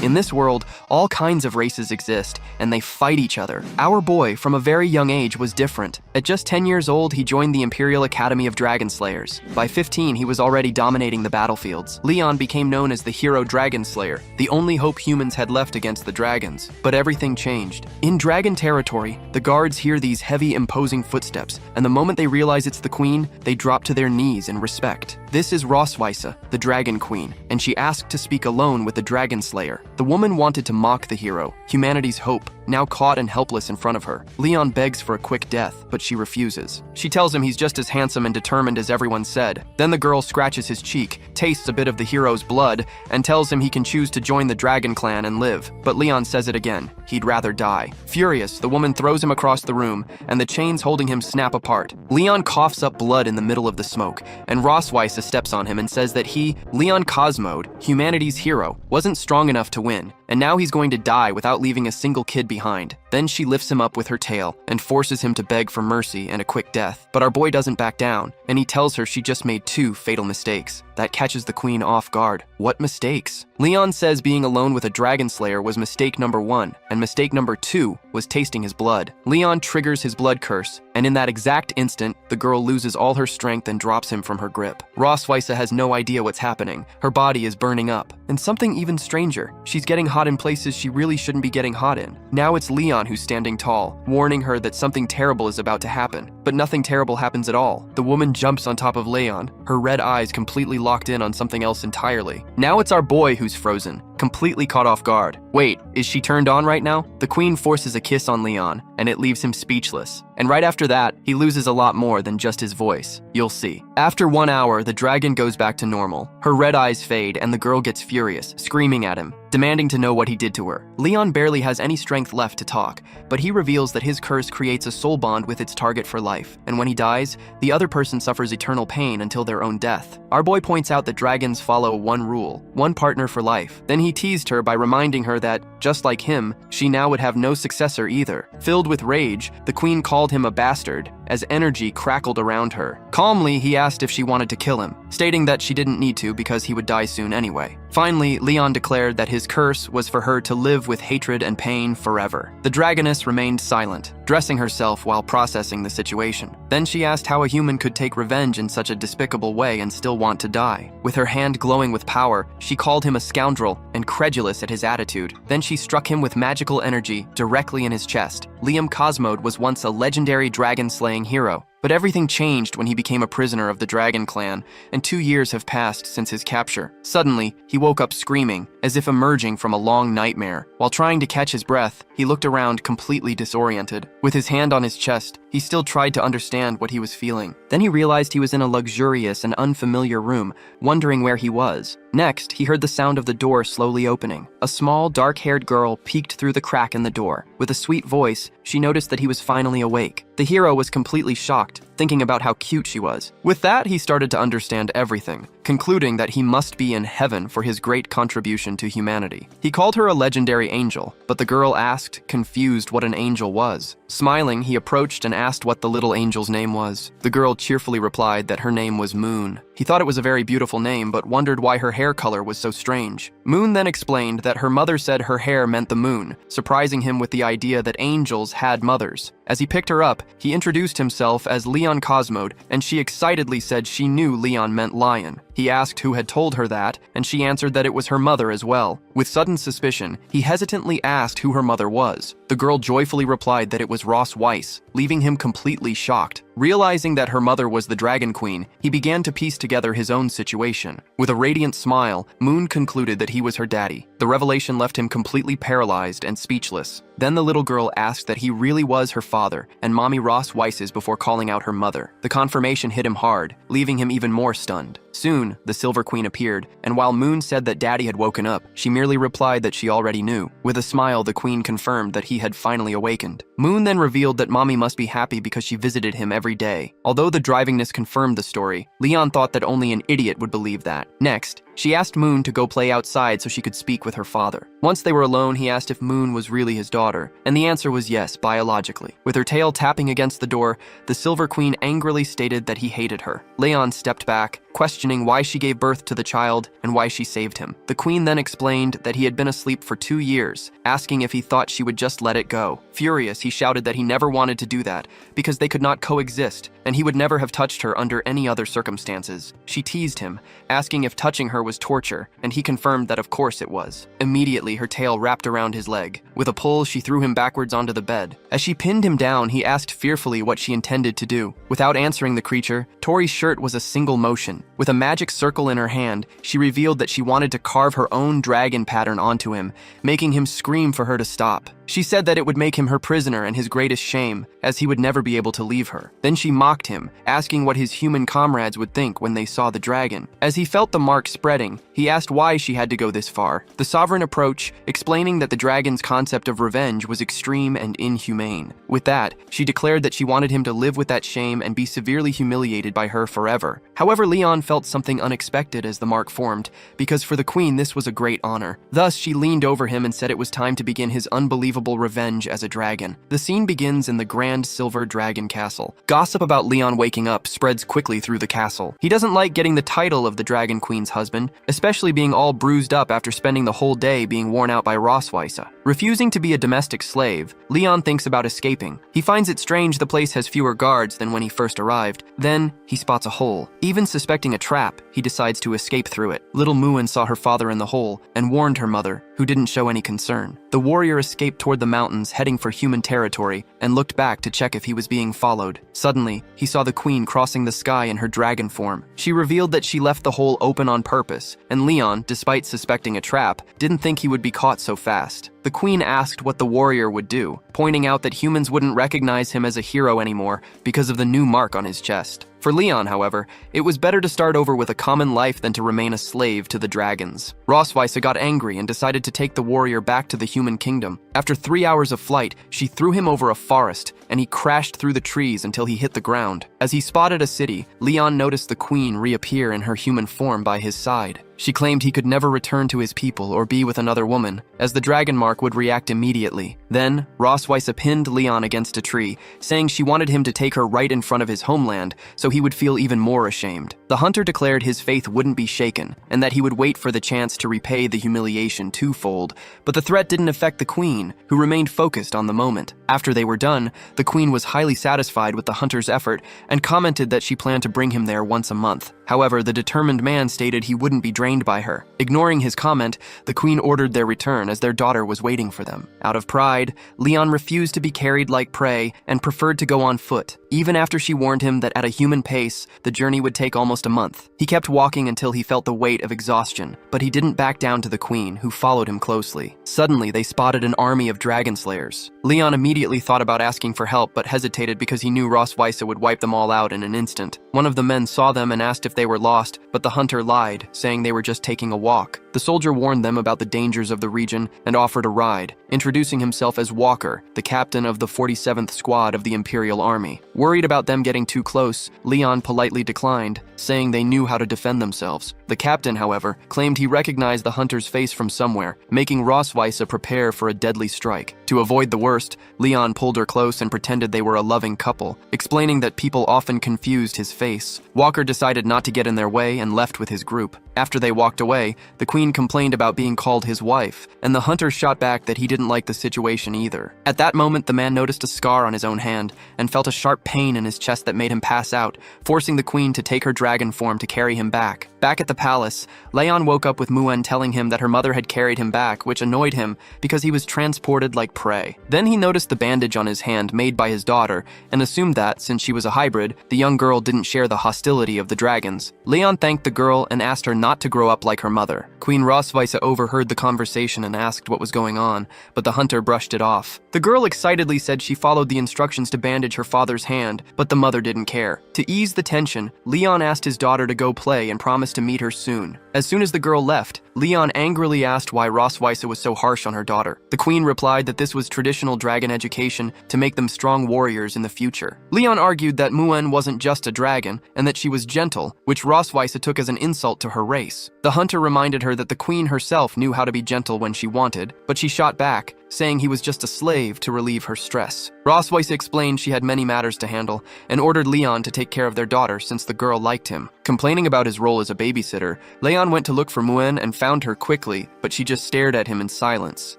In this world, all kinds of races exist, and they fight each other. Our boy, from a very young age, was different. At just 10 years old, he joined the Imperial Academy of Dragon Slayers. By 15, he was already dominating the battlefields. Leon became known as the hero Dragon Slayer, the only hope humans had left against the dragons. But everything changed. In dragon territory, the guards hear these heavy, imposing footsteps, and the moment they realize it's the queen, they drop to their knees in respect. This is Rosweisa, the Dragon Queen, and she asked to speak alone with the Dragon Slayer. The woman wanted to mock the hero, humanity's hope, now caught and helpless in front of her. Leon begs for a quick death, but she refuses. She tells him he's just as handsome and determined as everyone said. Then the girl scratches his cheek, tastes a bit of the hero's blood, and tells him he can choose to join the Dragon Clan and live. But Leon says it again. He'd rather die. Furious, the woman throws him across the room, and the chains holding him snap apart. Leon coughs up blood in the middle of the smoke, and Rosweisa steps on him and says that he, Leon Cosmode, humanity's hero, wasn't strong enough to win, and now he's going to die without leaving a single kid behind. Then she lifts him up with her tail and forces him to beg for mercy and a quick death. But our boy doesn't back down, and he tells her she just made 2 fatal mistakes. That catches the queen off guard. What mistakes? Leon says being alone with a dragon slayer was mistake number 1, and mistake number 2 was tasting his blood. Leon triggers his blood curse, and in that exact instant, the girl loses all her strength and drops him from her grip. Rosweisa has no idea what's happening. Her body is burning up. And something even stranger, she's getting hot in places she really shouldn't be getting hot in. Now it's Leon who's standing tall, warning her that something terrible is about to happen. But nothing terrible happens at all. The woman jumps on top of Leon, her red eyes completely locked in on something else entirely. Now it's our boy who's frozen, completely caught off guard. Wait, is she turned on right now? The queen forces a kiss on Leon, and it leaves him speechless. And right after that, he loses a lot more than just his voice. You'll see. After 1 hour, the dragon goes back to normal. Her red eyes fade, and the girl gets furious, screaming at him, demanding to know what he did to her. Leon barely has any strength left to talk, but he reveals that his curse creates a soul bond with its target for life, and when he dies, the other person suffers eternal pain until their own death. Our boy points out that dragons follow one rule, one partner for life. Then he teased her by reminding her that, just like him, she now would have no successor either. Filled with rage, the queen called him a bastard, as energy crackled around her. Calmly, he asked if she wanted to kill him, stating that she didn't need to because he would die soon anyway. Finally, Leon declared that his curse was for her to live with hatred and pain forever. The dragoness remained silent, dressing herself while processing the situation. Then she asked how a human could take revenge in such a despicable way and still want to die. With her hand glowing with power, she called him a scoundrel, incredulous at his attitude. Then she struck him with magical energy directly in his chest. Leon Cosmode was once a legendary dragon-slaying hero. But everything changed when he became a prisoner of the Dragon Clan, and 2 years have passed since his capture. Suddenly, he woke up screaming, as if emerging from a long nightmare. While trying to catch his breath, he looked around completely disoriented. With his hand on his chest, he still tried to understand what he was feeling. Then he realized he was in a luxurious and unfamiliar room, wondering where he was. Next, he heard the sound of the door slowly opening. A small, dark-haired girl peeked through the crack in the door. With a sweet voice, she noticed that he was finally awake. The hero was completely shocked, thinking about how cute she was. With that, he started to understand everything, concluding that he must be in heaven for his great contribution to humanity. He called her a legendary angel, but the girl asked, confused, what an angel was. Smiling, he approached and asked what the little angel's name was. The girl cheerfully replied that her name was Moon. He thought it was a very beautiful name, but wondered why her hair color was so strange. Moon then explained that her mother said her hair meant the moon, surprising him with the idea that angels had mothers. As he picked her up, he introduced himself as Leon Cosmode, and she excitedly said she knew Leon meant lion. He asked who had told her that, and she answered that it was her mother as well. With sudden suspicion, he hesitantly asked who her mother was. The girl joyfully replied that it was Rosweisa, leaving him completely shocked. Realizing that her mother was the Dragon Queen, he began to piece together his own situation. With a radiant smile, Moon concluded that he was her daddy. The revelation left him completely paralyzed and speechless. Then the little girl asked that he really was her father and Mommy Rosweisa's before calling out her mother. The confirmation hit him hard, leaving him even more stunned. Soon, the Silver Queen appeared, and while Moon said that Daddy had woken up, she merely replied that she already knew. With a smile, the Queen confirmed that he had finally awakened. Moon then revealed that Mommy must be happy because she visited him every day. Although the drivingness confirmed the story, Leon thought that only an idiot would believe that. Next, She asked Moon to go play outside so she could speak with her father. Once they were alone, he asked if Moon was really his daughter, and the answer was yes, biologically. With her tail tapping against the door, the Silver Queen angrily stated that he hated her. Leon stepped back, questioning why she gave birth to the child and why she saved him. The Queen then explained that he had been asleep for 2 years, asking if he thought she would just let it go. Furious, he shouted that he never wanted to do that because they could not coexist, and he would never have touched her under any other circumstances. She teased him, asking if touching her was torture, and he confirmed that of course it was. Immediately, her tail wrapped around his leg. With a pull, she threw him backwards onto the bed. As she pinned him down, he asked fearfully what she intended to do. Without answering the creature, Tori's shirt was a single motion. With a magic circle in her hand, she revealed that she wanted to carve her own dragon pattern onto him, making him scream for her to stop. She said that it would make him her prisoner and his greatest shame, as he would never be able to leave her. Then she mocked him, asking what his human comrades would think when they saw the dragon. As he felt the mark spreading, he asked why she had to go this far. The sovereign approached, explaining that the dragon's concept of revenge was extreme and inhumane. With that, she declared that she wanted him to live with that shame and be severely humiliated by her forever. However, Leon felt something unexpected as the mark formed, because for the Queen this was a great honor. Thus, she leaned over him and said it was time to begin his unbelievable revenge as a dragon. The scene begins in the Grand Silver Dragon Castle. Gossip about Leon waking up spreads quickly through the castle. He doesn't like getting the title of the Dragon Queen's husband, especially being all bruised up after spending the whole day being worn out by Rosweise. Refusing to be a domestic slave, Leon thinks about escaping. He finds it strange the place has fewer guards than when he first arrived. Then, he spots a hole. Even suspecting a trap, he decides to escape through it. Little Muin saw her father in the hole and warned her mother, who didn't show any concern. The warrior escaped toward the mountains, heading for human territory, and looked back to check if he was being followed. Suddenly, he saw the Queen crossing the sky in her dragon form. She revealed that she left the hole open on purpose, and Leon, despite suspecting a trap, didn't think he would be caught so fast. The Queen asked what the warrior would do, pointing out that humans wouldn't recognize him as a hero anymore because of the new mark on his chest. For Leon, however, it was better to start over with a common life than to remain a slave to the dragons. Rosweise got angry and decided to take the warrior back to the human kingdom. After 3 hours of flight, she threw him over a forest, and he crashed through the trees until he hit the ground. As he spotted a city, Leon noticed the Queen reappear in her human form by his side. She claimed he could never return to his people or be with another woman, as the dragon mark would react immediately. Then, Rosweise pinned Leon against a tree, saying she wanted him to take her right in front of his homeland, so he would feel even more ashamed. The hunter declared his faith wouldn't be shaken, and that he would wait for the chance to repay the humiliation twofold, but the threat didn't affect the Queen, who remained focused on the moment. After they were done, the Queen was highly satisfied with the hunter's effort and commented that she planned to bring him there once a month. However, the determined man stated he wouldn't be drained by her. Ignoring his comment, the Queen ordered their return as their daughter was waiting for them. Out of pride, Leon refused to be carried like prey and preferred to go on foot, even after she warned him that at a human pace, the journey would take almost a month. He kept walking until he felt the weight of exhaustion, but he didn't back down to the Queen, who followed him closely. Suddenly, they spotted an army of dragon slayers. Leon immediately thought about asking for help, but hesitated because he knew Rosweise would wipe them all out in an instant. One of the men saw them and asked if they were lost, but the hunter lied, saying they were just taking a walk. The soldier warned them about the dangers of the region and offered a ride, introducing himself as Walker, the captain of the 47th Squad of the Imperial Army. Worried about them getting too close, Leon politely declined, saying they knew how to defend themselves. The captain, however, claimed he recognized the hunter's face from somewhere, making Rosweise prepare for a deadly strike. To avoid the worst, Leon pulled her close and pretended they were a loving couple, explaining that people often confused his face. Walker decided not to get in their way and left with his group. After they walked away, the Queen complained about being called his wife, and the hunter shot back that he didn't like the situation either. At that moment, the man noticed a scar on his own hand and felt a sharp pain in his chest that made him pass out, forcing the Queen to take her dragon form to carry him back. Back at the palace, Leon woke up with Muin telling him that her mother had carried him back, which annoyed him because he was transported like prey. Then he noticed the bandage on his hand made by his daughter and assumed that, since she was a hybrid, the young girl didn't share the hostility of the dragons. Leon thanked the girl and asked her not to grow up like her mother. Queen Rosweise overheard the conversation and asked what was going on, but the hunter brushed it off. The girl excitedly said she followed the instructions to bandage her father's hand, but the mother didn't care. To ease the tension, Leon asked his daughter to go play and promised to meet her soon. As soon as the girl left, Leon angrily asked why Rosweise was so harsh on her daughter. The Queen replied that this was traditional dragon education to make them strong warriors in the future. Leon argued that Muin wasn't just a dragon, and that she was gentle, which Rosweise took as an insult to her race. race. The hunter reminded her that the queen herself knew how to be gentle when she wanted, but she shot back, saying he was just a slave to relieve her stress. Rosweiss explained she had many matters to handle and ordered Leon to take care of their daughter since the girl liked him. Complaining about his role as a babysitter, Leon went to look for Muen and found her quickly, but she just stared at him in silence.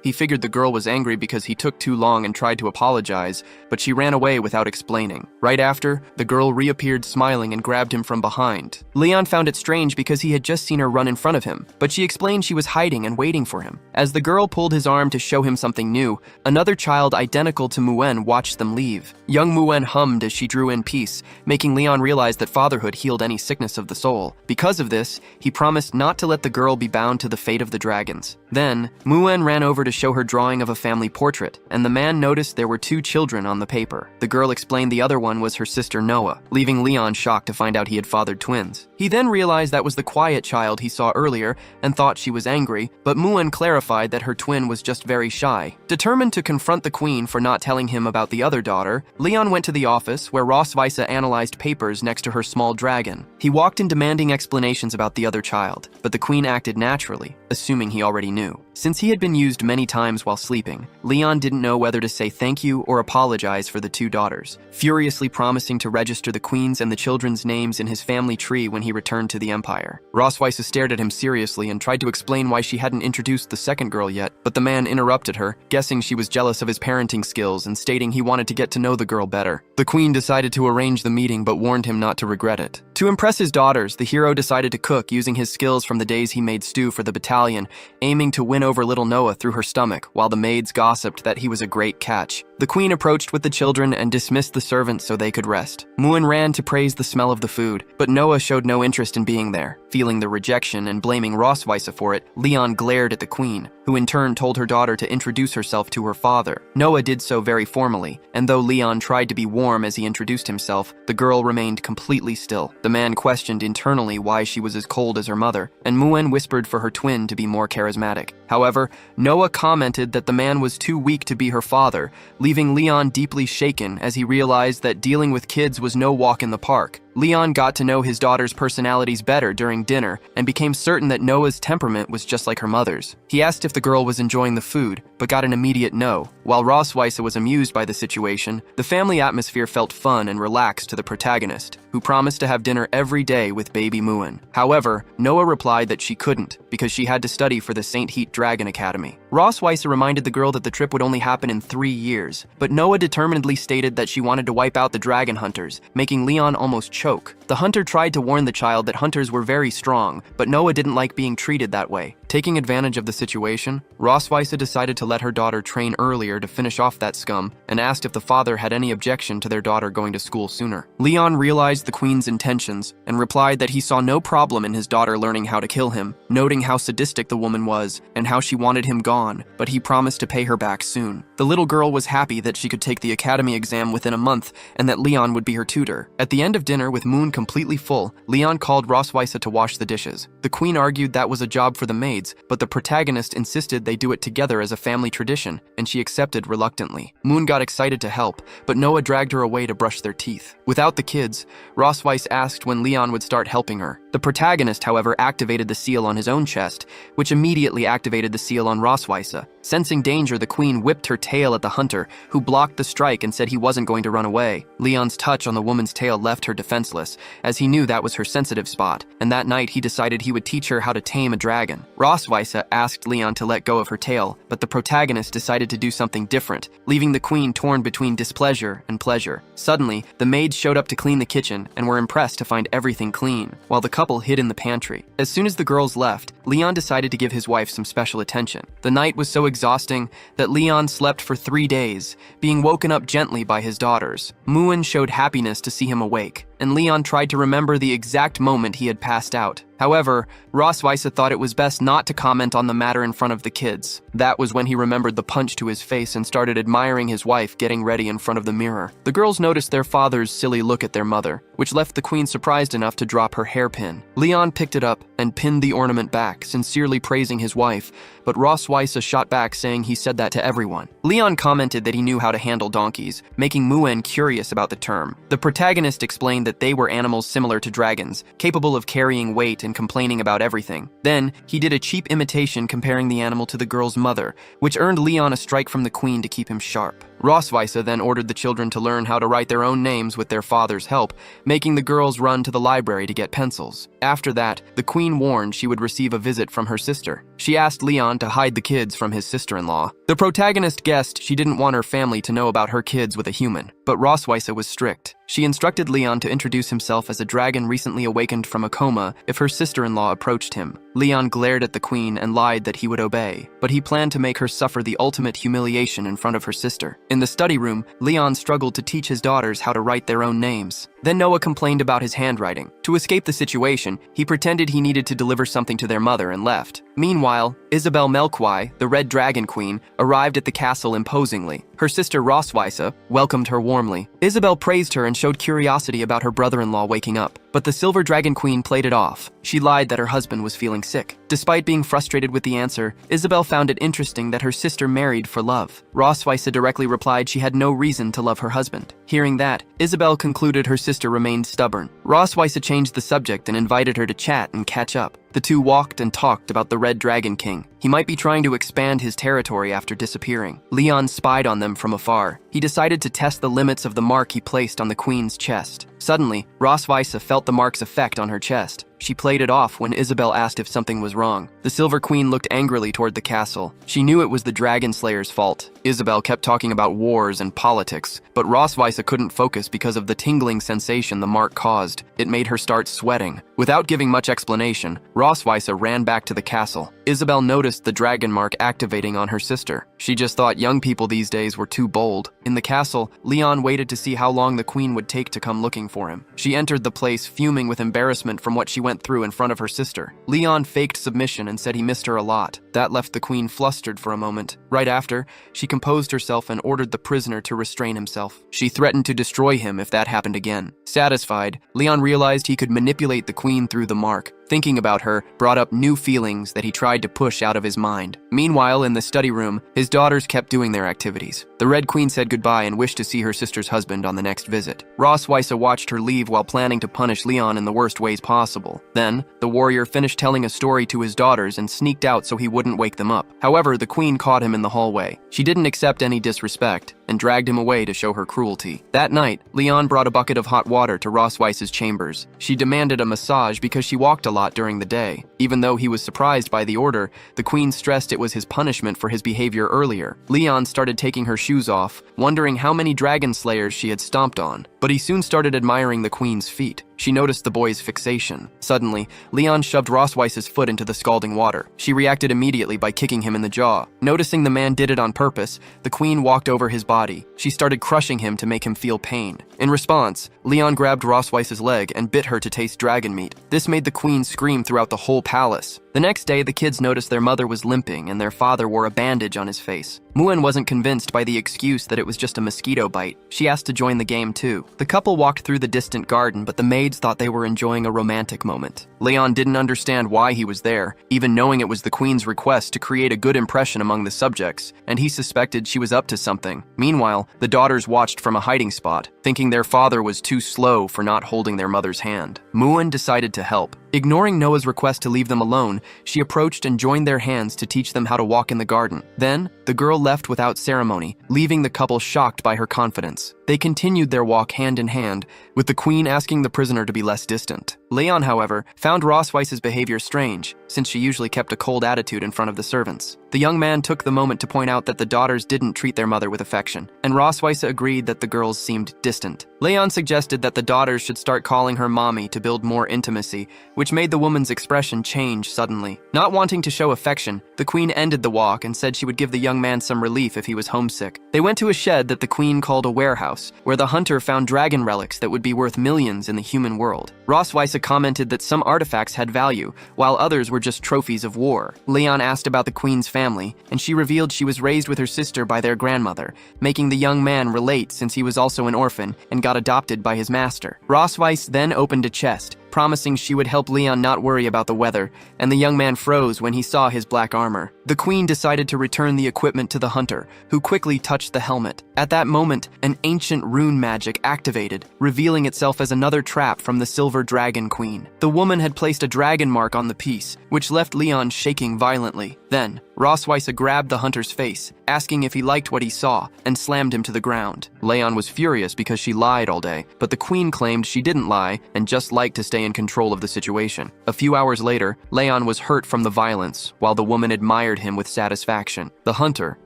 He figured the girl was angry because he took too long and tried to apologize, but she ran away without explaining. Right after, the girl reappeared smiling and grabbed him from behind. Leon found it strange because he had just seen her run in front of him, but she explained she was hiding and waiting for him. As the girl pulled his arm to show him something new, another child identical to Muen watched them leave. Young Muen hummed as she drew in peace, making Leon realize that fatherhood healed any sickness of the soul. Because of this, he promised not to let the girl be bound to the fate of the dragons. Then, Muen ran over to show her drawing of a family portrait, and the man noticed there were 2 children on the paper. The girl explained the other one was her sister Noah, leaving Leon shocked to find out he had fathered twins. He then realized that was the quiet child he saw earlier and thought she was angry, but Muen clarified that her twin was just very shy. Determined to confront the queen for not telling him about the other daughter, Leon went to the office where Rosweiss analyzed papers next to her small dragon. He walked in demanding explanations about the other child, but the queen acted naturally, assuming he already knew. Since he had been used many times while sleeping, Leon didn't know whether to say thank you or apologize for the 2 daughters, furiously promising to register the queen's and the children's names in his family tree when he returned to the Empire. Rosweiss stared at him seriously and tried to explain why she hadn't introduced the second girl yet, but the man interrupted her, guessing she was jealous of his parenting skills and stating he wanted to get to know the girl better. The queen decided to arrange the meeting but warned him not to regret it. To impress his daughters, the hero decided to cook using his skills from the days he made stew for the battalion, aiming to win over little Noah through her stomach, while the maids gossiped that he was a great catch. The queen approached with the children and dismissed the servants so they could rest. Muen ran to praise the smell of the food, but Noah showed no interest in being there. Feeling the rejection and blaming Rosweiss for it, Leon glared at the queen, who in turn told her daughter to introduce herself to her father. Noah did so very formally, and though Leon tried to be warm as he introduced himself, the girl remained completely still. The man questioned internally why she was as cold as her mother, and Muen whispered for her twin to be more charismatic. However, Noah commented that the man was too weak to be her father, leaving Leon deeply shaken as he realized that dealing with kids was no walk in the park. Leon got to know his daughter's personalities better during dinner and became certain that Noah's temperament was just like her mother's. He asked if the girl was enjoying the food, but got an immediate no. While Rosweiss was amused by the situation, the family atmosphere felt fun and relaxed to the protagonist, who promised to have dinner every day with baby Muen. However, Noah replied that she couldn't, because she had to study for the Saint Heat Dragon Academy. Rosweiss reminded the girl that the trip would only happen in 3 years, but Noah determinedly stated that she wanted to wipe out the dragon hunters, making Leon almost choke. The hunter tried to warn the child that hunters were very strong, but Noah didn't like being treated that way. Taking advantage of the situation, Rosweiss decided to let her daughter train earlier to finish off that scum and asked if the father had any objection to their daughter going to school sooner. Leon realized the queen's intentions and replied that he saw no problem in his daughter learning how to kill him, noting how sadistic the woman was and how she wanted him gone, but he promised to pay her back soon. The little girl was happy that she could take the academy exam within a month and that Leon would be her tutor. At the end of dinner, with Moon completely full, Leon called Rosweiss to wash the dishes. The queen argued that was a job for the maids, but the protagonist insisted they do it together as a family tradition, and she accepted reluctantly. Moon got excited to help, but Noah dragged her away to brush their teeth. Without the kids, Rosweiss asked when Leon would start helping her. The protagonist, however, activated the seal on his own chest, which immediately activated the seal on Rosweiss. Sensing danger, the queen whipped her tail at the hunter, who blocked the strike and said he wasn't going to run away. Leon's touch on the woman's tail left her defenseless, as he knew that was her sensitive spot, and that night he decided he would teach her how to tame a dragon. Rosweiss asked Leon to let go of her tail, but the protagonist decided to do something different, leaving the queen torn between displeasure and pleasure. Suddenly, the maids showed up to clean the kitchen and were impressed to find everything clean, while the couple hid in the pantry. As soon as the girls left, Leon decided to give his wife some special attention. The night was so exhausting that Leon slept for 3 days, being woken up gently by his daughters. Muen showed happiness to see him awake, and Leon tried to remember the exact moment he had passed out. However, Rosweiss thought it was best not to comment on the matter in front of the kids. That was when he remembered the punch to his face and started admiring his wife getting ready in front of the mirror. The girls noticed their father's silly look at their mother, which left the queen surprised enough to drop her hairpin. Leon picked it up and pinned the ornament back, sincerely praising his wife, but Rosweiss shot back saying he said that to everyone. Leon commented that he knew how to handle donkeys, making Muen curious about the term. The protagonist explained that they were animals similar to dragons, capable of carrying weight and complaining about everything. Then, he did a cheap imitation comparing the animal to the girl's mother, which earned Leon a strike from the queen to keep him sharp. Rosweiss then ordered the children to learn how to write their own names with their father's help, making the girls run to the library to get pencils. After that, the queen warned she would receive a visit from her sister. She asked Leon to hide the kids from his sister-in-law. The protagonist guessed she didn't want her family to know about her kids with a human, but Rosweiss was strict. She instructed Leon to introduce himself as a dragon recently awakened from a coma if her sister-in-law approached him. Leon glared at the queen and lied that he would obey, but he planned to make her suffer the ultimate humiliation in front of her sister. In the study room, Leon struggled to teach his daughters how to write their own names. Then Noah complained about his handwriting. To escape the situation, he pretended he needed to deliver something to their mother and left. Meanwhile, Isabel Melkwai, the Red Dragon Queen, arrived at the castle imposingly. Her sister Rosweiss welcomed her warmly. Isabel praised her and showed curiosity about her brother-in-law waking up, but the Silver Dragon Queen played it off. She lied that her husband was feeling sick. Despite being frustrated with the answer, Isabel found it interesting that her sister married for love. Rosweiss directly replied she had no reason to love her husband. Hearing that, Isabel concluded her sister remained stubborn. Rosweiss changed the subject and invited her to chat and catch up. The two walked and talked about the Red Dragon King. He might be trying to expand his territory after disappearing. Leon spied on them from afar. He decided to test the limits of the mark he placed on the queen's chest. Suddenly, Rosweiss felt the mark's effect on her chest. She played it off when Isabel asked if something was wrong. The Silver Queen looked angrily toward the castle. She knew it was the Dragon Slayer's fault. Isabel kept talking about wars and politics, but Rosweiss couldn't focus because of the tingling sensation the mark caused. It made her start sweating. Without giving much explanation, Rosweiss ran back to the castle. Isabel noticed the dragon mark activating on her sister. She just thought young people these days were too bold. In the castle, Leon waited to see how long the queen would take to come looking for him. She entered the place fuming with embarrassment from what she went through in front of her sister. Leon faked submission and said he missed her a lot. That left the queen flustered for a moment. Right after, she composed herself and ordered the prisoner to restrain himself. She threatened to destroy him if that happened again. Satisfied, Leon realized he could manipulate the queen through the mark. Thinking about her brought up new feelings that he tried to push out of his mind. Meanwhile, in the study room, his daughters kept doing their activities. The Red Queen said goodbye and wished to see her sister's husband on the next visit. Rosweiss watched her leave while planning to punish Leon in the worst ways possible. Then, the warrior finished telling a story to his daughters and sneaked out so he wouldn't wake them up. However, the queen caught him in the hallway. She didn't accept any disrespect and dragged him away to show her cruelty. That night, Leon brought a bucket of hot water to Rosweiss's chambers. She demanded a massage because she walked a lot during the day. Even though he was surprised by the order, the queen stressed it was his punishment for his behavior earlier. Leon started taking her shoes off, wondering how many dragon slayers she had stomped on, but he soon started admiring the queen's feet. She noticed the boy's fixation. Suddenly, Leon shoved Rosweiss's foot into the scalding water. She reacted immediately by kicking him in the jaw. Noticing the man did it on purpose, the queen walked over his body. She started crushing him to make him feel pain. In response, Leon grabbed Rosweiss's leg and bit her to taste dragon meat. This made the queen scream throughout the whole palace. The next day, the kids noticed their mother was limping and their father wore a bandage on his face. Muen wasn't convinced by the excuse that it was just a mosquito bite. She asked to join the game too. The couple walked through the distant garden, but the maids thought they were enjoying a romantic moment. Leon didn't understand why he was there, even knowing it was the queen's request to create a good impression among the subjects, and he suspected she was up to something. Meanwhile, the daughters watched from a hiding spot, thinking their father was too slow for not holding their mother's hand. Muen decided to help. Ignoring Noah's request to leave them alone, she approached and joined their hands to teach them how to walk in the garden. Then, the girl left without ceremony, leaving the couple shocked by her confidence. They continued their walk hand in hand, with the queen asking the prisoner to be less distant. Leon, however, found Rosweiss's behavior strange, since she usually kept a cold attitude in front of the servants. The young man took the moment to point out that the daughters didn't treat their mother with affection, and Rosweiss agreed that the girls seemed distant. Leon suggested that the daughters should start calling her mommy to build more intimacy, which made the woman's expression change suddenly. Not wanting to show affection, the queen ended the walk and said she would give the young man some relief if he was homesick. They went to a shed that the queen called a warehouse, where the hunter found dragon relics that would be worth millions in the human world. Rosweiss commented that some artifacts had value, while others were just trophies of war. Leon asked about the queen's family, and she revealed she was raised with her sister by their grandmother, making the young man relate since he was also an orphan and got got adopted by his master. Rosweiss then opened a chest, promising she would help Leon not worry about the weather, and the young man froze when he saw his black armor. The queen decided to return the equipment to the hunter, who quickly touched the helmet. At that moment, an ancient rune magic activated, revealing itself as another trap from the Silver Dragon Queen. The woman had placed a dragon mark on the piece, which left Leon shaking violently. Then, Rosweiss grabbed the hunter's face, asking if he liked what he saw, and slammed him to the ground. Leon was furious because she lied all day, but the queen claimed she didn't lie and just liked to stay in control of the situation. A few hours later, Leon was hurt from the violence, while the woman admired him with satisfaction. The hunter,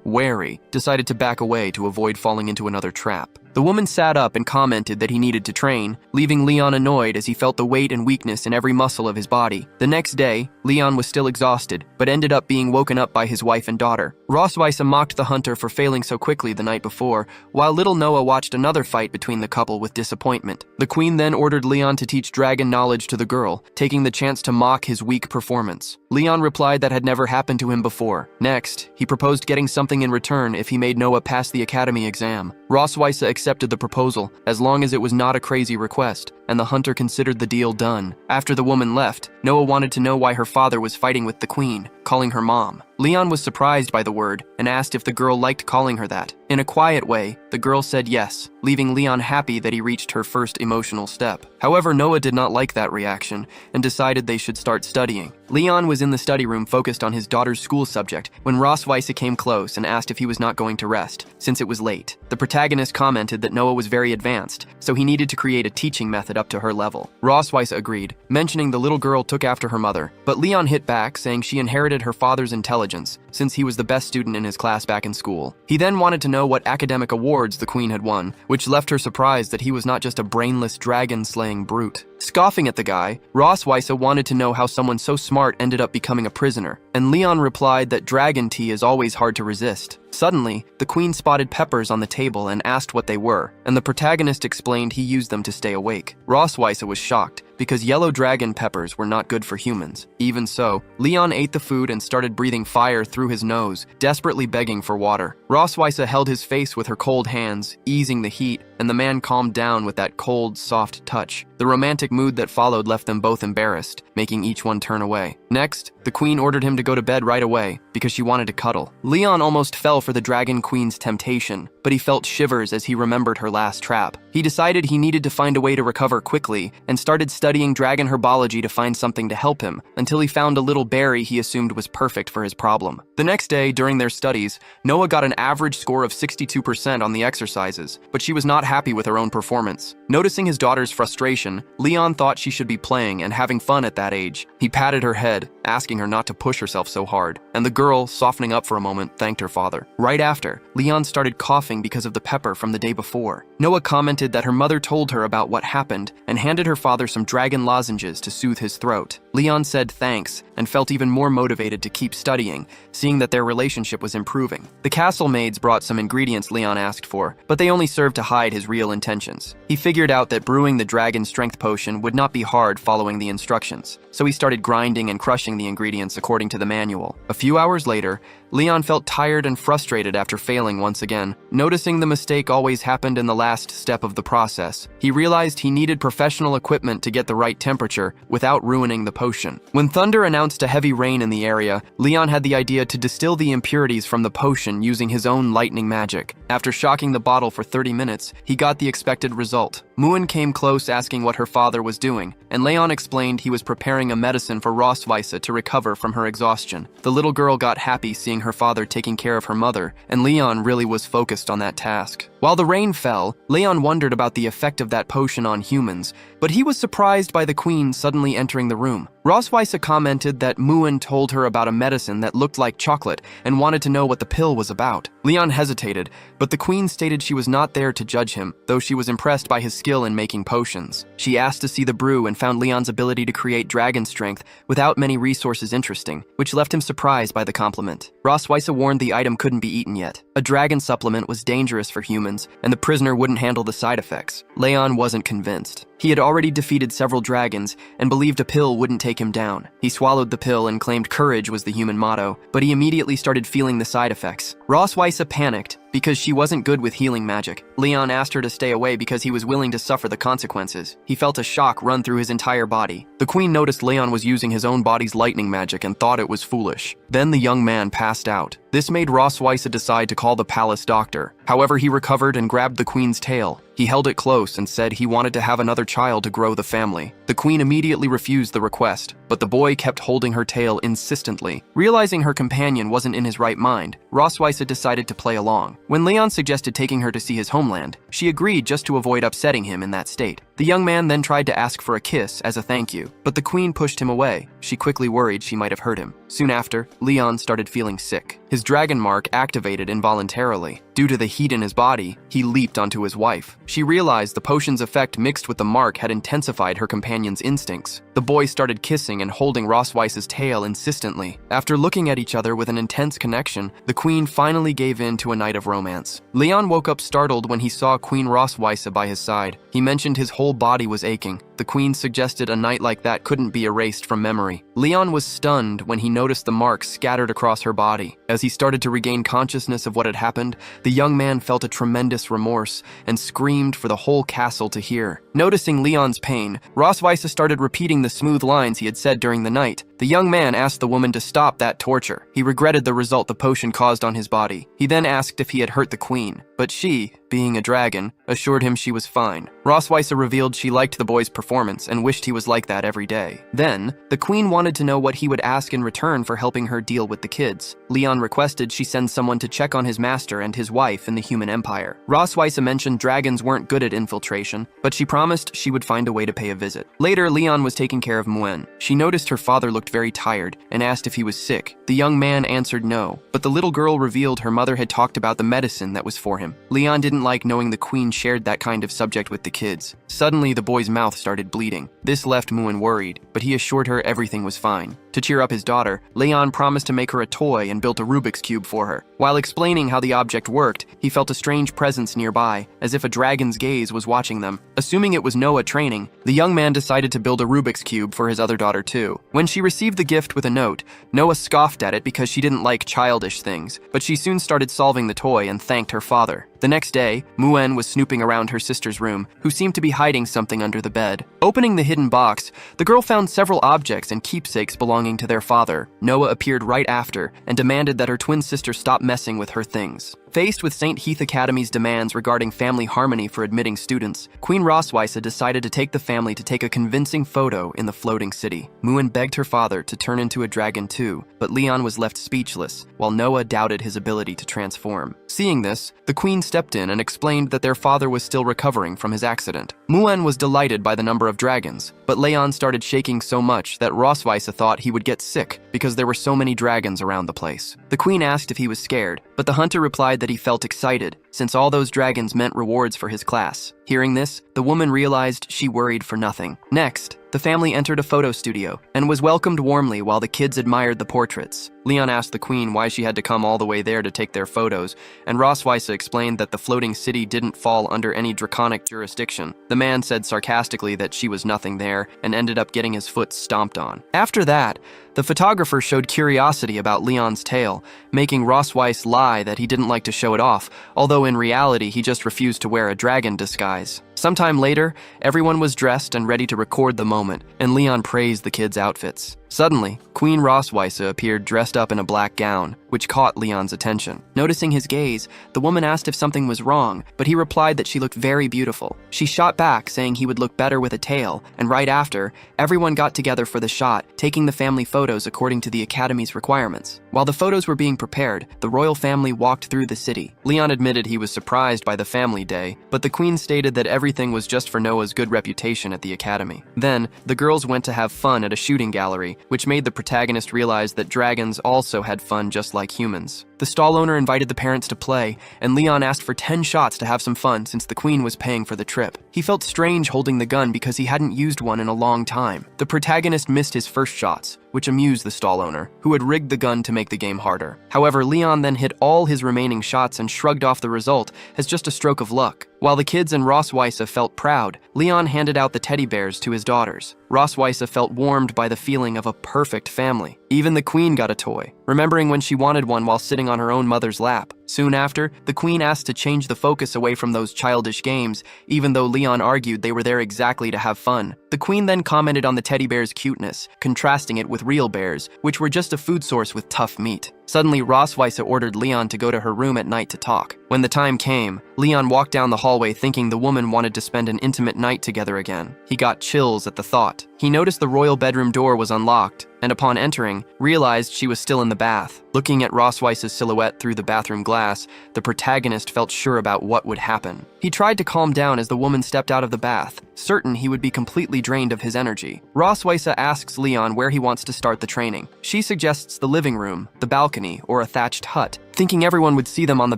wary, decided to back away to avoid falling into another trap. The woman sat up and commented that he needed to train, leaving Leon annoyed as he felt the weight and weakness in every muscle of his body. The next day, Leon was still exhausted, but ended up being woken up by his wife and daughter. Rosweiss mocked the hunter for failing so quickly the night before, while little Noah watched another fight between the couple with disappointment. The queen then ordered Leon to teach dragon knowledge to the girl, taking the chance to mock his weak performance. Leon replied that had never happened to him before. Next, he proposed getting something in return if he made Noah pass the academy exam. Rosweiss accepted the proposal, as long as it was not a crazy request, and the hunter considered the deal done. After the woman left, Noah wanted to know why her father was fighting with the queen, calling her mom. Leon was surprised by the word and asked if the girl liked calling her that. In a quiet way, the girl said yes, leaving Leon happy that he reached her first emotional step. However, Noah did not like that reaction and decided they should start studying. Leon was in the study room focused on his daughter's school subject when Rosweiss came close and asked if he was not going to rest, since it was late. The protagonist commented that Noah was very advanced, so he needed to create a teaching method up to her level. Rosweiss agreed, mentioning the little girl took after her mother, but Leon hit back, saying she inherited her father's intelligence, since he was the best student in his class back in school. He then wanted to know what academic awards the queen had won, which left her surprised that he was not just a brainless dragon-slaying brute. Scoffing at the guy, Rosweiss wanted to know how someone so smart ended up becoming a prisoner, and Leon replied that dragon tea is always hard to resist. Suddenly, the queen spotted peppers on the table and asked what they were, and the protagonist explained he used them to stay awake. Rosweiss was shocked, because yellow dragon peppers were not good for humans. Even so, Leon ate the food and started breathing fire through his nose, desperately begging for water. Rosweiss held his face with her cold hands, easing the heat, and the man calmed down with that cold, soft touch. The romantic mood that followed left them both embarrassed, making each one turn away. Next, the queen ordered him to go to bed right away, because she wanted to cuddle. Leon almost fell for the dragon queen's temptation, but he felt shivers as he remembered her last trap. He decided he needed to find a way to recover quickly, and started studying dragon herbology to find something to help him, until he found a little berry he assumed was perfect for his problem. The next day, during their studies, Noah got an average score of 62% on the exercises, but she was not happy with her own performance. Noticing his daughter's frustration, Leon thought she should be playing and having fun at that age. He patted her head, asking her not to push herself so hard, and the girl, softening up for a moment, thanked her father. Right after, Leon started coughing because of the pepper from the day before. Noah commented that her mother told her about what happened and handed her father some dragon lozenges to soothe his throat. Leon said thanks and felt even more motivated to keep studying, seeing that their relationship was improving. The castle maids brought some ingredients Leon asked for, but they only served to hide his real intentions. He figured out that brewing the dragon strength potion would not be hard following the instructions, so he started grinding and crushing the ingredients according to the manual. A few hours later, Leon felt tired and frustrated after failing once again. Noticing the mistake always happened in the last step of the process, he realized he needed professional equipment to get the right temperature without ruining the potion. When thunder announced a heavy rain in the area, Leon had the idea to distill the impurities from the potion using his own lightning magic. After shocking the bottle for 30 minutes, he got the expected result. Muin came close asking what her father was doing, and Leon explained he was preparing a medicine for Rosweiss to recover from her exhaustion. The little girl got happy seeing her father taking care of her mother, and Leon really was focused on that task. While the rain fell, Leon wondered about the effect of that potion on humans, but he was surprised by the queen suddenly entering the room. Rosweiss commented that Muin told her about a medicine that looked like chocolate and wanted to know what the pill was about. Leon hesitated, but the queen stated she was not there to judge him, though she was impressed by his skill in making potions. She asked to see the brew and found Leon's ability to create dragon strength without many resources interesting, which left him surprised by the compliment. Rosweiss warned the item couldn't be eaten yet. A dragon supplement was dangerous for humans, and the prisoner wouldn't handle the side effects. Leon wasn't convinced. He had already defeated several dragons and believed a pill wouldn't take him down. He swallowed the pill and claimed courage was the human motto, but he immediately started feeling the side effects. Roswitha panicked because she wasn't good with healing magic. Leon asked her to stay away because he was willing to suffer the consequences. He felt a shock run through his entire body. The queen noticed Leon was using his own body's lightning magic and thought it was foolish. Then the young man passed out. This made Roswitha decide to call the palace doctor. However, he recovered and grabbed the queen's tail. He held it close and said he wanted to have another child to grow the family. The queen immediately refused the request, but the boy kept holding her tail insistently. Realizing her companion wasn't in his right mind, Roswitha decided to play along. When Leon suggested taking her to see his homeland, she agreed just to avoid upsetting him in that state. The young man then tried to ask for a kiss as a thank you, but the queen pushed him away. She quickly worried she might have hurt him. Soon after, Leon started feeling sick. His dragon mark activated involuntarily. Due to the heat in his body, he leaped onto his wife. She realized the potion's effect mixed with the mark had intensified her companion's instincts. The boy started kissing and holding Roswitha's tail insistently. After looking at each other with an intense connection, the queen finally gave in to a night of romance. Leon woke up startled when he saw Queen Roswitha by his side. He mentioned his whole body was aching. The queen suggested a night like that couldn't be erased from memory. Leon was stunned when he noticed the marks scattered across her body. As he started to regain consciousness of what had happened, the young man felt a tremendous remorse and screamed for the whole castle to hear. Noticing Leon's pain, Roswitha started repeating the smooth lines he had said during the night. The young man asked the woman to stop that torture. He regretted the result the potion caused on his body. He then asked if he had hurt the queen, but she, being a dragon, assured him she was fine. Roswitha revealed she liked the boy's performance and wished he was like that every day. Then, the queen wanted to know what he would ask in return for helping her deal with the kids. Leon requested she send someone to check on his master and his wife in the human empire. Roswitha mentioned dragons weren't good at infiltration, but she promised she would find a way to pay a visit. Later, Leon was taking care of Muen. She noticed her father looked very tired and asked if he was sick. The young man answered no, but the little girl revealed her mother had talked about the medicine that was for him. Leon didn't like knowing the queen shared that kind of subject with the kids. Suddenly, the boy's mouth started bleeding. This left Muen worried, but he assured her everything was fine. To cheer up his daughter, Leon promised to make her a toy and built a Rubik's Cube for her. While explaining how the object worked, he felt a strange presence nearby, as if a dragon's gaze was watching them. Assuming it was Noah training, the young man decided to build a Rubik's Cube for his other daughter too. When she received the gift with a note, Noah scoffed at it because she didn't like childish things, but she soon started solving the toy and thanked her father. The next day, Muen was snooping around her sister's room, who seemed to be hiding something under the bed. Opening the hidden box, the girl found several objects and keepsakes belonging to their father. Noah appeared right after and demanded that her twin sister stop messing with her things. Faced with St. Heath Academy's demands regarding family harmony for admitting students, Queen Roswitha decided to take the family to take a convincing photo in the floating city. Muen begged her father to turn into a dragon too, but Leon was left speechless, while Noah doubted his ability to transform. Seeing this, the queen stepped in and explained that their father was still recovering from his accident. Muen was delighted by the number of dragons, but Leon started shaking so much that Roswitha thought he would get sick because there were so many dragons around the place. The queen asked if he was scared, but the hunter replied that he felt excited, since all those dragons meant rewards for his class. Hearing this, the woman realized she worried for nothing. Next, the family entered a photo studio and was welcomed warmly while the kids admired the portraits. Leon asked the queen why she had to come all the way there to take their photos, and Roswitha explained that the floating city didn't fall under any draconic jurisdiction. The man said sarcastically that she was nothing there and ended up getting his foot stomped on. After that, the photographer showed curiosity about Leon's tail, making Roswitha lie that he didn't like to show it off, although in reality he just refused to wear a dragon disguise. Sometime later, everyone was dressed and ready to record the moment, and Leon praised the kids' outfits. Suddenly, Queen Roswitha appeared dressed up in a black gown, which caught Leon's attention. Noticing his gaze, the woman asked if something was wrong, but he replied that she looked very beautiful. She shot back, saying he would look better with a tail, and right after, everyone got together for the shot, taking the family photos according to the Academy's requirements. While the photos were being prepared, the royal family walked through the city. Leon admitted he was surprised by the family day, but the queen stated that everything was just for Noah's good reputation at the Academy. Then, the girls went to have fun at a shooting gallery, which made the protagonist realize that dragons also had fun just like humans. The stall owner invited the parents to play, and Leon asked for 10 shots to have some fun since the queen was paying for the trip. He felt strange holding the gun because he hadn't used one in a long time. The protagonist missed his first shots, which amused the stall owner, who had rigged the gun to make the game harder. However, Leon then hit all his remaining shots and shrugged off the result as just a stroke of luck. While the kids and Rosweiss felt proud, Leon handed out the teddy bears to his daughters. Rosweiss felt warmed by the feeling of a perfect family. Even the queen got a toy, remembering when she wanted one while sitting on her own mother's lap. Soon after, the queen asked to change the focus away from those childish games, even though Leon argued they were there exactly to have fun. The queen then commented on the teddy bear's cuteness, contrasting it with real bears, which were just a food source with tough meat. Suddenly, Rosweiss ordered Leon to go to her room at night to talk. When the time came, Leon walked down the hallway thinking the woman wanted to spend an intimate night together again. He got chills at the thought. He noticed the royal bedroom door was unlocked, and upon entering, realized she was still in the bath. Looking at Rosweiss's silhouette through the bathroom glass, the protagonist felt sure about what would happen. He tried to calm down as the woman stepped out of the bath, certain he would be completely drained of his energy. Rosweiss asks Leon where he wants to start the training. She suggests the living room, the balcony, or a thatched hut. Thinking everyone would see them on the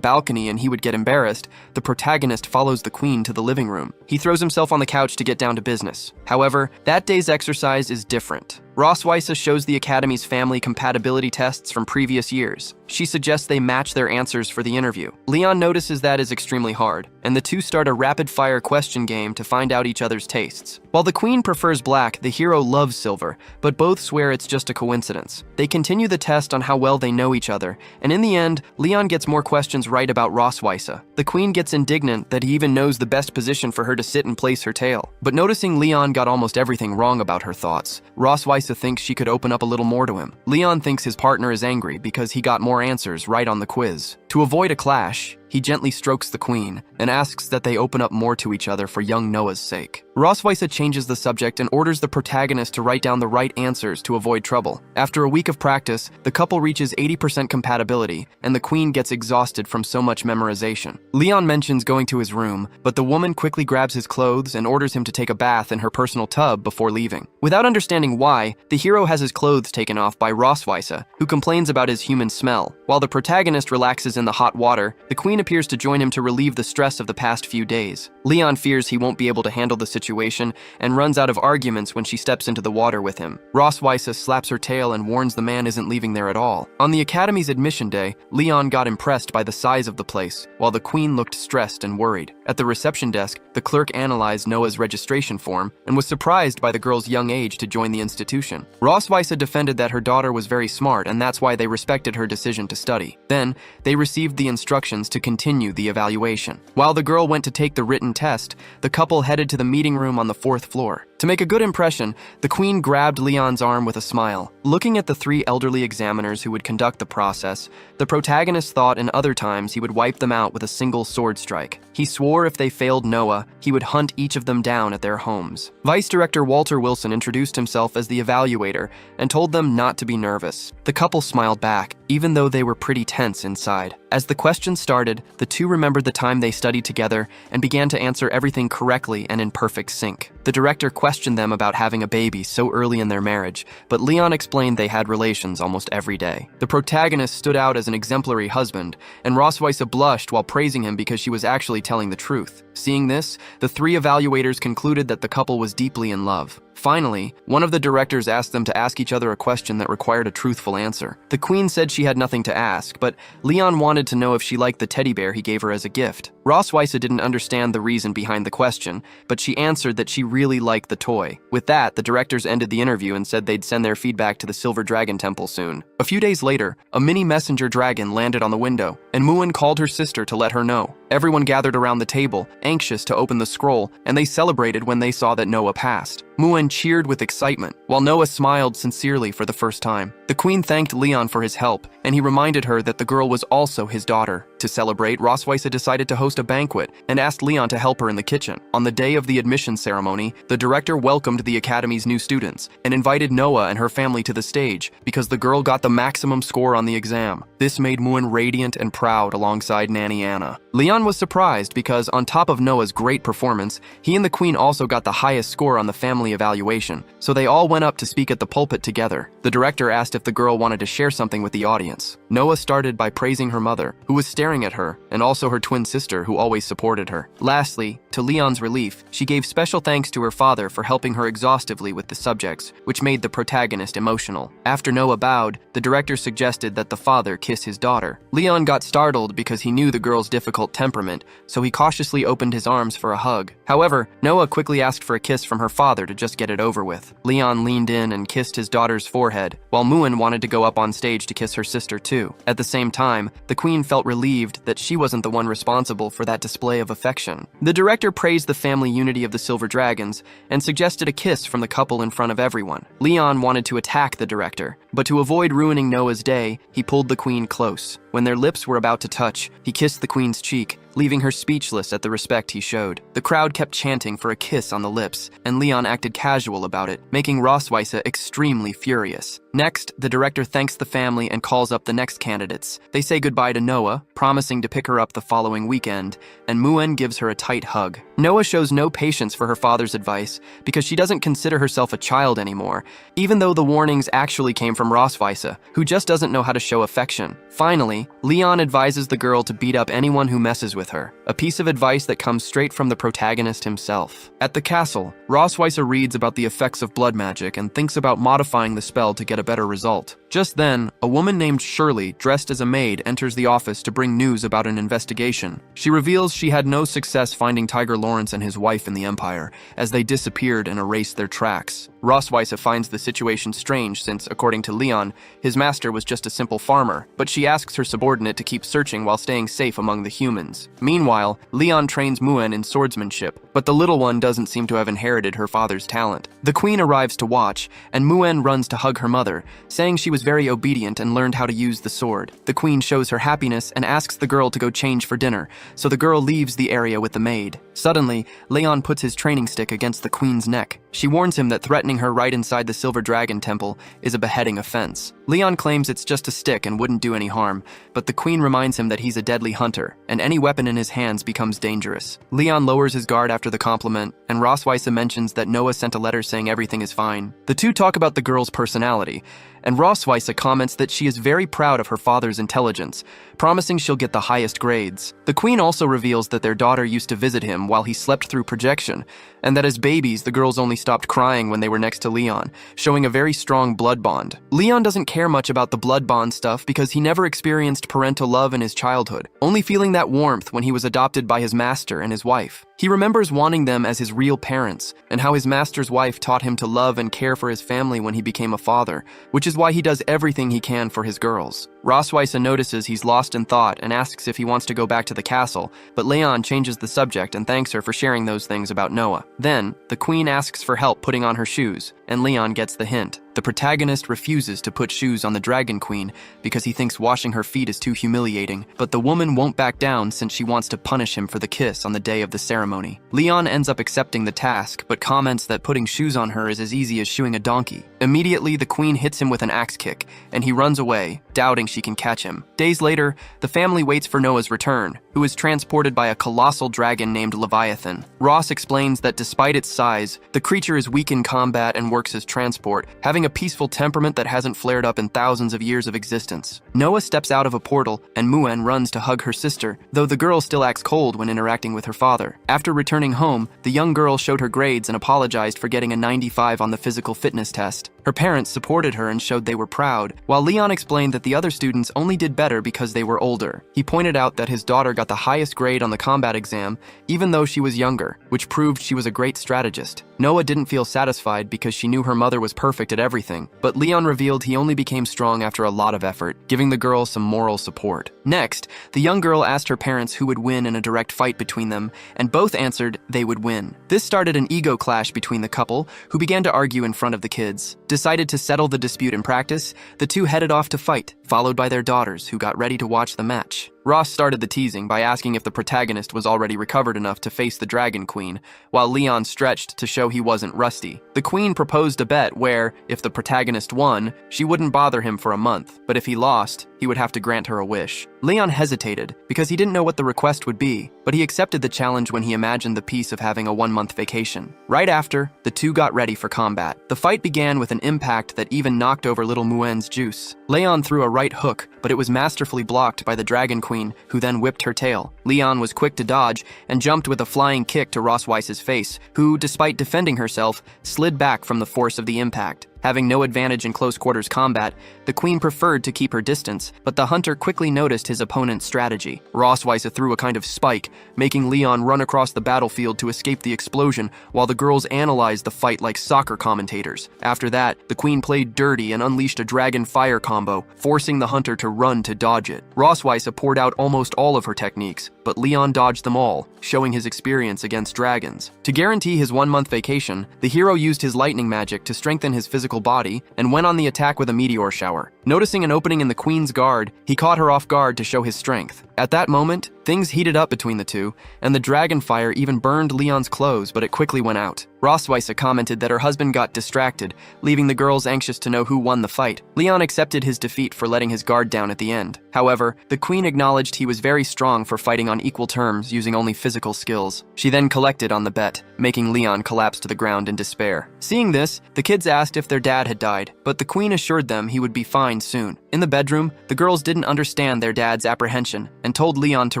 balcony and he would get embarrassed, the protagonist follows the queen to the living room. He throws himself on the couch to get down to business. However, that day's exercise is different. Rosweiss shows the Academy's family compatibility tests from previous years. She suggests they match their answers for the interview. Leon notices that is extremely hard, and the two start a rapid-fire question game to find out each other's tastes. While the queen prefers black, the hero loves silver, but both swear it's just a coincidence. They continue the test on how well they know each other, and in the end, Leon gets more questions right about Rosweiss. The queen gets indignant that he even knows the best position for her to sit and place her tail. But noticing Leon got almost everything wrong about her thoughts, Rosweiss thinks she could open up a little more to him. Leon thinks his partner is angry because he got more answers right on the quiz. To avoid a clash, he gently strokes the queen and asks that they open up more to each other for young Noah's sake. Rosweiss changes the subject and orders the protagonist to write down the right answers to avoid trouble. After a week of practice, the couple reaches 80% compatibility, and the queen gets exhausted from so much memorization. Leon mentions going to his room, but the woman quickly grabs his clothes and orders him to take a bath in her personal tub before leaving. Without understanding why, the hero has his clothes taken off by Rosweiss, who complains about his human smell. While the protagonist relaxes in the hot water, the queen appears to join him to relieve the stress of the past few days. Leon fears he won't be able to handle the situation and runs out of arguments when she steps into the water with him. Rosweiss slaps her tail and warns the man isn't leaving there at all. On the Academy's admission day, Leon got impressed by the size of the place, while the queen looked stressed and worried. At the reception desk, the clerk analyzed Noah's registration form and was surprised by the girl's young age to join the institution. Rosweiss defended that her daughter was very smart and that's why they respected her decision to study. Then, they received the instructions to continue the evaluation. While the girl went to take the written test, the couple headed to the meeting room on the 4th floor. To make a good impression, the queen grabbed Leon's arm with a smile. Looking at the 3 elderly examiners who would conduct the process, the protagonist thought in other times he would wipe them out with a single sword strike. He swore if they failed Noah, he would hunt each of them down at their homes. Vice Director Walter Wilson introduced himself as the evaluator and told them not to be nervous. The couple smiled back, even though they were pretty tense inside. As the questions started, the two remembered the time they studied together and began to answer everything correctly and in perfect sync. The director questioned them about having a baby so early in their marriage, but Leon explained they had relations almost every day. The protagonist stood out as an exemplary husband, and Rosweiss blushed while praising him because she was actually telling the truth. Seeing this, the 3 evaluators concluded that the couple was deeply in love. Finally, one of the directors asked them to ask each other a question that required a truthful answer. The queen said she had nothing to ask, but Leon wanted to know if she liked the teddy bear he gave her as a gift. Rosweiss didn't understand the reason behind the question, but she answered that she really liked the toy. With that, the directors ended the interview and said they'd send their feedback to the Silver Dragon Temple soon. A few days later, a mini messenger dragon landed on the window, and Muin called her sister to let her know. Everyone gathered around the table, anxious to open the scroll, and they celebrated when they saw that Noah passed. Muin cheered with excitement, while Noah smiled sincerely for the first time. The queen thanked Leon for his help, and he reminded her that the girl was also his daughter. To celebrate, Rosweiss decided to host a banquet and asked Leon to help her in the kitchen. On the day of the admission ceremony, the director welcomed the Academy's new students and invited Noah and her family to the stage because the girl got the maximum score on the exam. This made Muin radiant and proud alongside Nanny Anna. Leon was surprised because, on top of Noah's great performance, he and the queen also got the highest score on the family evaluation, so they all went up to speak at the pulpit together. The director asked if the girl wanted to share something with the audience. Noah started by praising her mother, who was staring at her, and also her twin sister, who always supported her. Lastly, to To Leon's relief, she gave special thanks to her father for helping her exhaustively with the subjects, which made the protagonist emotional. After Noah bowed, the director suggested that the father kiss his daughter. Leon got startled because he knew the girl's difficult temperament, so he cautiously opened his arms for a hug. However, Noah quickly asked for a kiss from her father to just get it over with. Leon leaned in and kissed his daughter's forehead, while Muin wanted to go up on stage to kiss her sister too. At the same time, the queen felt relieved that she wasn't the one responsible for that display of affection. The director praised the family unity of the Silver Dragons and suggested a kiss from the couple in front of everyone. Leon wanted to attack the director, but to avoid ruining Noah's day, he pulled the queen close. When their lips were about to touch, he kissed the queen's cheek, leaving her speechless at the respect he showed. The crowd kept chanting for a kiss on the lips, and Leon acted casual about it, making Roswitha extremely furious. Next, the director thanks the family and calls up the next candidates. They say goodbye to Noah, promising to pick her up the following weekend, and Muin gives her a tight hug. Noah shows no patience for her father's advice because she doesn't consider herself a child anymore, even though the warnings actually came from Roswitha, who just doesn't know how to show affection. Finally, Leon advises the girl to beat up anyone who messes with her, a piece of advice that comes straight from the protagonist himself. At the castle, Roswitha reads about the effects of blood magic and thinks about modifying the spell to get a better result. Just then, a woman named Shirley, dressed as a maid, enters the office to bring news about an investigation. She reveals she had no success finding Tiger Lawrence and his wife in the Empire, as they disappeared and erased their tracks. Roswitha finds the situation strange since, according to Leon, his master was just a simple farmer, but she asks her subordinate to keep searching while staying safe among the humans. Meanwhile, Leon trains Muin in swordsmanship, but the little one doesn't seem to have inherited her father's talent. The queen arrives to watch, and Muin runs to hug her mother, saying she was very obedient and learned how to use the sword. The queen shows her happiness and asks the girl to go change for dinner, so the girl leaves the area with the maid. Suddenly, Leon puts his training stick against the queen's neck. She warns him that threatening her right inside the Silver Dragon Temple is a beheading offense. Leon claims it's just a stick and wouldn't do any harm, but the queen reminds him that he's a deadly hunter, and any weapon in his hands becomes dangerous. Leon lowers his guard after the compliment, and Roswitha mentions that Noah sent a letter saying everything is fine. The two talk about the girl's personality, and Roswitha comments that she is very proud of her father's intelligence, promising she'll get the highest grades. The queen also reveals that their daughter used to visit him while he slept through projection, and that as babies, the girls only stopped crying when they were next to Leon, showing a very strong blood bond. Leon doesn't care much about the blood bond stuff because he never experienced parental love in his childhood, only feeling that warmth when he was adopted by his master and his wife. He remembers wanting them as his real parents, and how his master's wife taught him to love and care for his family when he became a father, which is why he does everything he can for his girls. Roswitha notices he's lost in thought and asks if he wants to go back to the castle, but Leon changes the subject and thanks her for sharing those things about Noah. Then, the queen asks for help putting on her shoes, and Leon gets the hint. The protagonist refuses to put shoes on the Dragon Queen because he thinks washing her feet is too humiliating, but the woman won't back down since she wants to punish him for the kiss on the day of the ceremony. Leon ends up accepting the task, but comments that putting shoes on her is as easy as shoeing a donkey. Immediately, the queen hits him with an axe kick, and he runs away, doubting she can catch him. Days later, the family waits for Noah's return, who is transported by a colossal dragon named Leviathan. Ross explains that despite its size, the creature is weak in combat and works as transport, having a peaceful temperament that hasn't flared up in thousands of years of existence. Noah steps out of a portal, and Muin runs to hug her sister, though the girl still acts cold when interacting with her father. After returning home, the young girl showed her grades and apologized for getting a 95 on the physical fitness test. Her parents supported her and showed they were proud, while Leon explained that the other students only did better because they were older. He pointed out that his daughter got the highest grade on the combat exam, even though she was younger, which proved she was a great strategist. Noah didn't feel satisfied because she knew her mother was perfect at everything, but Leon revealed he only became strong after a lot of effort, giving the girl some moral support. Next, the young girl asked her parents who would win in a direct fight between them, and both answered they would win. This started an ego clash between the couple, who began to argue in front of the kids. Decided to settle the dispute in practice, the two headed off to fight, followed by their daughters, who got ready to watch the match. Ross started the teasing by asking if the protagonist was already recovered enough to face the Dragon Queen, while Leon stretched to show he wasn't rusty. The queen proposed a bet where, if the protagonist won, she wouldn't bother him for a month, but if he lost, he would have to grant her a wish. Leon hesitated because he didn't know what the request would be, but he accepted the challenge when he imagined the peace of having a 1-month vacation. Right after, the two got ready for combat. The fight began with an impact that even knocked over little Muin's juice. Leon threw a right hook, but it was masterfully blocked by the Dragon Queen, who then whipped her tail. Leon was quick to dodge and jumped with a flying kick to Rossweiss's face, who, despite defending herself, slid back from the force of the impact. Having no advantage in close-quarters combat, the queen preferred to keep her distance, but the hunter quickly noticed his opponent's strategy. Rossweisse threw a kind of spike, making Leon run across the battlefield to escape the explosion, while the girls analyzed the fight like soccer commentators. After that, the queen played dirty and unleashed a dragon fire combo, forcing the hunter to run to dodge it. Rossweisse poured out almost all of her techniques, but Leon dodged them all, showing his experience against dragons. To guarantee his 1-month vacation, the hero used his lightning magic to strengthen his physical body and went on the attack with a meteor shower. Noticing an opening in the queen's guard, he caught her off guard to show his strength. At that moment, things heated up between the two, and the dragon fire even burned Leon's clothes, but it quickly went out. Rossweisse commented that her husband got distracted, leaving the girls anxious to know who won the fight. Leon accepted his defeat for letting his guard down at the end. However, the queen acknowledged he was very strong for fighting on equal terms using only physical skills. She then collected on the bet, making Leon collapse to the ground in despair. Seeing this, the kids asked if their dad had died, but the queen assured them he would be fine soon. In the bedroom, the girls didn't understand their dad's apprehension and told Leon to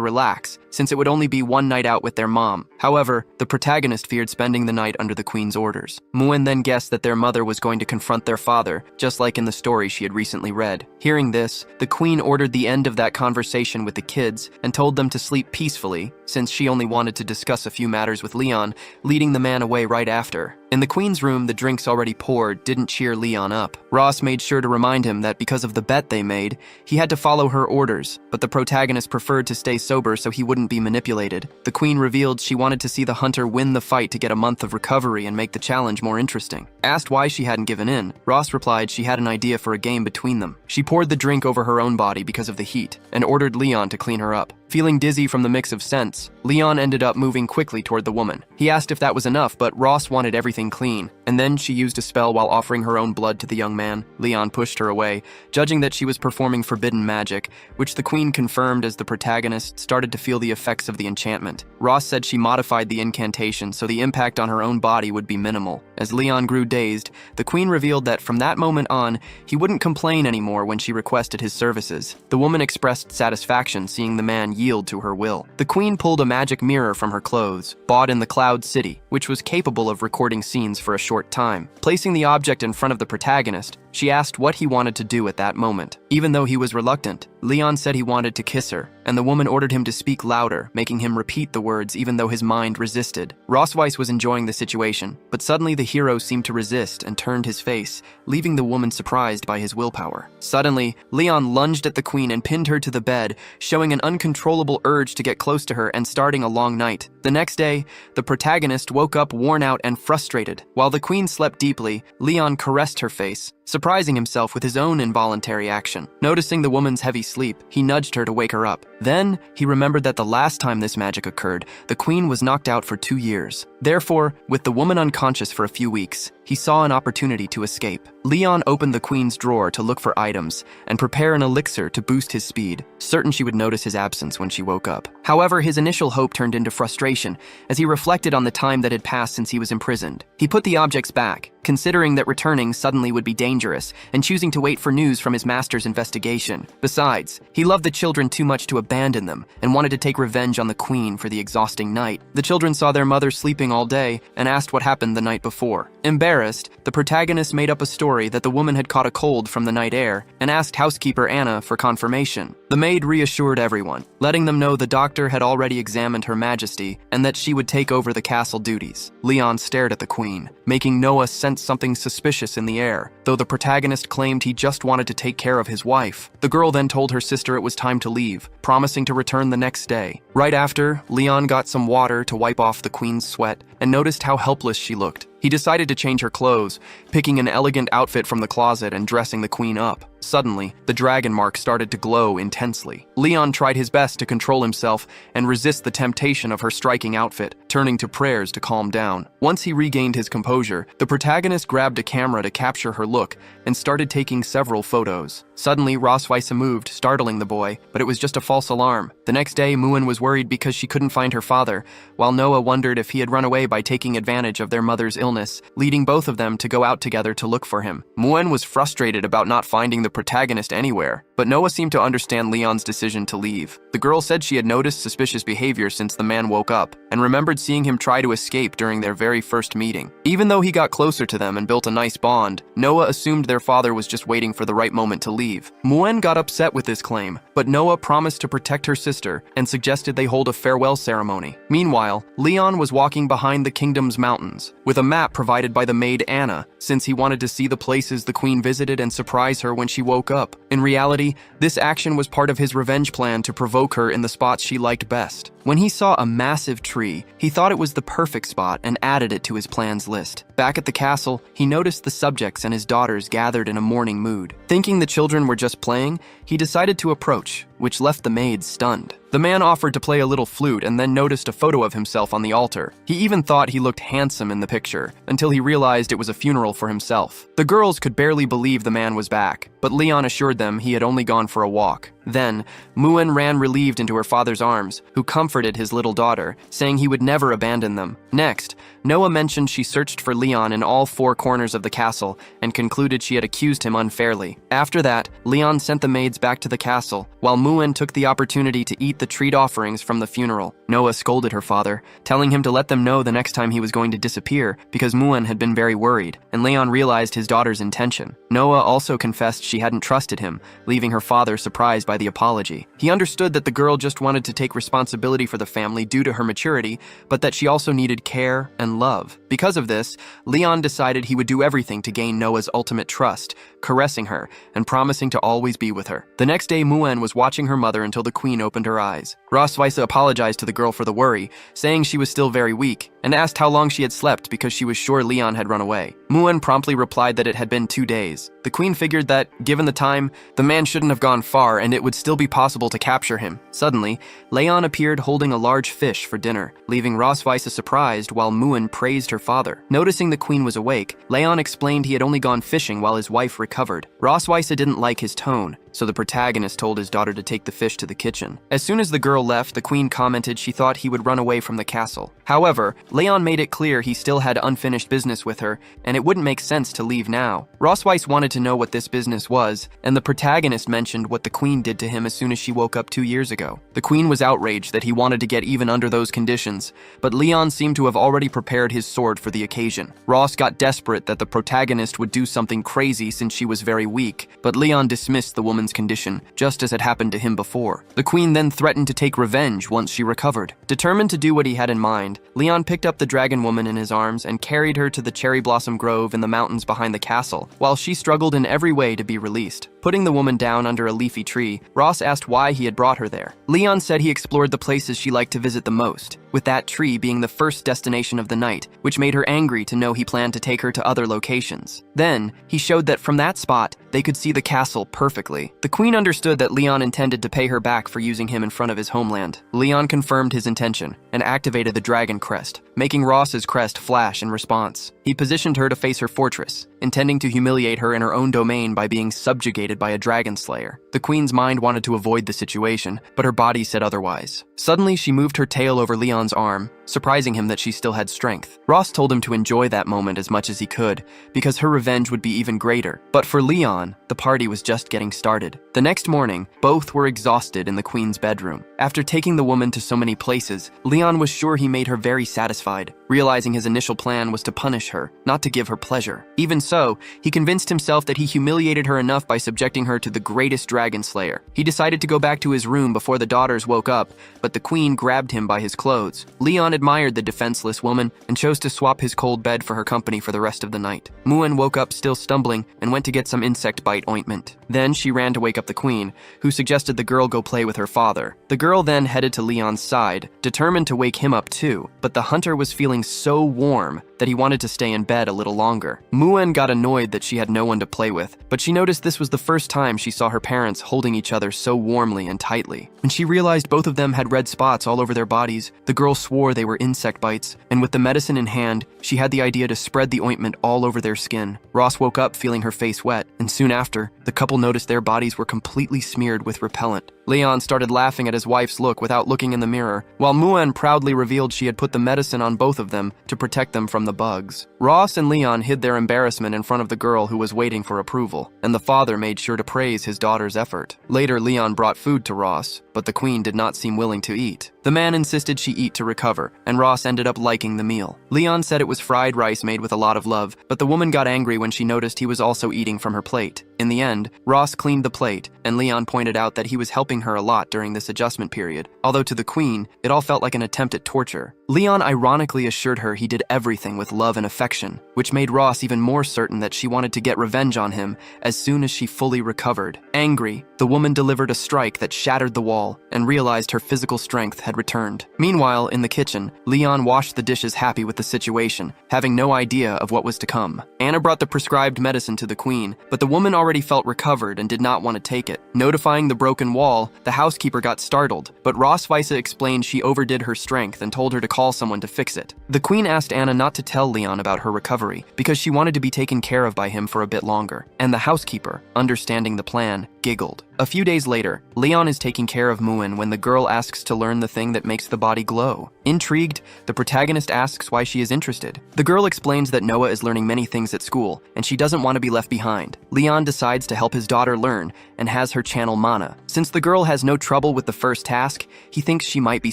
relax, since it would only be one night out with their mom. However, the protagonist feared spending the night under the queen's orders. Muen then guessed that their mother was going to confront their father, just like in the story she had recently read. Hearing this, the queen ordered the end of that conversation with the kids and told them to sleep peacefully, since she only wanted to discuss a few matters with Leon, leading the man away right after. In the queen's room, the drinks already poured didn't cheer Leon up. Ross made sure to remind him that because of the bet they made, he had to follow her orders, but the protagonist preferred to stay sober so he wouldn't be manipulated. The queen revealed she wanted to see the hunter win the fight to get a month of recovery and make the challenge more interesting. Asked why she hadn't given in, Ross replied she had an idea for a game between them. She poured the drink over her own body because of the heat, and ordered Leon to clean her up. Feeling dizzy from the mix of scents, Leon ended up moving quickly toward the woman. He asked if that was enough, but Ross wanted everything clean, and then she used a spell while offering her own blood to the young man. Leon pushed her away, judging that she was performing forbidden magic, which the queen confirmed as the protagonist started to feel the effects of the enchantment. Ross said she modified the incantation so the impact on her own body would be minimal. As Leon grew dazed, the queen revealed that from that moment on, he wouldn't complain anymore when she requested his services. The woman expressed satisfaction seeing the man yield to her will. The queen pulled a magic mirror from her clothes, bought in the Cloud City, which was capable of recording scenes for a short time. Placing the object in front of the protagonist, she asked what he wanted to do at that moment. Even though he was reluctant, Leon said he wanted to kiss her, and the woman ordered him to speak louder, making him repeat the words even though his mind resisted. Rossweisse was enjoying the situation, but suddenly the hero seemed to resist and turned his face, leaving the woman surprised by his willpower. Suddenly, Leon lunged at the queen and pinned her to the bed, showing an uncontrollable urge to get close to her and starting a long night. The next day, the protagonist woke up worn out and frustrated. While the queen slept deeply, Leon caressed her face, surprising himself with his own involuntary action. Noticing the woman's heavy sleep, he nudged her to wake her up. Then, he remembered that the last time this magic occurred, the queen was knocked out for 2 years. Therefore, with the woman unconscious for a few weeks, he saw an opportunity to escape. Leon opened the queen's drawer to look for items and prepare an elixir to boost his speed, certain she would notice his absence when she woke up. However, his initial hope turned into frustration as he reflected on the time that had passed since he was imprisoned. He put the objects back, considering that returning suddenly would be dangerous, and choosing to wait for news from his master's investigation. Besides, he loved the children too much to abandon them, and wanted to take revenge on the queen for the exhausting night. The children saw their mother sleeping all day, and asked what happened the night before. Embarrassed, the protagonist made up a story that the woman had caught a cold from the night air, and asked housekeeper Anna for confirmation. The maid reassured everyone, letting them know the doctor had already examined Her Majesty, and that she would take over the castle duties. Leon stared at the queen, making Noah sense something suspicious in the air, though the protagonist claimed he just wanted to take care of his wife. The girl then told her sister it was time to leave, promising to return the next day. Right after, Leon got some water to wipe off the queen's sweat, and noticed how helpless she looked. He decided to change her clothes, picking an elegant outfit from the closet and dressing the queen up. Suddenly, the dragon mark started to glow intensely. Leon tried his best to control himself and resist the temptation of her striking outfit, turning to prayers to calm down. Once he regained his composure, the protagonist grabbed a camera to capture her look and started taking several photos. Suddenly, Rosweise moved, startling the boy, but it was just a false alarm. The next day, Muin was worried because she couldn't find her father, while Noah wondered if he had run away by taking advantage of their mother's illness, leading both of them to go out together to look for him. Muin was frustrated about not finding the protagonist anywhere, but Noah seemed to understand Leon's decision to leave. The girl said she had noticed suspicious behavior since the man woke up, and remembered seeing him try to escape during their very first meeting. Even though he got closer to them and built a nice bond, Noah assumed their father was just waiting for the right moment to leave. Muin got upset with this claim, but Noah promised to protect her sister and suggested they hold a farewell ceremony. Meanwhile, Leon was walking behind the kingdom's mountains, with a map provided by the maid Anna, since he wanted to see the places the queen visited and surprise her when she woke up. In reality, this action was part of his revenge plan to provoke her in the spots she liked best. When he saw a massive tree, he thought it was the perfect spot and added it to his plans list. Back at the castle, he noticed the subjects and his daughters gathered in a mourning mood. Thinking the children were just playing, he decided to approach, which left the maids stunned. The man offered to play a little flute and then noticed a photo of himself on the altar. He even thought he looked handsome in the picture, until he realized it was a funeral for himself. The girls could barely believe the man was back, but Leon assured them he had only gone for a walk. Then, Muin ran relieved into her father's arms, who comforted his little daughter, saying he would never abandon them. Next, Noah mentioned she searched for Leon in all 4 corners of the castle and concluded she had accused him unfairly. After that, Leon sent the maids back to the castle, while Muin took the opportunity to eat the treat offerings from the funeral. Noah scolded her father, telling him to let them know the next time he was going to disappear because Muin had been very worried, and Leon realized his daughter's intention. Noah also confessed she hadn't trusted him, leaving her father surprised by the apology. He understood that the girl just wanted to take responsibility for the family due to her maturity, but that she also needed care and love. Because of this, Leon decided he would do everything to gain Noah's ultimate trust, caressing her and promising to always be with her. The next day, Muin was watching her mother until the queen opened her eyes. Rosweise apologized to the girl for the worry, saying she was still very weak, and asked how long she had slept because she was sure Leon had run away. Muin promptly replied that it had been 2 days. The queen figured that, given the time, the man shouldn't have gone far and it would still be possible to capture him. Suddenly, Leon appeared holding a large fish for dinner, leaving Rosweise surprised while Muin praised her father. Noticing the queen was awake, Leon explained he had only gone fishing while his wife recovered. Rosweise didn't like his tone, so the protagonist told his daughter to take the fish to the kitchen. As soon as the girl left, the queen commented she thought he would run away from the castle. However, Leon made it clear he still had unfinished business with her, and it wouldn't make sense to leave now. Rosweise wanted to know what this business was, and the protagonist mentioned what the queen did to him as soon as she woke up 2 years ago. The queen was outraged that he wanted to get even under those conditions, but Leon seemed to have already prepared his sword for the occasion. Ross got desperate that the protagonist would do something crazy since she was very weak, but Leon dismissed the woman's condition, just as had happened to him before. The queen then threatened to take revenge once she recovered. Determined to do what he had in mind, Leon picked up the dragon woman in his arms and carried her to the cherry blossom grove in the mountains behind the castle, while she struggled in every way to be released. Putting the woman down under a leafy tree, Ross asked why he had brought her there. Leon said he explored the places she liked to visit the most, with that tree being the first destination of the night, which made her angry to know he planned to take her to other locations. Then, he showed that from that spot, they could see the castle perfectly. The queen understood that Leon intended to pay her back for using him in front of his homeland. Leon confirmed his intention and activated the dragon crest, making Ross's crest flash in response. He positioned her to face her fortress, intending to humiliate her in her own domain by being subjugated by a dragon slayer. The queen's mind wanted to avoid the situation, but her body said otherwise. Suddenly, she moved her tail over Leon's arm, surprising him that she still had strength. Ross told him to enjoy that moment as much as he could, because her revenge would be even greater. But for Leon, the party was just getting started. The next morning, both were exhausted in the queen's bedroom. After taking the woman to so many places, Leon was sure he made her very satisfied, realizing his initial plan was to punish her, not to give her pleasure. Even so, he convinced himself that he humiliated her enough by subjecting her to the greatest dragon slayer. He decided to go back to his room before the daughters woke up, but the queen grabbed him by his clothes. Leon admired the defenseless woman and chose to swap his cold bed for her company for the rest of the night. Muin woke up still stumbling and went to get some insect bite ointment. Then she ran to wake up the queen, who suggested the girl go play with her father. The girl then headed to Leon's side, determined to wake him up too, but the hunter was feeling so warm that he wanted to stay in bed a little longer. Muen got annoyed that she had no one to play with, but she noticed this was the first time she saw her parents holding each other so warmly and tightly. When she realized both of them had red spots all over their bodies, the girl swore they were insect bites, and with the medicine in hand, she had the idea to spread the ointment all over their skin. Ross woke up feeling her face wet, and soon after, the couple noticed their bodies were completely smeared with repellent. Leon started laughing at his wife's look without looking in the mirror, while Muen proudly revealed she had put the medicine on both of them to protect them from the bugs. Ross and Leon hid their embarrassment in front of the girl who was waiting for approval, and the father made sure to praise his daughter's effort. Later, Leon brought food to Ross, but the queen did not seem willing to eat. The man insisted she eat to recover, and Ross ended up liking the meal. Leon said it was fried rice made with a lot of love, but the woman got angry when she noticed he was also eating from her plate. In the end, Ross cleaned the plate, and Leon pointed out that he was helping her a lot during this adjustment period, although to the queen, it all felt like an attempt at torture. Leon ironically assured her he did everything with love and affection, which made Ross even more certain that she wanted to get revenge on him as soon as she fully recovered. Angry, the woman delivered a strike that shattered the wall and realized her physical strength had returned. Meanwhile, in the kitchen, Leon washed the dishes happy with the situation, having no idea of what was to come. Anna brought the prescribed medicine to the queen, but the woman already felt recovered and did not want to take it. Notifying the broken wall, the housekeeper got startled, but Rossweisse explained she overdid her strength and told her to call someone to fix it. The queen asked Anna not to tell Leon about her recovery because she wanted to be taken care of by him for a bit longer, and the housekeeper, understanding the plan, giggled. A few days later, Leon is taking care of Muen when the girl asks to learn the thing that makes the body glow. Intrigued, the protagonist asks why she is interested. The girl explains that Noah is learning many things at school, and she doesn't want to be left behind. Leon decides to help his daughter learn and has her channel mana. Since the girl has no trouble with the first task, he thinks she might be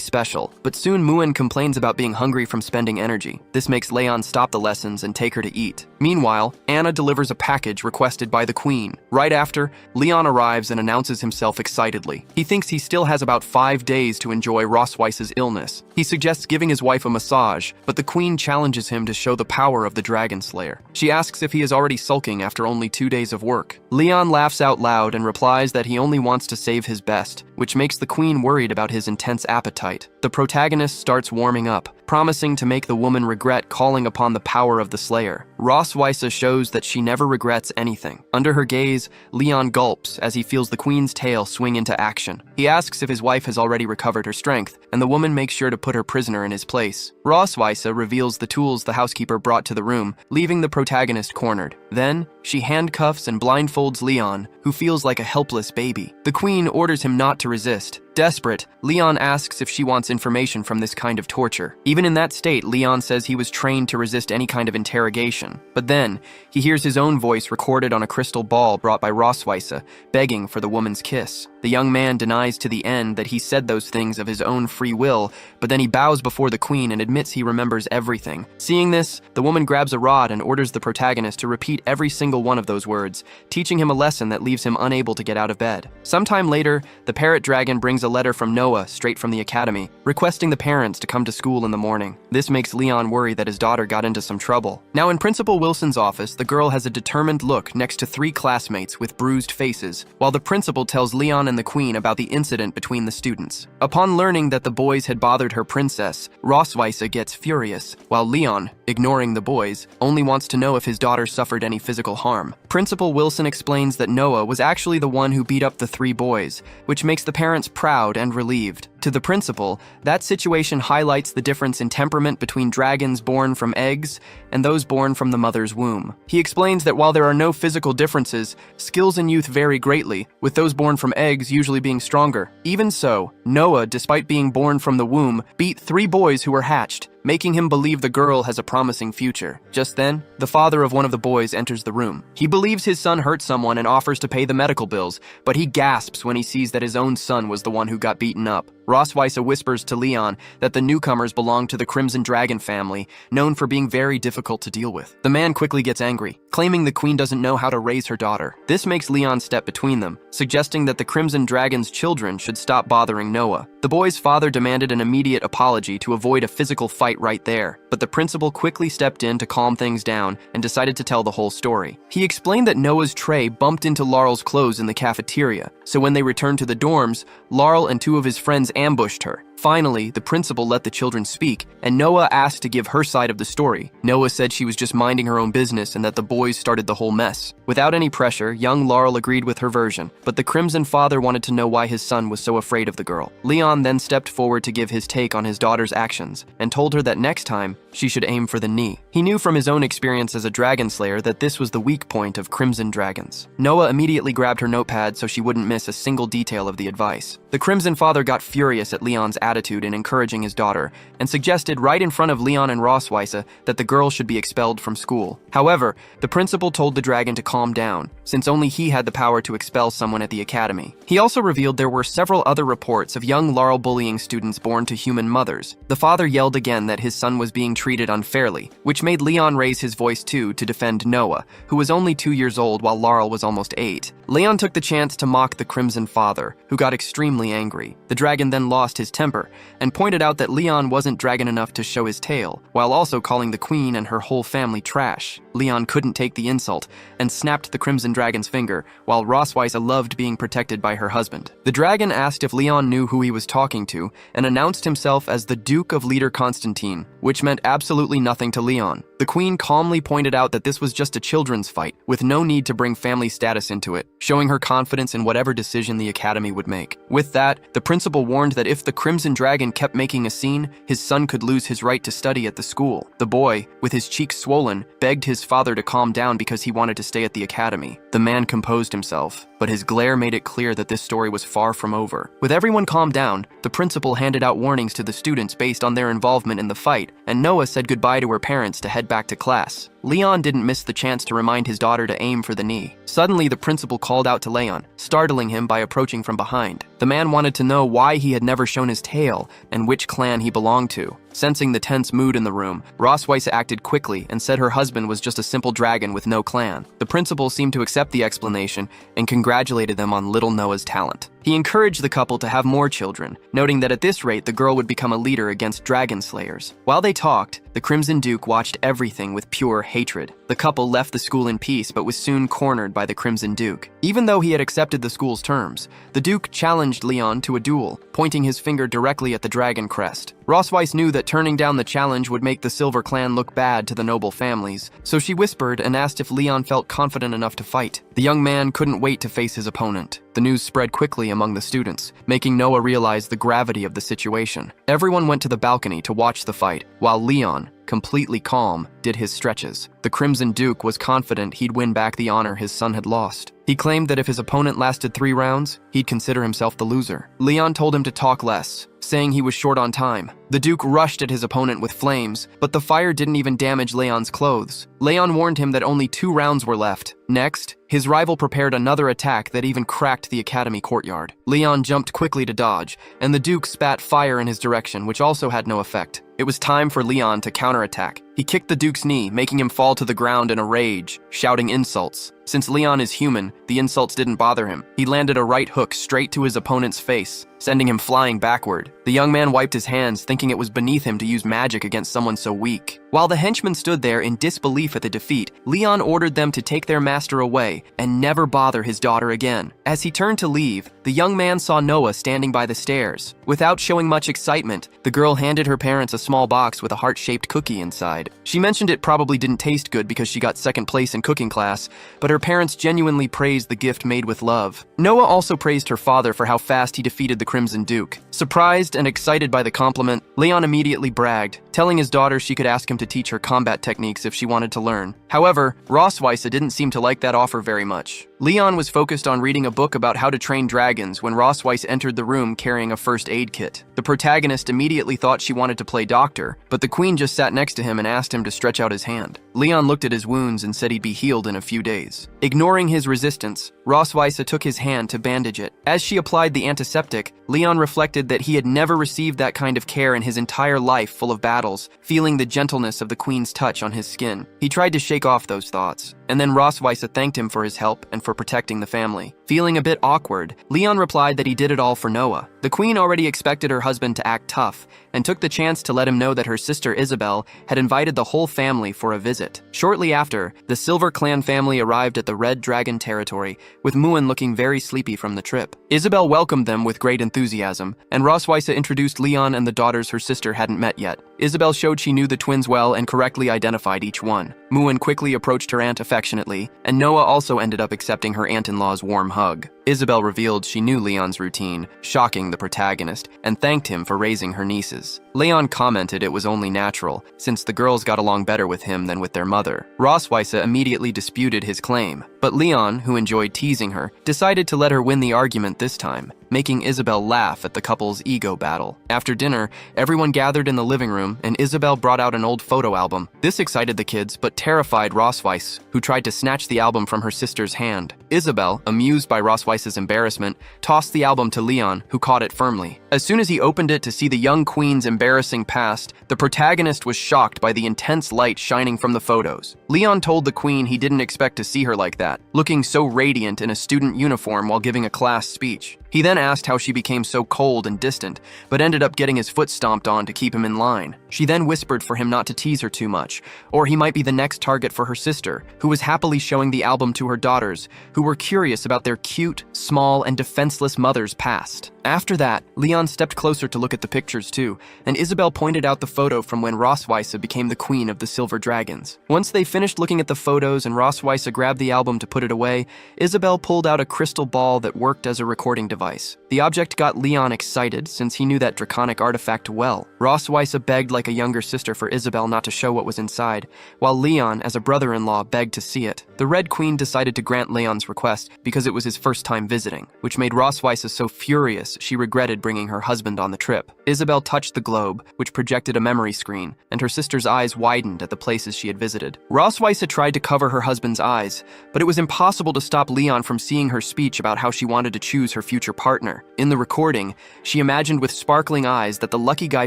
special, but soon Muen complains about being hungry from spending energy. This makes Leon stop the lessons and take her to eat. Meanwhile, Anna delivers a package requested by the queen. Right after, Leon arrives and announces himself excitedly. He thinks he still has about 5 days to enjoy Rossweisse's illness. He suggests giving his wife a massage, but the queen challenges him to show the power of the Dragon Slayer. She asks if he is already sulking after only 2 days of work. Leon laughs out loud and replies that he only wants to save his best, which makes the queen worried about his intense appetite. The protagonist starts warming up, promising to make the woman regret calling upon the power of the Slayer. Rossweisse shows that she never regrets anything. Under her gaze, Leon gulps as he feels the queen's tail swing into action. He asks if his wife has already recovered her strength, and the woman makes sure to put her prisoner in his place. Rossweisse reveals the tools the housekeeper brought to the room, leaving the protagonist cornered. Then, she handcuffs and blindfolds Leon, who feels like a helpless baby. The queen orders him not to resist. Desperate, Leon asks if she wants information from this kind of torture. Even in that state, Leon says he was trained to resist any kind of interrogation. But then, he hears his own voice recorded on a crystal ball brought by Rossweisse, begging for the woman's kiss. The young man denies to the end that he said those things of his own free will, but then he bows before the queen and admits he remembers everything. Seeing this, the woman grabs a rod and orders the protagonist to repeat every single one of those words, teaching him a lesson that leaves him unable to get out of bed. Sometime later, the parrot dragon brings a letter from Noah straight from the academy, requesting the parents to come to school in the morning. This makes Leon worry that his daughter got into some trouble. Now in Principal Wilson's office, the girl has a determined look next to 3 classmates with bruised faces, while the principal tells Leon and the queen about the incident between the students. Upon learning that the boys had bothered her princess, Rossweisse gets furious, while Leon, ignoring the boys, only wants to know if his daughter suffered any physical harm. Principal Wilson explains that Noah was actually the one who beat up the 3 boys, which makes the parents proud and relieved. To the principal, that situation highlights the difference in temperament between dragons born from eggs and those born from the mother's womb. He explains that while there are no physical differences, skills in youth vary greatly, with those born from eggs usually being stronger. Even so, Noah, despite being born from the womb, beat 3 boys who were hatched, making him believe the girl has a promising future. Just then, the father of one of the boys enters the room. He believes his son hurt someone and offers to pay the medical bills, but he gasps when he sees that his own son was the one who got beaten up. Rossweisse whispers to Leon that the newcomers belong to the Crimson Dragon family, known for being very difficult to deal with. The man quickly gets angry, claiming the queen doesn't know how to raise her daughter. This makes Leon step between them, suggesting that the Crimson Dragon's children should stop bothering Noah. The boy's father demanded an immediate apology to avoid a physical fight right there, but the principal quickly stepped in to calm things down and decided to tell the whole story. He explained that Noah's tray bumped into Laurel's clothes in the cafeteria, so when they returned to the dorms, Laurel and 2 of his friends ambushed her. Finally, the principal let the children speak, and Noah asked to give her side of the story. Noah said she was just minding her own business and that the boys started the whole mess. Without any pressure, young Laurel agreed with her version, but the Crimson father wanted to know why his son was so afraid of the girl. Leon then stepped forward to give his take on his daughter's actions and told her that next time, she should aim for the knee. He knew from his own experience as a dragon slayer that this was the weak point of Crimson dragons. Noah immediately grabbed her notepad so she wouldn't miss a single detail of the advice. The Crimson father got furious at Leon's attitude in encouraging his daughter and suggested right in front of Leon and Rossweisse that the girl should be expelled from school. However, the principal told the dragon to calm down, since only he had the power to expel someone at the academy. He also revealed there were several other reports of young Laurel bullying students born to human mothers. The father yelled again that his son was being treated unfairly, which made Leon raise his voice too to defend Noah, who was only 2 years old while Laurel was almost 8. Leon took the chance to mock the Crimson father, who got extremely angry. The dragon then lost his temper and pointed out that Leon wasn't dragon enough to show his tail, while also calling the queen and her whole family trash. Leon couldn't take the insult and snapped the Crimson dragon's finger, while Rossweisse loved being protected by her husband. The dragon asked if Leon knew who he was talking to and announced himself as the Duke of Leader Constantine, which meant absolutely nothing to Leon. The queen calmly pointed out that this was just a children's fight, with no need to bring family status into it, showing her confidence in whatever decision the academy would make. With that, the principal warned that if the Crimson dragon kept making a scene, his son could lose his right to study at the school. The boy, with his cheeks swollen, begged his father to calm down because he wanted to stay at the academy. The man composed himself, but his glare made it clear that this story was far from over. With everyone calmed down, the principal handed out warnings to the students based on their involvement in the fight, and Noah said goodbye to her parents to head back to class. Leon didn't miss the chance to remind his daughter to aim for the knee. Suddenly, the principal called out to Leon, startling him by approaching from behind. The man wanted to know why he had never shown his tail and which clan he belonged to. Sensing the tense mood in the room, Rossweisse acted quickly and said her husband was just a simple dragon with no clan. The principal seemed to accept the explanation and congratulated them on little Noah's talent. He encouraged the couple to have more children, noting that at this rate the girl would become a leader against dragon slayers. While they talked, the Crimson Duke watched everything with pure hatred. The couple left the school in peace but was soon cornered by the Crimson Duke. Even though he had accepted the school's terms, the Duke challenged Leon to a duel, pointing his finger directly at the dragon crest. Rossweisse knew that turning down the challenge would make the Silver Clan look bad to the noble families, so she whispered and asked if Leon felt confident enough to fight. The young man couldn't wait to face his opponent. The news spread quickly among the students, making Noah realize the gravity of the situation. Everyone went to the balcony to watch the fight, while Leon, completely calm, did his stretches. The Crimson Duke was confident he'd win back the honor his son had lost. He claimed that if his opponent lasted 3 rounds, he'd consider himself the loser. Leon told him to talk less, saying he was short on time. The Duke rushed at his opponent with flames, but the fire didn't even damage Leon's clothes. Leon warned him that only 2 rounds were left. Next, his rival prepared another attack that even cracked the academy courtyard. Leon jumped quickly to dodge, and the Duke spat fire in his direction, which also had no effect. It was time for Leon to counterattack. He kicked the Duke's knee, making him fall to the ground in a rage, shouting insults. Since Leon is human, the insults didn't bother him. He landed a right hook straight to his opponent's face, sending him flying backward. The young man wiped his hands, thinking it was beneath him to use magic against someone so weak. While the henchmen stood there in disbelief at the defeat, Leon ordered them to take their master away and never bother his daughter again. As he turned to leave, the young man saw Noah standing by the stairs. Without showing much excitement, the girl handed her parents a small box with a heart-shaped cookie inside. She mentioned it probably didn't taste good because she got second place in cooking class, but her parents genuinely praised the gift made with love. Noah also praised her father for how fast he defeated the Crimson Duke. Surprised and excited by the compliment, Leon immediately bragged, telling his daughter she could ask him to teach her combat techniques if she wanted to learn. However, Rossweisse didn't seem to like that offer very much. Leon was focused on reading a book about how to train dragons when Rossweisse entered the room carrying a first aid kit. The protagonist immediately thought she wanted to play doctor, but the queen just sat next to him and asked him to stretch out his hand. Leon looked at his wounds and said he'd be healed in a few days. Ignoring his resistance, Rossweisse took his hand to bandage it. As she applied the antiseptic, Leon reflected that he had never received that kind of care in his entire life full of battles, feeling the gentleness of the queen's touch on his skin. He tried to shake off those thoughts, and then Rosweiss thanked him for his help and for protecting the family. Feeling a bit awkward, Leon replied that he did it all for Noah. The queen already expected her husband to act tough and took the chance to let him know that her sister Isabel had invited the whole family for a visit. Shortly after, the Silver Clan family arrived at the Red Dragon territory, with Muin looking very sleepy from the trip. Isabel welcomed them with great enthusiasm, and Rosweiss introduced Leon and the daughters her sister hadn't met yet. Isabel showed she knew the twins well and correctly identified each one. Muin quickly approached her aunt affectionately, and Noah also ended up accepting her aunt-in-law's warm hug. Isabel revealed she knew Leon's routine, shocking the protagonist, and thanked him for raising her nieces. Leon commented it was only natural, since the girls got along better with him than with their mother. Rosweiss immediately disputed his claim, but Leon, who enjoyed teasing her, decided to let her win the argument this time, making Isabel laugh at the couple's ego battle. After dinner, everyone gathered in the living room, and Isabel brought out an old photo album. This excited the kids, but terrified Rosweiss, who tried to snatch the album from her sister's hand. Isabel, amused by Rosweiss's embarrassment, tossed the album to Leon, who caught it firmly. As soon as he opened it to see the young queen's embarrassing past, the protagonist was shocked by the intense light shining from the photos. Leon told the queen he didn't expect to see her like that, looking so radiant in a student uniform while giving a class speech. He then asked how she became so cold and distant, but ended up getting his foot stomped on to keep him in line. She then whispered for him not to tease her too much, or he might be the next target for her sister, who was happily showing the album to her daughters, who were curious about their cute, small, and defenseless mother's past. After that, Leon stepped closer to look at the pictures too, and Isabel pointed out the photo from when Rosweiss became the queen of the Silver Dragons. Once they finished looking at the photos and Rosweiss grabbed the album to put it away, Isabel pulled out a crystal ball that worked as a recording device. The object got Leon excited since he knew that draconic artifact well. Rosweiss begged like a younger sister for Isabel not to show what was inside, while Leon, as a brother-in-law, begged to see it. The Red Queen decided to grant Leon's request because it was his first time visiting, which made Rosweiss so furious she regretted bringing her husband on the trip. Isabel touched the globe, which projected a memory screen, and her sister's eyes widened at the places she had visited. Rosweiss tried to cover her husband's eyes, but it was impossible to stop Leon from seeing her speech about how she wanted to choose her future partner. In the recording, she imagined with sparkling eyes that the lucky guy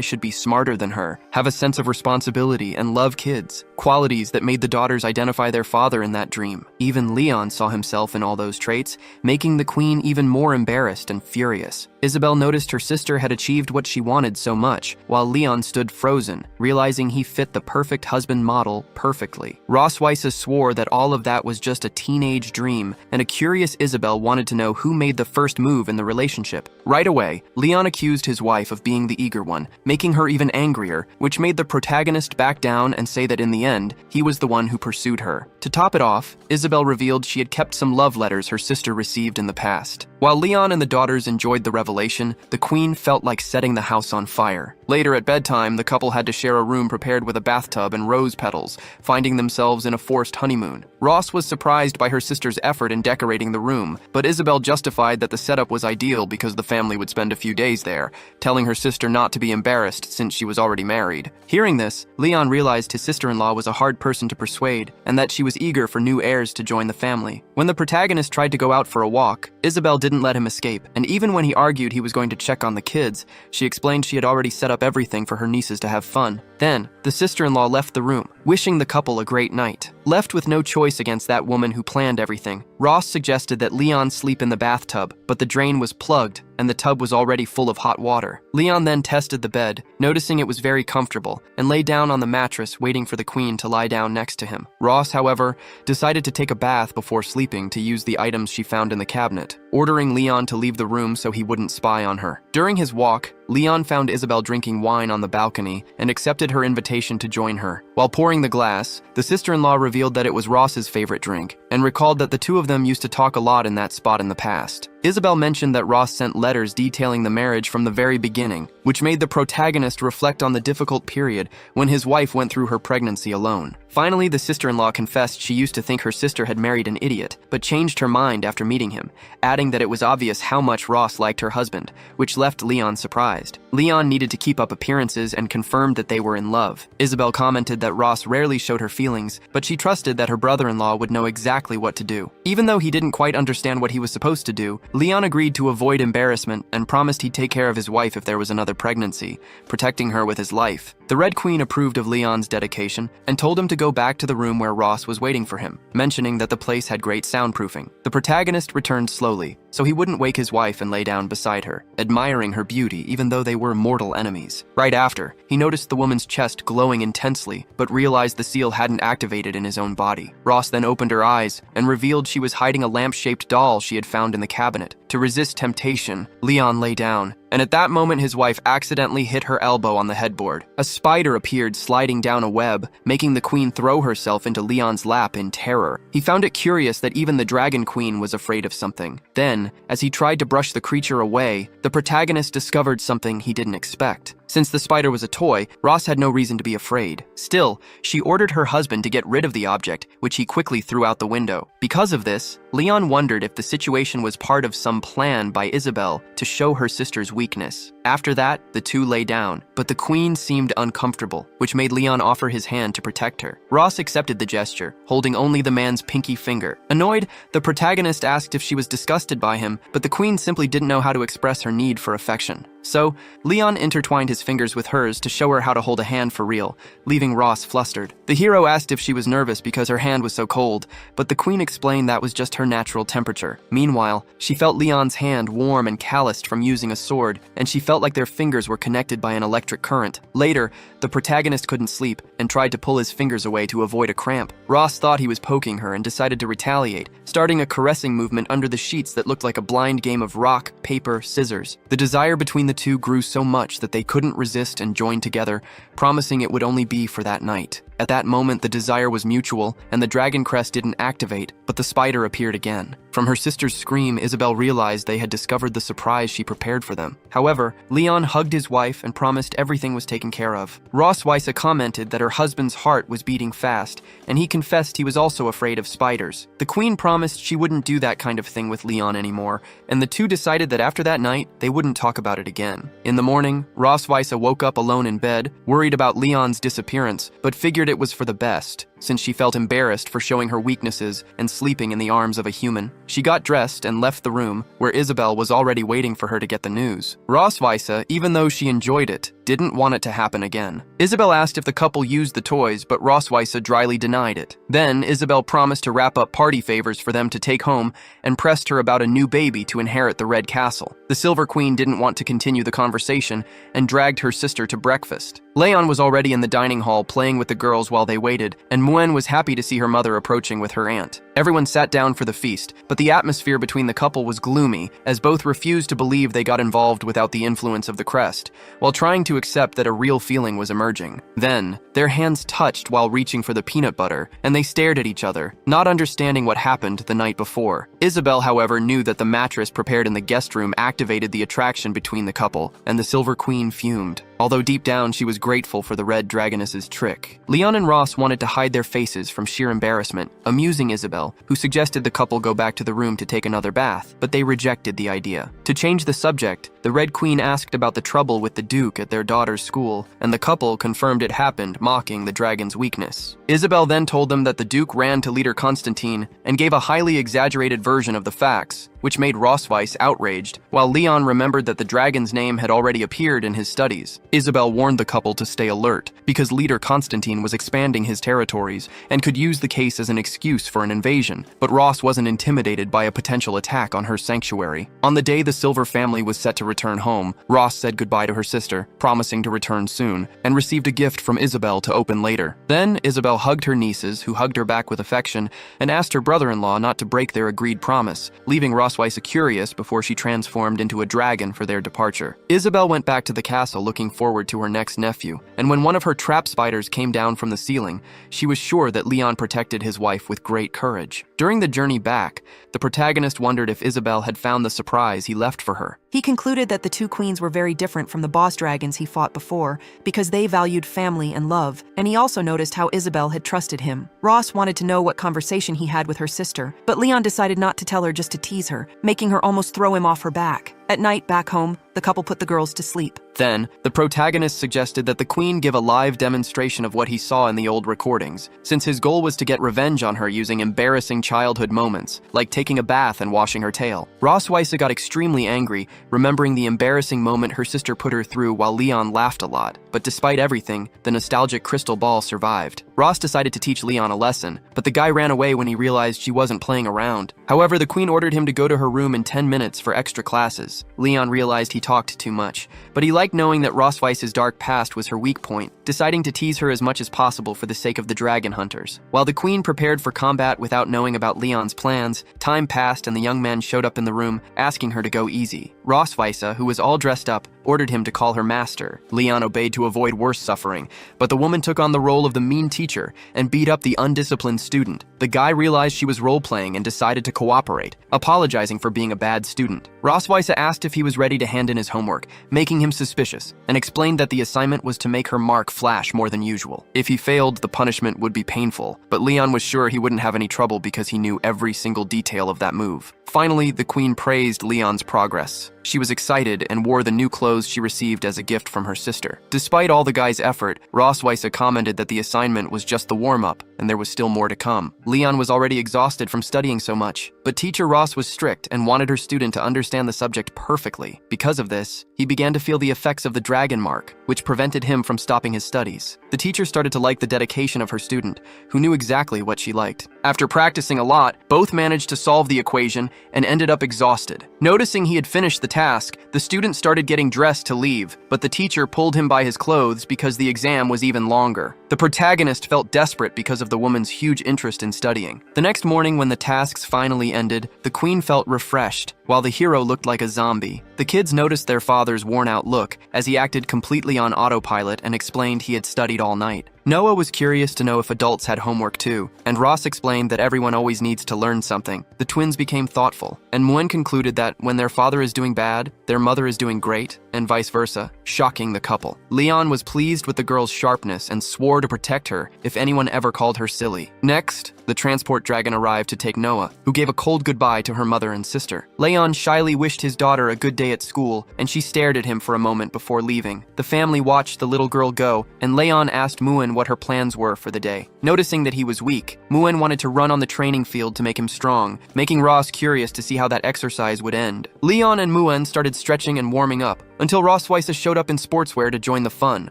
should be smarter than her, have a sense of responsibility, and love kids, qualities that made the daughters identify their father in that dream. Even Leon saw himself in all those traits, making the queen even more embarrassed and furious. Isabel noticed her sister had achieved what she wanted so much, while Leon stood frozen, realizing he fit the perfect husband model perfectly. Rosweiss swore that all of that was just a teenage dream, and a curious Isabel wanted to know who made the first move in the relationship. Right away, Leon accused his wife of being the eager one, making her even angrier, which made the protagonist back down and say that in the end, he was the one who pursued her. To top it off, Isabel revealed she had kept some love letters her sister received in the past. While Leon and the daughters enjoyed the revelation, the queen felt like setting the house on fire. Later at bedtime, the couple had to share a room prepared with a bathtub and rose petals, finding themselves in a forced honeymoon. Ross was surprised by her sister's effort in decorating the room, but Isabel justified that the setup was ideal because the family would spend a few days there, telling her sister not to be embarrassed since she was already married. Hearing this, Leon realized his sister-in-law was a hard person to persuade, and that she was eager for new heirs to join the family. When the protagonist tried to go out for a walk, Isabel didn't let him escape, and even when he argued he was going to check on the kids, she explained she had already set up everything for her nieces to have fun. Then, the sister-in-law left the room, wishing the couple a great night. Left with no choice against that woman who planned everything, Ross suggested that Leon sleep in the bathtub, but the drain was plugged, and the tub was already full of hot water. Leon then tested the bed, noticing it was very comfortable, and lay down on the mattress waiting for the queen to lie down next to him. Ross, however, decided to take a bath before sleeping to use the items she found in the cabinet, ordering Leon to leave the room so he wouldn't spy on her. During his walk, Leon found Isabel drinking wine on the balcony and accepted her invitation to join her. While pouring the glass, the sister-in-law revealed that it was Ross's favorite drink, and recalled that the two of them used to talk a lot in that spot in the past. Isabel mentioned that Ross sent letters detailing the marriage from the very beginning, which made the protagonist reflect on the difficult period when his wife went through her pregnancy alone. Finally, the sister-in-law confessed she used to think her sister had married an idiot, but changed her mind after meeting him, adding that it was obvious how much Ross liked her husband, which left Leon surprised. Leon needed to keep up appearances and confirmed that they were in love. Isabel commented that Ross rarely showed her feelings, but she trusted that her brother-in-law would know exactly what to do. Even though he didn't quite understand what he was supposed to do, Leon agreed to avoid embarrassment and promised he'd take care of his wife if there was another pregnancy, protecting her with his life. The Red Queen approved of Leon's dedication and told him to go back to the room where Ross was waiting for him, mentioning that the place had great soundproofing. The protagonist returned slowly, so he wouldn't wake his wife and lay down beside her, admiring her beauty even though they were mortal enemies. Right after, he noticed the woman's chest glowing intensely, but realized the seal hadn't activated in his own body. Ross then opened her eyes and revealed she was hiding a lamp-shaped doll she had found in the cabinet. To resist temptation, Leon lay down, and at that moment his wife accidentally hit her elbow on the headboard. A spider appeared sliding down a web, making the queen throw herself into Leon's lap in terror. He found it curious that even the Dragon Queen was afraid of something. Then, as he tried to brush the creature away, the protagonist discovered something he didn't expect. Since the spider was a toy, Ross had no reason to be afraid. Still, she ordered her husband to get rid of the object, which he quickly threw out the window. Because of this, Leon wondered if the situation was part of some plan by Isabel to show her sister's weakness. After that, the two lay down, but the queen seemed uncomfortable, which made Leon offer his hand to protect her. Ross accepted the gesture, holding only the man's pinky finger. Annoyed, the protagonist asked if she was disgusted by him, but the queen simply didn't know how to express her need for affection. So, Leon intertwined his fingers with hers to show her how to hold a hand for real, leaving Ross flustered. The hero asked if she was nervous because her hand was so cold, but the queen explained that was just her natural temperature. Meanwhile, she felt Leon's hand warm and calloused from using a sword, and she felt like their fingers were connected by an electric current. Later, the protagonist couldn't sleep and tried to pull his fingers away to avoid a cramp. Ross thought he was poking her and decided to retaliate, starting a caressing movement under the sheets that looked like a blind game of rock, paper, scissors. The desire between the two grew so much that they couldn't resist and joined together, promising it would only be for that night. At that moment, the desire was mutual, and the dragon crest didn't activate, but the spider appeared again. From her sister's scream, Isabel realized they had discovered the surprise she prepared for them. However, Leon hugged his wife and promised everything was taken care of. Ross Weisse commented that her husband's heart was beating fast, and he confessed he was also afraid of spiders. The queen promised she wouldn't do that kind of thing with Leon anymore, and the two decided that after that night, they wouldn't talk about it again. In the morning, Ross Weisse woke up alone in bed, worried about Leon's disappearance, but figured it was for the best, since she felt embarrassed for showing her weaknesses and sleeping in the arms of a human. She got dressed and left the room, where Isabel was already waiting for her to get the news. Ross Weisse, even though she enjoyed it, didn't want it to happen again. Isabel asked if the couple used the toys, but Ross Weisse dryly denied it. Then, Isabel promised to wrap up party favors for them to take home and pressed her about a new baby to inherit the Red Castle. The Silver Queen didn't want to continue the conversation and dragged her sister to breakfast. Leon was already in the dining hall playing with the girls while they waited, and Muen was happy to see her mother approaching with her aunt. Everyone sat down for the feast, but the atmosphere between the couple was gloomy, as both refused to believe they got involved without the influence of the crest, while trying to accept that a real feeling was emerging. Then, their hands touched while reaching for the peanut butter, and they stared at each other, not understanding what happened the night before. Isabel, however, knew that the mattress prepared in the guest room activated the attraction between the couple, and the Silver Queen fumed. Although deep down she was grateful for the Red Dragoness's trick. Leon and Ross wanted to hide their faces from sheer embarrassment, amusing Isabel, who suggested the couple go back to the room to take another bath, but they rejected the idea. To change the subject, the Red Queen asked about the trouble with the Duke at their daughter's school, and the couple confirmed it happened, mocking the dragon's weakness. Isabel then told them that the Duke ran to leader Constantine and gave a highly exaggerated version of the facts, which made Ross Weisse outraged, while Leon remembered that the dragon's name had already appeared in his studies. Isabel warned the couple to stay alert, because leader Constantine was expanding his territories and could use the case as an excuse for an invasion, but Ross wasn't intimidated by a potential attack on her sanctuary. On the day the Silver family was set to return home, Ross said goodbye to her sister, promising to return soon, and received a gift from Isabel to open later. Then, Isabel hugged her nieces, who hugged her back with affection, and asked her brother-in-law not to break their agreed promise, leaving Ross Weisse curious before she transformed into a dragon for their departure. Isabel went back to the castle looking forward to her next nephew, and when one of her trap spiders came down from the ceiling, she was sure that Leon protected his wife with great courage. During the journey back, the protagonist wondered if Isabel had found the surprise he left for her. He concluded that the two queens were very different from the boss dragons he fought before, because they valued family and love, and he also noticed how Isabel had trusted him. Ross wanted to know what conversation he had with her sister, but Leon decided not to tell her just to tease her, making her almost throw him off her back. At night, back home, the couple put the girls to sleep. Then, the protagonist suggested that the queen give a live demonstration of what he saw in the old recordings, since his goal was to get revenge on her using embarrassing childhood moments, like taking a bath and washing her tail. Ross Weisse got extremely angry, remembering the embarrassing moment her sister put her through while Leon laughed a lot. But despite everything, the nostalgic crystal ball survived. Ross decided to teach Leon a lesson, but the guy ran away when he realized she wasn't playing around. However, the queen ordered him to go to her room in 10 minutes for extra classes. Leon realized he talked too much, but he liked knowing that Ross Weisse's dark past was her weak point, deciding to tease her as much as possible for the sake of the dragon hunters. While the queen prepared for combat without knowing about Leon's plans, time passed and the young man showed up in the room, asking her to go easy. Ross Weisse, who was all dressed up, ordered him to call her master. Leon obeyed to avoid worse suffering, but the woman took on the role of the mean teacher and beat up the undisciplined student. The guy realized she was role-playing and decided to cooperate, apologizing for being a bad student. Ross Weisse asked if he was ready to hand in his homework, making him suspicious, and explained that the assignment was to make her mark flash more than usual. If he failed, the punishment would be painful, but Leon was sure he wouldn't have any trouble because he knew every single detail of that move. Finally, the queen praised Leon's progress. She was excited and wore the new clothes she received as a gift from her sister. Despite all the guy's effort, Ross Weisse commented that the assignment was just the warm-up, and there was still more to come. Leon was already exhausted from studying so much, but teacher Ross was strict and wanted her student to understand the subject perfectly. Because of this, he began to feel the effects of the dragon mark, which prevented him from stopping his studies. The teacher started to like the dedication of her student, who knew exactly what she liked. After practicing a lot, both managed to solve the equation and ended up exhausted. Noticing he had finished the task, the student started getting dressed to leave, but the teacher pulled him by his clothes because the exam was even longer. The protagonist felt desperate because of the woman's huge interest in studying. The next morning, when the tasks finally ended, the queen felt refreshed, while the hero looked like a zombie. The kids noticed their father's worn-out look as he acted completely on autopilot and explained he had studied all night. Noah was curious to know if adults had homework too, and Ross explained that everyone always needs to learn something. The twins became thoughtful, and Muen concluded that when their father is doing bad, their mother is doing great, and vice versa, shocking the couple. Leon was pleased with the girl's sharpness and swore to protect her if anyone ever called her silly. Next, the transport dragon arrived to take Noah, who gave a cold goodbye to her mother and sister. Leon shyly wished his daughter a good day at school, and she stared at him for a moment before leaving. The family watched the little girl go, and Leon asked Muen what her plans were for the day. Noticing that he was weak, Muen wanted to run on the training field to make him strong, making Ross curious to see how that exercise would end. Leon and Muen started stretching and warming up, until Ross Weisse showed up in sportswear to join the fun.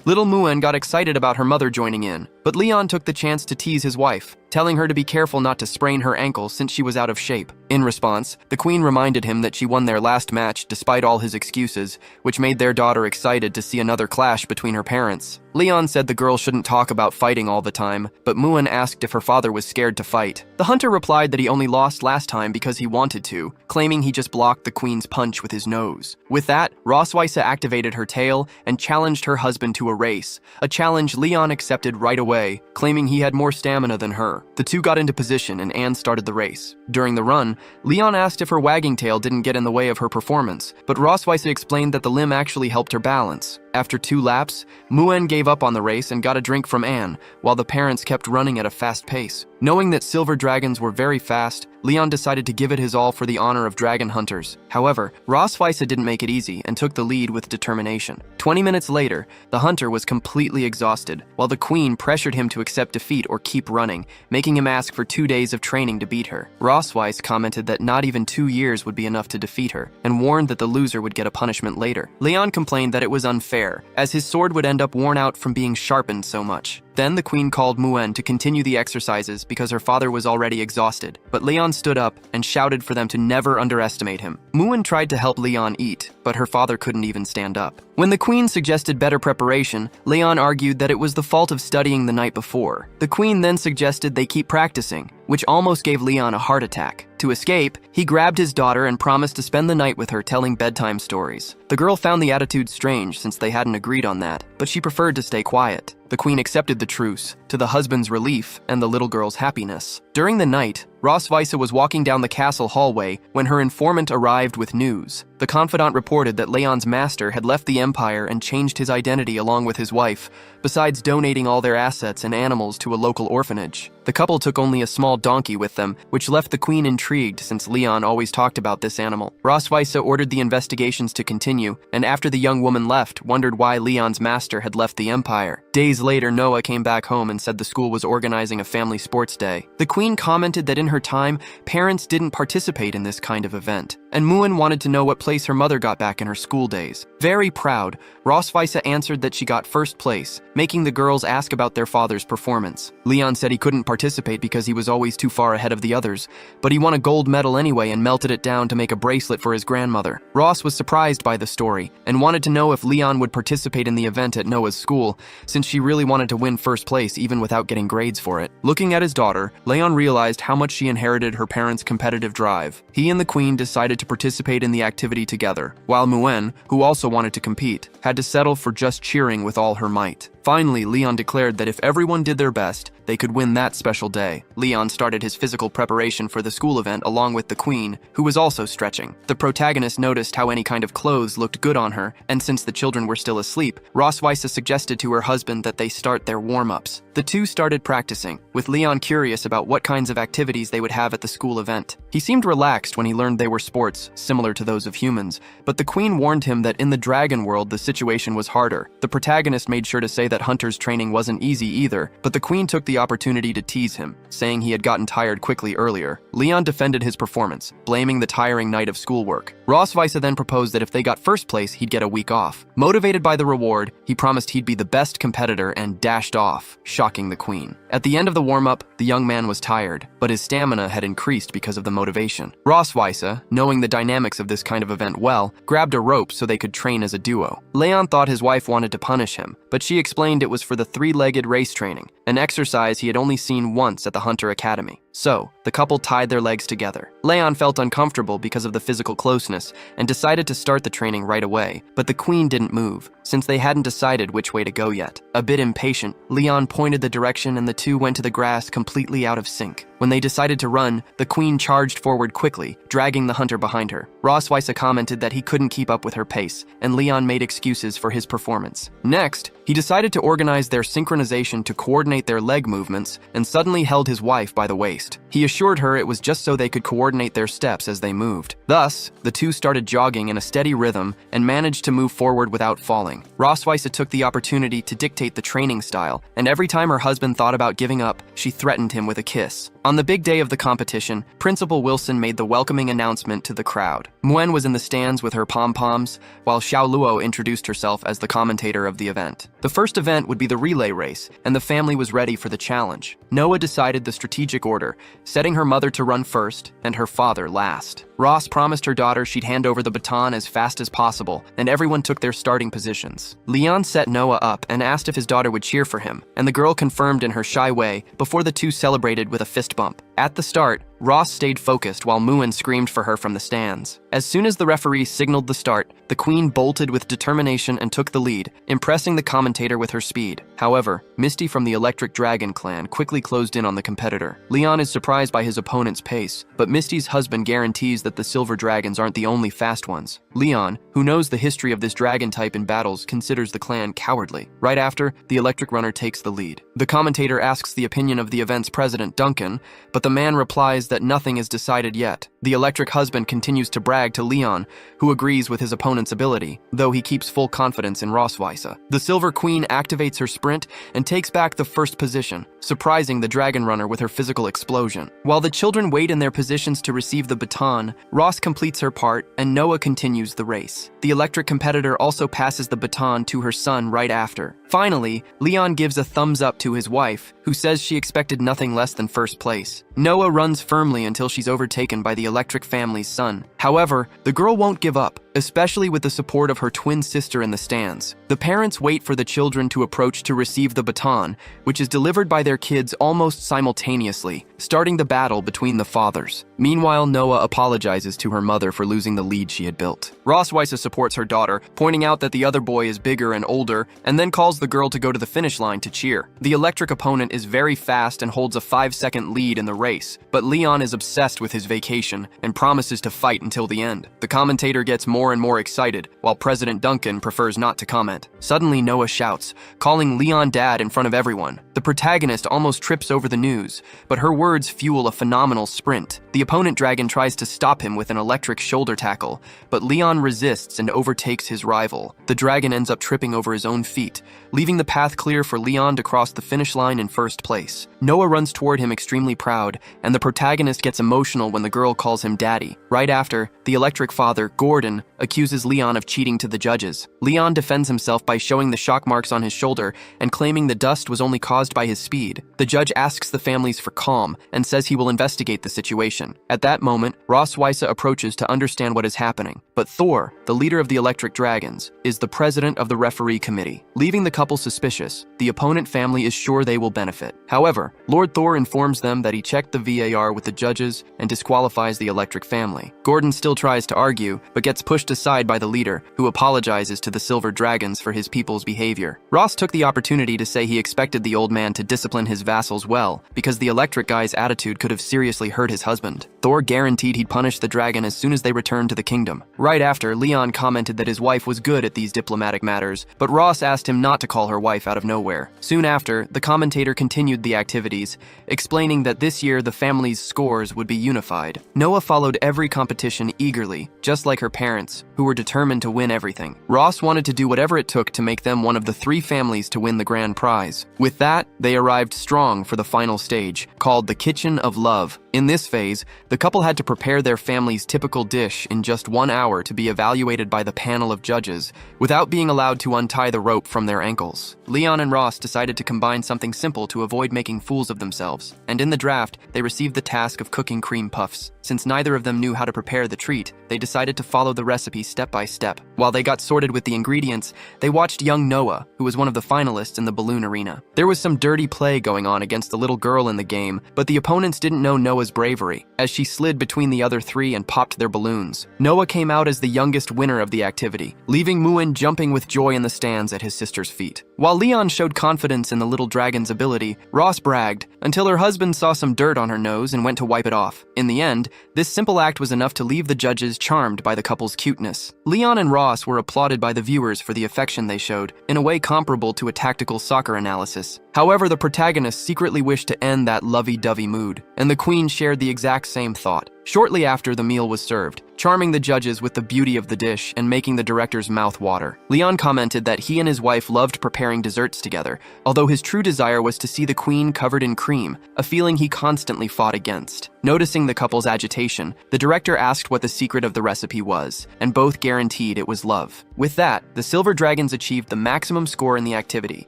Little Muen got excited about her mother joining in, but Leon took the chance to tease his wife, telling her to be careful not to sprain her ankle since she was out of shape. In response, the queen reminded him that she won their last match despite all his excuses, which made their daughter excited to see another clash between her parents. Leon said the girl shouldn't talk about fighting all the time, but Muen asked if her father was scared to fight. The hunter replied that he only lost last time because he wanted to, claiming he just blocked the queen's punch with his nose. With that, Ross Weisse activated her tail and challenged her husband to a race, a challenge Leon accepted right away, claiming he had more stamina than her. The two got into position and Anne started the race. During the run, Leon asked if her wagging tail didn't get in the way of her performance, but Ross Weisse explained that the limb actually helped her balance. After 2 laps, Muen gave up on the race and got a drink from Anne, while the parents kept running at a fast pace. Knowing that silver dragons were very fast, Leon decided to give it his all for the honor of dragon hunters. However, Ross Weisse didn't make it easy and took the lead with determination. 20 minutes later, the hunter was completely exhausted, while the queen pressured him to accept defeat or keep running, making him ask for 2 days of training to beat her. Ross Weisse commented that not even 2 years would be enough to defeat her, and warned that the loser would get a punishment later. Leon complained that it was unfair, as his sword would end up worn out from being sharpened so much. Then the queen called Muen to continue the exercises because her father was already exhausted, but Leon stood up and shouted for them to never underestimate him. Muen tried to help Leon eat, but her father couldn't even stand up. When the queen suggested better preparation, Leon argued that it was the fault of studying the night before. The queen then suggested they keep practicing, which almost gave Leon a heart attack. To escape, he grabbed his daughter and promised to spend the night with her telling bedtime stories. The girl found the attitude strange since they hadn't agreed on that, but she preferred to stay quiet. The queen accepted the truce, to the husband's relief and the little girl's happiness. During the night, Roswitha was walking down the castle hallway when her informant arrived with news. The confidant reported that Leon's master had left the Empire and changed his identity along with his wife, besides donating all their assets and animals to a local orphanage. The couple took only a small donkey with them, which left the queen intrigued since Leon always talked about this animal. Roswitha ordered the investigations to continue, and after the young woman left, wondered why Leon's master had left the Empire. Days later, Noah came back home and said the school was organizing a family sports day. The queen commented that in her time, parents didn't participate in this kind of event, and Muin wanted to know what place her mother got back in her school days. Very proud, Roswitha answered that she got first place, making the girls ask about their father's performance. Leon said he couldn't participate because he was always too far ahead of the others, but he won a gold medal anyway and melted it down to make a bracelet for his grandmother. Ross was surprised by the story and wanted to know if Leon would participate in the event at Noah's school, since she really wanted to win first place even without getting grades for it. Looking at his daughter, Leon realized how much she inherited her parents' competitive drive. He and the queen decided to participate in the activity together, while Muin, who also wanted to compete, had to settle for just cheering with all her might. Finally, Leon declared that if everyone did their best, they could win that special day. Leon started his physical preparation for the school event along with the queen, who was also stretching. The protagonist noticed how any kind of clothes looked good on her, and since the children were still asleep, Roswitha suggested to her husband that they start their warm-ups. The two started practicing, with Leon curious about what kinds of activities they would have at the school event. He seemed relaxed when he learned they were sports, similar to those of humans, but the queen warned him that in the dragon world the situation was harder. The protagonist made sure to say that Hunter's training wasn't easy either, but the queen took the opportunity to tease him, saying he had gotten tired quickly earlier. Leon defended his performance, blaming the tiring night of schoolwork. Roswitha then proposed that if they got first place, he'd get a week off. Motivated by the reward, he promised he'd be the best competitor and dashed off, shocking the queen. At the end of the warm-up, the young man was tired, but his stamina had increased because of the motivation. Roswitha, knowing the dynamics of this kind of event well, grabbed a rope so they could train as a duo. Leon thought his wife wanted to punish him, but she explained it was for the three-legged race training, an exercise he had only seen once at the Hunter Academy. So, the couple tied their legs together. Leon felt uncomfortable because of the physical closeness and decided to start the training right away, but the queen didn't move, since they hadn't decided which way to go yet. A bit impatient, Leon pointed the direction and the two went to the grass completely out of sync. When they decided to run, the queen charged forward quickly, dragging the hunter behind her. Roswitha commented that he couldn't keep up with her pace, and Leon made excuses for his performance. Next, he decided to organize their synchronization to coordinate their leg movements and suddenly held his wife by the waist. He assured her it was just so they could coordinate their steps as they moved. Thus, the two started jogging in a steady rhythm and managed to move forward without falling. Roswitha took the opportunity to dictate the training style, and every time her husband thought about giving up, she threatened him with a kiss. On the big day of the competition, Principal Wilson made the welcoming announcement to the crowd. Muin was in the stands with her pom-poms, while Xiao Luo introduced herself as the commentator of the event. The first event would be the relay race, and the family was ready for the challenge. Noah decided the strategic order, setting her mother to run first and her father last. Ross promised her daughter she'd hand over the baton as fast as possible, and everyone took their starting positions. Leon set Noah up and asked if his daughter would cheer for him, and the girl confirmed in her shy way before the two celebrated with a fist bump. At the start, Ross stayed focused while Muin screamed for her from the stands. As soon as the referee signaled the start, the queen bolted with determination and took the lead, impressing the commentator with her speed. However, Misty from the Electric Dragon clan quickly closed in on the competitor. Leon is surprised by his opponent's pace, but Misty's husband guarantees that the Silver Dragons aren't the only fast ones. Leon, who knows the history of this dragon type in battles, considers the clan cowardly. Right after, the Electric Runner takes the lead. The commentator asks the opinion of the event's president, Duncan, but the man replies that nothing is decided yet. The Electric husband continues to brag to Leon, who agrees with his opponent's ability, though he keeps full confidence in Roswitha. The Silver Queen activates her sprint and takes back the first position, surprising the Dragon Runner with her physical explosion. While the children wait in their positions to receive the baton, Ross completes her part and Noah continues the race. The Electric competitor also passes the baton to her son right after. Finally, Leon gives a thumbs up to his wife, who says she expected nothing less than first place. Noah runs firmly until she's overtaken by the Electric family's son. However, the girl won't give up, especially with the support of her twin sister in the stands. The parents wait for the children to approach to receive the baton, which is delivered by their kids almost simultaneously, starting the battle between the fathers. Meanwhile, Noah apologizes to her mother for losing the lead she had built. Ross Weisse supports her daughter, pointing out that the other boy is bigger and older, and then calls the girl to go to the finish line to cheer. The electric opponent is very fast and holds a 5-second lead in the race, but Leon is obsessed with his vacation and promises to fight until the end. The commentator gets more and more excited, while President Duncan prefers not to comment. Suddenly, Noah shouts, calling Leon dad in front of everyone. The protagonist almost trips over the news, but her words fuel a phenomenal sprint. The opponent dragon tries to stop him with an electric shoulder tackle, but Leon resists and overtakes his rival. The dragon ends up tripping over his own feet, leaving the path clear for Leon to cross the finish line in first place. Noah runs toward him extremely proud, and the protagonist gets emotional when the girl calls him daddy. Right after, the electric father, Gordon, accuses Leon of cheating to the judges. Leon defends himself by showing the shock marks on his shoulder and claiming the dust was only caused by his speed. The judge asks the families for calm and says he will investigate the situation. At that moment, Ross Weisse approaches to understand what is happening, but Thor, the leader of the Electric Dragons, is the president of the referee committee. Leaving the couple suspicious, the opponent family is sure they will benefit. However, Lord Thor informs them that he checked the VAR with the judges and disqualifies the Electric family. Gordon still tries to argue, but gets pushed aside by the leader, who apologizes to the Silver Dragons for his people's behavior. Ross took the opportunity to say he expected the old man to discipline his vassals well, because the Electric guy's attitude could have seriously hurt his husband. Thor guaranteed he'd punish the dragon as soon as they returned to the kingdom. Right after, Leon commented that his wife was good at these diplomatic matters, but Ross asked him not to call her wife out of nowhere. Soon after, the commentator continued the activities, explaining that this year the family's scores would be unified. Noah followed every competition eagerly, just like her parents, who were determined to win everything. Ross wanted to do whatever it took to make them one of the 3 families to win the grand prize. With that, they arrived strong for the final stage, called the Kitchen of Love. In this phase, the couple had to prepare their family's typical dish in just 1 hour to be evaluated by the panel of judges, without being allowed to untie the rope from their ankles. Leon and Ross decided to combine something simple to avoid making fools of themselves, and in the draft, they received the task of cooking cream puffs. Since neither of them knew how to prepare the treat, they decided to follow the recipe step by step. While they got sorted with the ingredients, they watched young Noah, who was one of the finalists in the balloon arena. There was some dirty play going on against the little girl in the game, but the opponents didn't know Noah's bravery, as she slid between the other 3 and popped their balloons. Noah came out as the youngest winner of the activity, leaving Muin jumping with joy in the stands at his sister's feet. While Leon showed confidence in the little dragon's ability, Ross bragged, until her husband saw some dirt on her nose and went to wipe it off. In the end, this simple act was enough to leave the judges charmed by the couple's cuteness. Leon and Ross were applauded by the viewers for the affection they showed, in a way comparable to a tactical soccer analysis. However, the protagonist secretly wished to end that lovey-dovey mood, and the queen shared the exact same thought. Shortly after, the meal was served, charming the judges with the beauty of the dish and making the director's mouth water. Leon commented that he and his wife loved preparing desserts together, although his true desire was to see the queen covered in cream, a feeling he constantly fought against. Noticing the couple's agitation, the director asked what the secret of the recipe was, and both guaranteed it was love. With that, the Silver Dragons achieved the maximum score in the activity,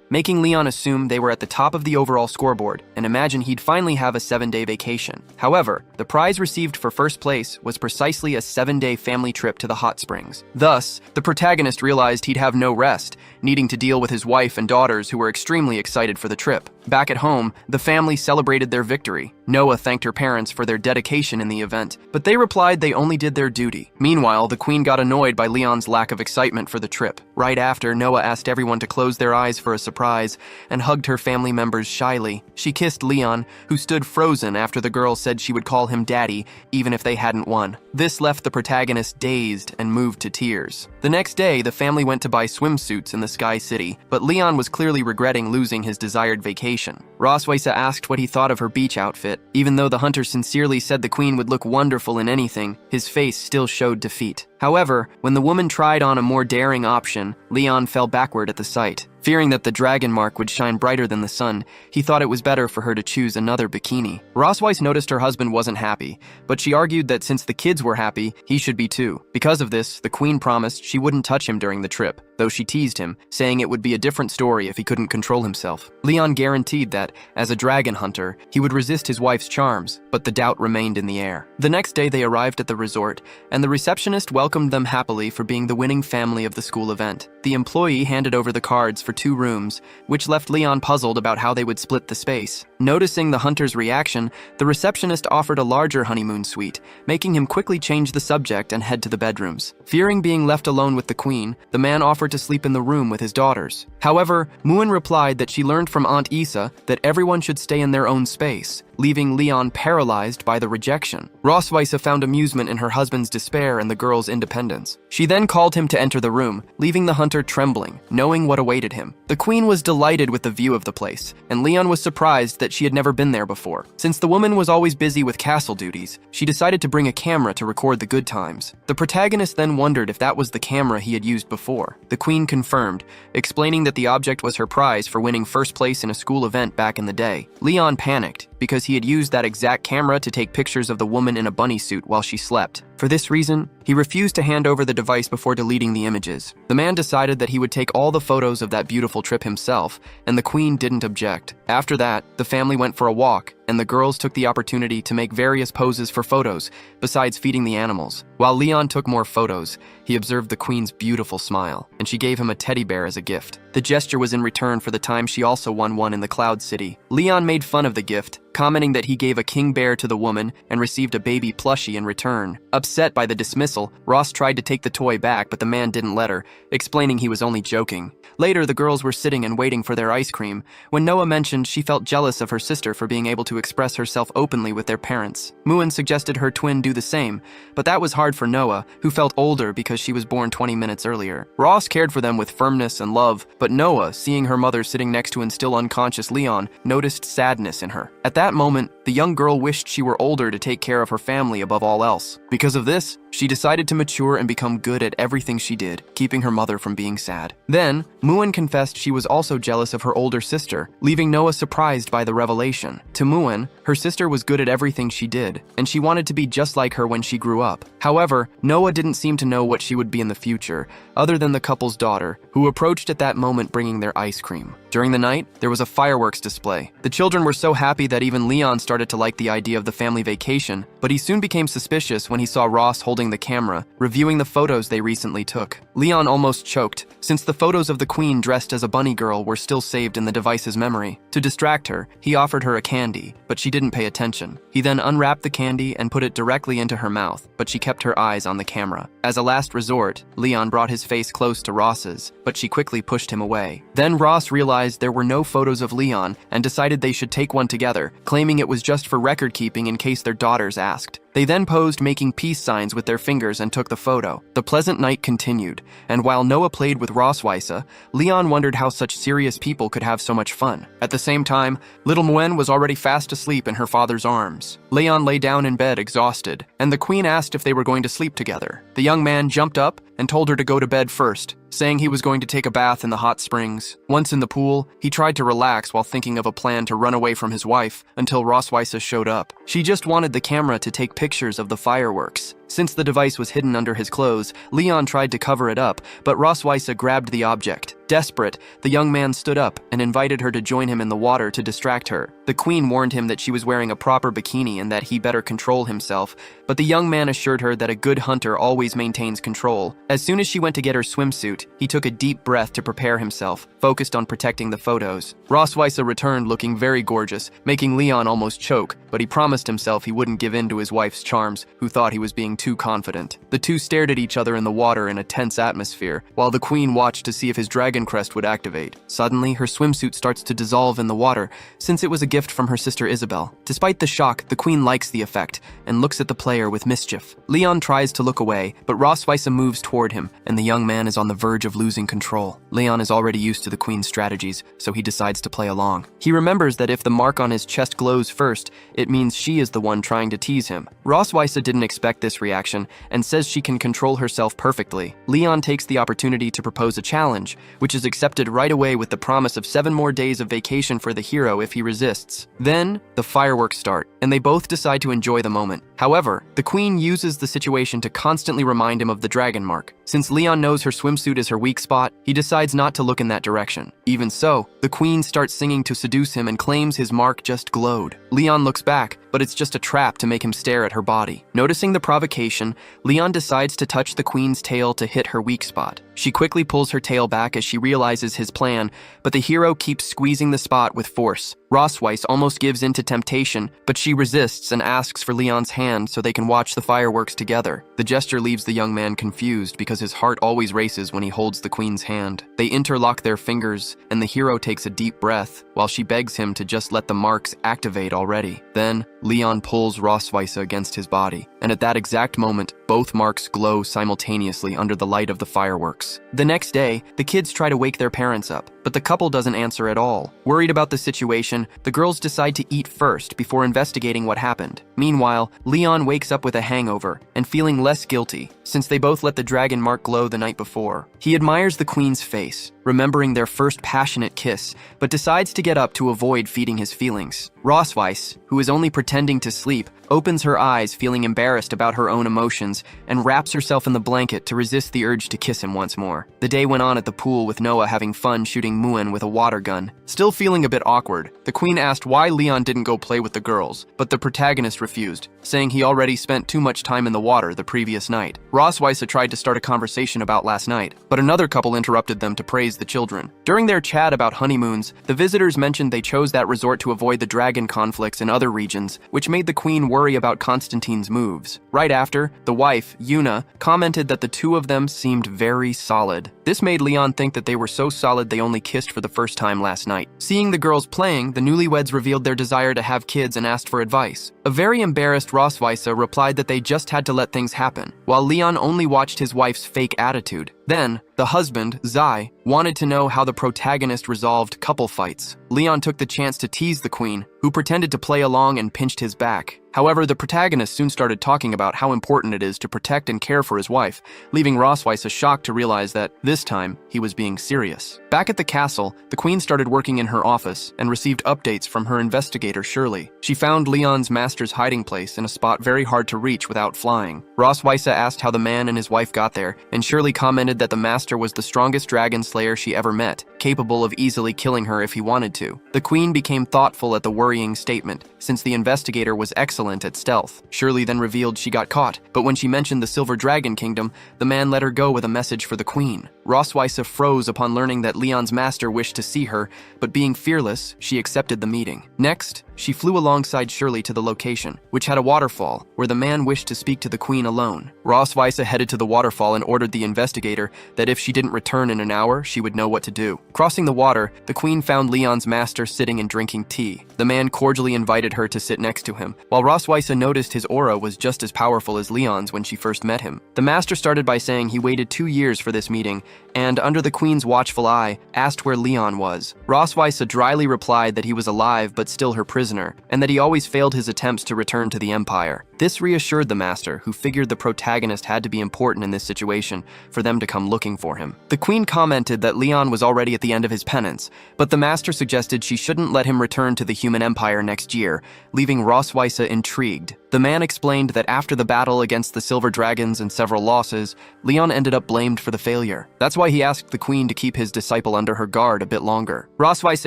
making Leon assume they were at the top of the overall scoreboard and imagine he'd finally have a 7-day vacation. However, the prize received for first place was precisely a 7-day family trip to the hot springs. Thus, the protagonist realized he'd have no rest, needing to deal with his wife and daughters who were extremely excited for the trip. Back at home, the family celebrated their victory. Noah thanked her parents for their dedication in the event, but they replied they only did their duty. Meanwhile, the queen got annoyed by Leon's lack of excitement for the trip. Right after, Noah asked everyone to close their eyes for a surprise and hugged her family members shyly. She kissed Leon, who stood frozen after the girl said she would call him daddy, even if they hadn't won. This left the protagonist dazed and moved to tears. The next day, the family went to buy swimsuits in the Sky City, but Leon was clearly regretting losing his desired vacation. Ross Weisse asked what he thought of her beach outfit. Even though the hunter sincerely said the queen would look wonderful in anything, his face still showed defeat. However, when the woman tried on a more daring option, Leon fell backward at the sight. Fearing that the dragon mark would shine brighter than the sun, he thought it was better for her to choose another bikini. Rosweiss noticed her husband wasn't happy, but she argued that since the kids were happy, he should be too. Because of this, the queen promised she wouldn't touch him during the trip, though she teased him, saying it would be a different story if he couldn't control himself. Leon guaranteed that, as a dragon hunter, he would resist his wife's charms, but the doubt remained in the air. The next day they arrived at the resort, and the receptionist welcomed them happily for being the winning family of the school event. The employee handed over the cards for 2 rooms, which left Leon puzzled about how they would split the space. Noticing the hunter's reaction, the receptionist offered a larger honeymoon suite, making him quickly change the subject and head to the bedrooms. Fearing being left alone with the queen, the man offered to sleep in the room with his daughters. However, Muin replied that she learned from Aunt Isa that everyone should stay in their own space, leaving Leon paralyzed by the rejection. Rosweiss found amusement in her husband's despair and the girl's independence. She then called him to enter the room, leaving the hunter trembling, knowing what awaited him. The queen was delighted with the view of the place, and Leon was surprised that she had never been there before. Since the woman was always busy with castle duties, she decided to bring a camera to record the good times. The protagonist then wondered if that was the camera he had used before. The queen confirmed, explaining that the object was her prize for winning first place in a school event back in the day. Leon panicked, because he had used that exact camera to take pictures of the woman in a bunny suit while she slept. For this reason, he refused to hand over the device before deleting the images. The man decided that he would take all the photos of that beautiful trip himself, and the queen didn't object. After that, the family went for a walk, and the girls took the opportunity to make various poses for photos, besides feeding the animals. While Leon took more photos, he observed the queen's beautiful smile, and she gave him a teddy bear as a gift. The gesture was in return for the time she also won one in the Cloud City. Leon made fun of the gift, commenting that he gave a king bear to the woman and received a baby plushie in return. Upset by the dismissal, Ross tried to take the toy back, but the man didn't let her, explaining he was only joking. Later, the girls were sitting and waiting for their ice cream, when Noah mentioned she felt jealous of her sister for being able to express herself openly with their parents. Muin suggested her twin do the same, but that was hard for Noah, who felt older because she was born 20 minutes earlier. Ross cared for them with firmness and love, but Noah, seeing her mother sitting next to an still unconscious Leon, noticed sadness in her. At that moment, the young girl wished she were older to take care of her family above all else. Because of this, she decided to mature and become good at everything she did, keeping her mother from being sad. Then, Muin confessed she was also jealous of her older sister, leaving Noah surprised by the revelation. To Muin, her sister was good at everything she did, and she wanted to be just like her when she grew up. However, Noah didn't seem to know what she would be in the future, other than the couple's daughter, who approached at that moment bringing their ice cream. During the night, there was a fireworks display. The children were so happy that even Leon started to like the idea of the family vacation, but he soon became suspicious when he saw Ross holding the camera, reviewing the photos they recently took. Leon almost choked, since the photos of the queen dressed as a bunny girl were still saved in the device's memory. To distract her, he offered her a candy, but she didn't pay attention. He then unwrapped the candy and put it directly into her mouth, but she kept her eyes on the camera. As a last resort, Leon brought his face close to Ross's, but she quickly pushed him away. Then Ross realized there were no photos of Leon and decided they should take one together, claiming it was just for record keeping in case their daughters asked. They then posed making peace signs with their fingers and took the photo. The pleasant night continued, and while Noah played with Rosweiss, Leon wondered how such serious people could have so much fun. At the same time, little Muin was already fast asleep in her father's arms. Leon lay down in bed exhausted, and the queen asked if they were going to sleep together. The young man jumped up and told her to go to bed first, saying he was going to take a bath in the hot springs. Once in the pool, he tried to relax while thinking of a plan to run away from his wife until Rosweiss showed up. She just wanted the camera to take pictures of the fireworks. Since the device was hidden under his clothes, Leon tried to cover it up, but Rosweiss grabbed the object. Desperate, the young man stood up and invited her to join him in the water to distract her. The queen warned him that she was wearing a proper bikini and that he better control himself, but the young man assured her that a good hunter always maintains control. As soon as she went to get her swimsuit, he took a deep breath to prepare himself, focused on protecting the photos. Rosweiss returned looking very gorgeous, making Leon almost choke, but he promised himself he wouldn't give in to his wife's charms, who thought he was being too confident. The two stared at each other in the water in a tense atmosphere, while the queen watched to see if his dragon crest would activate. Suddenly, her swimsuit starts to dissolve in the water, since it was a gift from her sister Isabel. Despite the shock, the queen likes the effect, and looks at the player with mischief. Leon tries to look away, but Rosweiss moves toward him, and the young man is on the verge of losing control. Leon is already used to the queen's strategies, so he decides to play along. He remembers that if the mark on his chest glows first, it means she is the one trying to tease him. Rosweiss didn't expect this reaction and says she can control herself perfectly. Leon takes the opportunity to propose a challenge, which is accepted right away with the promise of 7 more days of vacation for the hero if he resists. Then, the fireworks start, and they both decide to enjoy the moment. However, the queen uses the situation to constantly remind him of the dragon mark. Since Leon knows her swimsuit is her weak spot, he decides not to look in that direction. Even so, the queen starts singing to seduce him and claims his mark just glowed. Leon looks back, but it's just a trap to make him stare at her body. Noticing the provocation, Leon decides to touch the queen's tail to hit her weak spot. She quickly pulls her tail back as she realizes his plan, but the hero keeps squeezing the spot with force. Rosweiss almost gives in to temptation, but she resists and asks for Leon's hand so they can watch the fireworks together. The gesture leaves the young man confused because his heart always races when he holds the queen's hand. They interlock their fingers, and the hero takes a deep breath while she begs him to just let the marks activate already. Then, Leon pulls Rosweiss against his body, and at that exact moment, both marks glow simultaneously under the light of the fireworks. The next day, the kids try to wake their parents up, but the couple doesn't answer at all. Worried about the situation, the girls decide to eat first before investigating what happened. Meanwhile, Leon wakes up with a hangover and feeling less guilty, since they both let the dragon mark glow the night before. He admires the queen's face, remembering their first passionate kiss, but decides to get up to avoid feeding his feelings. Rosweiss, who is only pretending to sleep, opens her eyes feeling embarrassed about her own emotions and wraps herself in the blanket to resist the urge to kiss him once more. The day went on at the pool with Noah having fun shooting Muin with a water gun. Still feeling a bit awkward, the queen asked why Leon didn't go play with the girls, but the protagonist refused, saying he already spent too much time in the water the previous night. Rosweiss tried to start a conversation about last night, but another couple interrupted them to praise the children. During their chat about honeymoons, the visitors mentioned they chose that resort to avoid the dragon conflicts in other regions, which made the queen worry about Constantine's moves. Right after, the wife, Yuna, commented that the two of them seemed very solid. This made Leon think that they were so solid they only kissed for the first time last night. Seeing the girls playing, the newlyweds revealed their desire to have kids and asked for advice. A very embarrassed Rosweiss replied that they just had to let things happen, while Leon only watched his wife's fake attitude. Then, the husband, Zai, wanted to know how the protagonist resolved couple fights. Leon took the chance to tease the queen, who pretended to play along and pinched his back. However, the protagonist soon started talking about how important it is to protect and care for his wife, leaving Rosweiss shocked to realize that, this time, he was being serious. Back at the castle, the queen started working in her office and received updates from her investigator, Shirley. She found Leon's master's hiding place in a spot very hard to reach without flying. Rosweiss asked how the man and his wife got there, and Shirley commented that the master was the strongest dragon slayer she ever met, capable of easily killing her if he wanted to. The queen became thoughtful at the worrying statement, since the investigator was excellent at stealth. Shirley then revealed she got caught, but when she mentioned the Silver Dragon Kingdom, the man let her go with a message for the queen. Rosweiss froze upon learning that Leon's master wished to see her, but being fearless, she accepted the meeting. Next, she flew alongside Shirley to the location, which had a waterfall, where the man wished to speak to the queen alone. Rosweiss headed to the waterfall and ordered the investigator that if she didn't return in an hour, she would know what to do. Crossing the water, the queen found Leon's master sitting and drinking tea. The man cordially invited her to sit next to him, while Rosweiss noticed his aura was just as powerful as Leon's when she first met him. The master started by saying he waited 2 years for this meeting, and, under the queen's watchful eye, asked where Leon was. Rosweiss dryly replied that he was alive but still her prisoner, and that he always failed his attempts to return to the Empire. This reassured the master, who figured the protagonist had to be important in this situation for them to come looking for him. The queen commented that Leon was already at the end of his penance, but the master suggested she shouldn't let him return to the human empire next year, leaving Rosweiss intrigued. The man explained that after the battle against the Silver Dragons and several losses, Leon ended up blamed for the failure. That's why he asked the queen to keep his disciple under her guard a bit longer. Rosweiss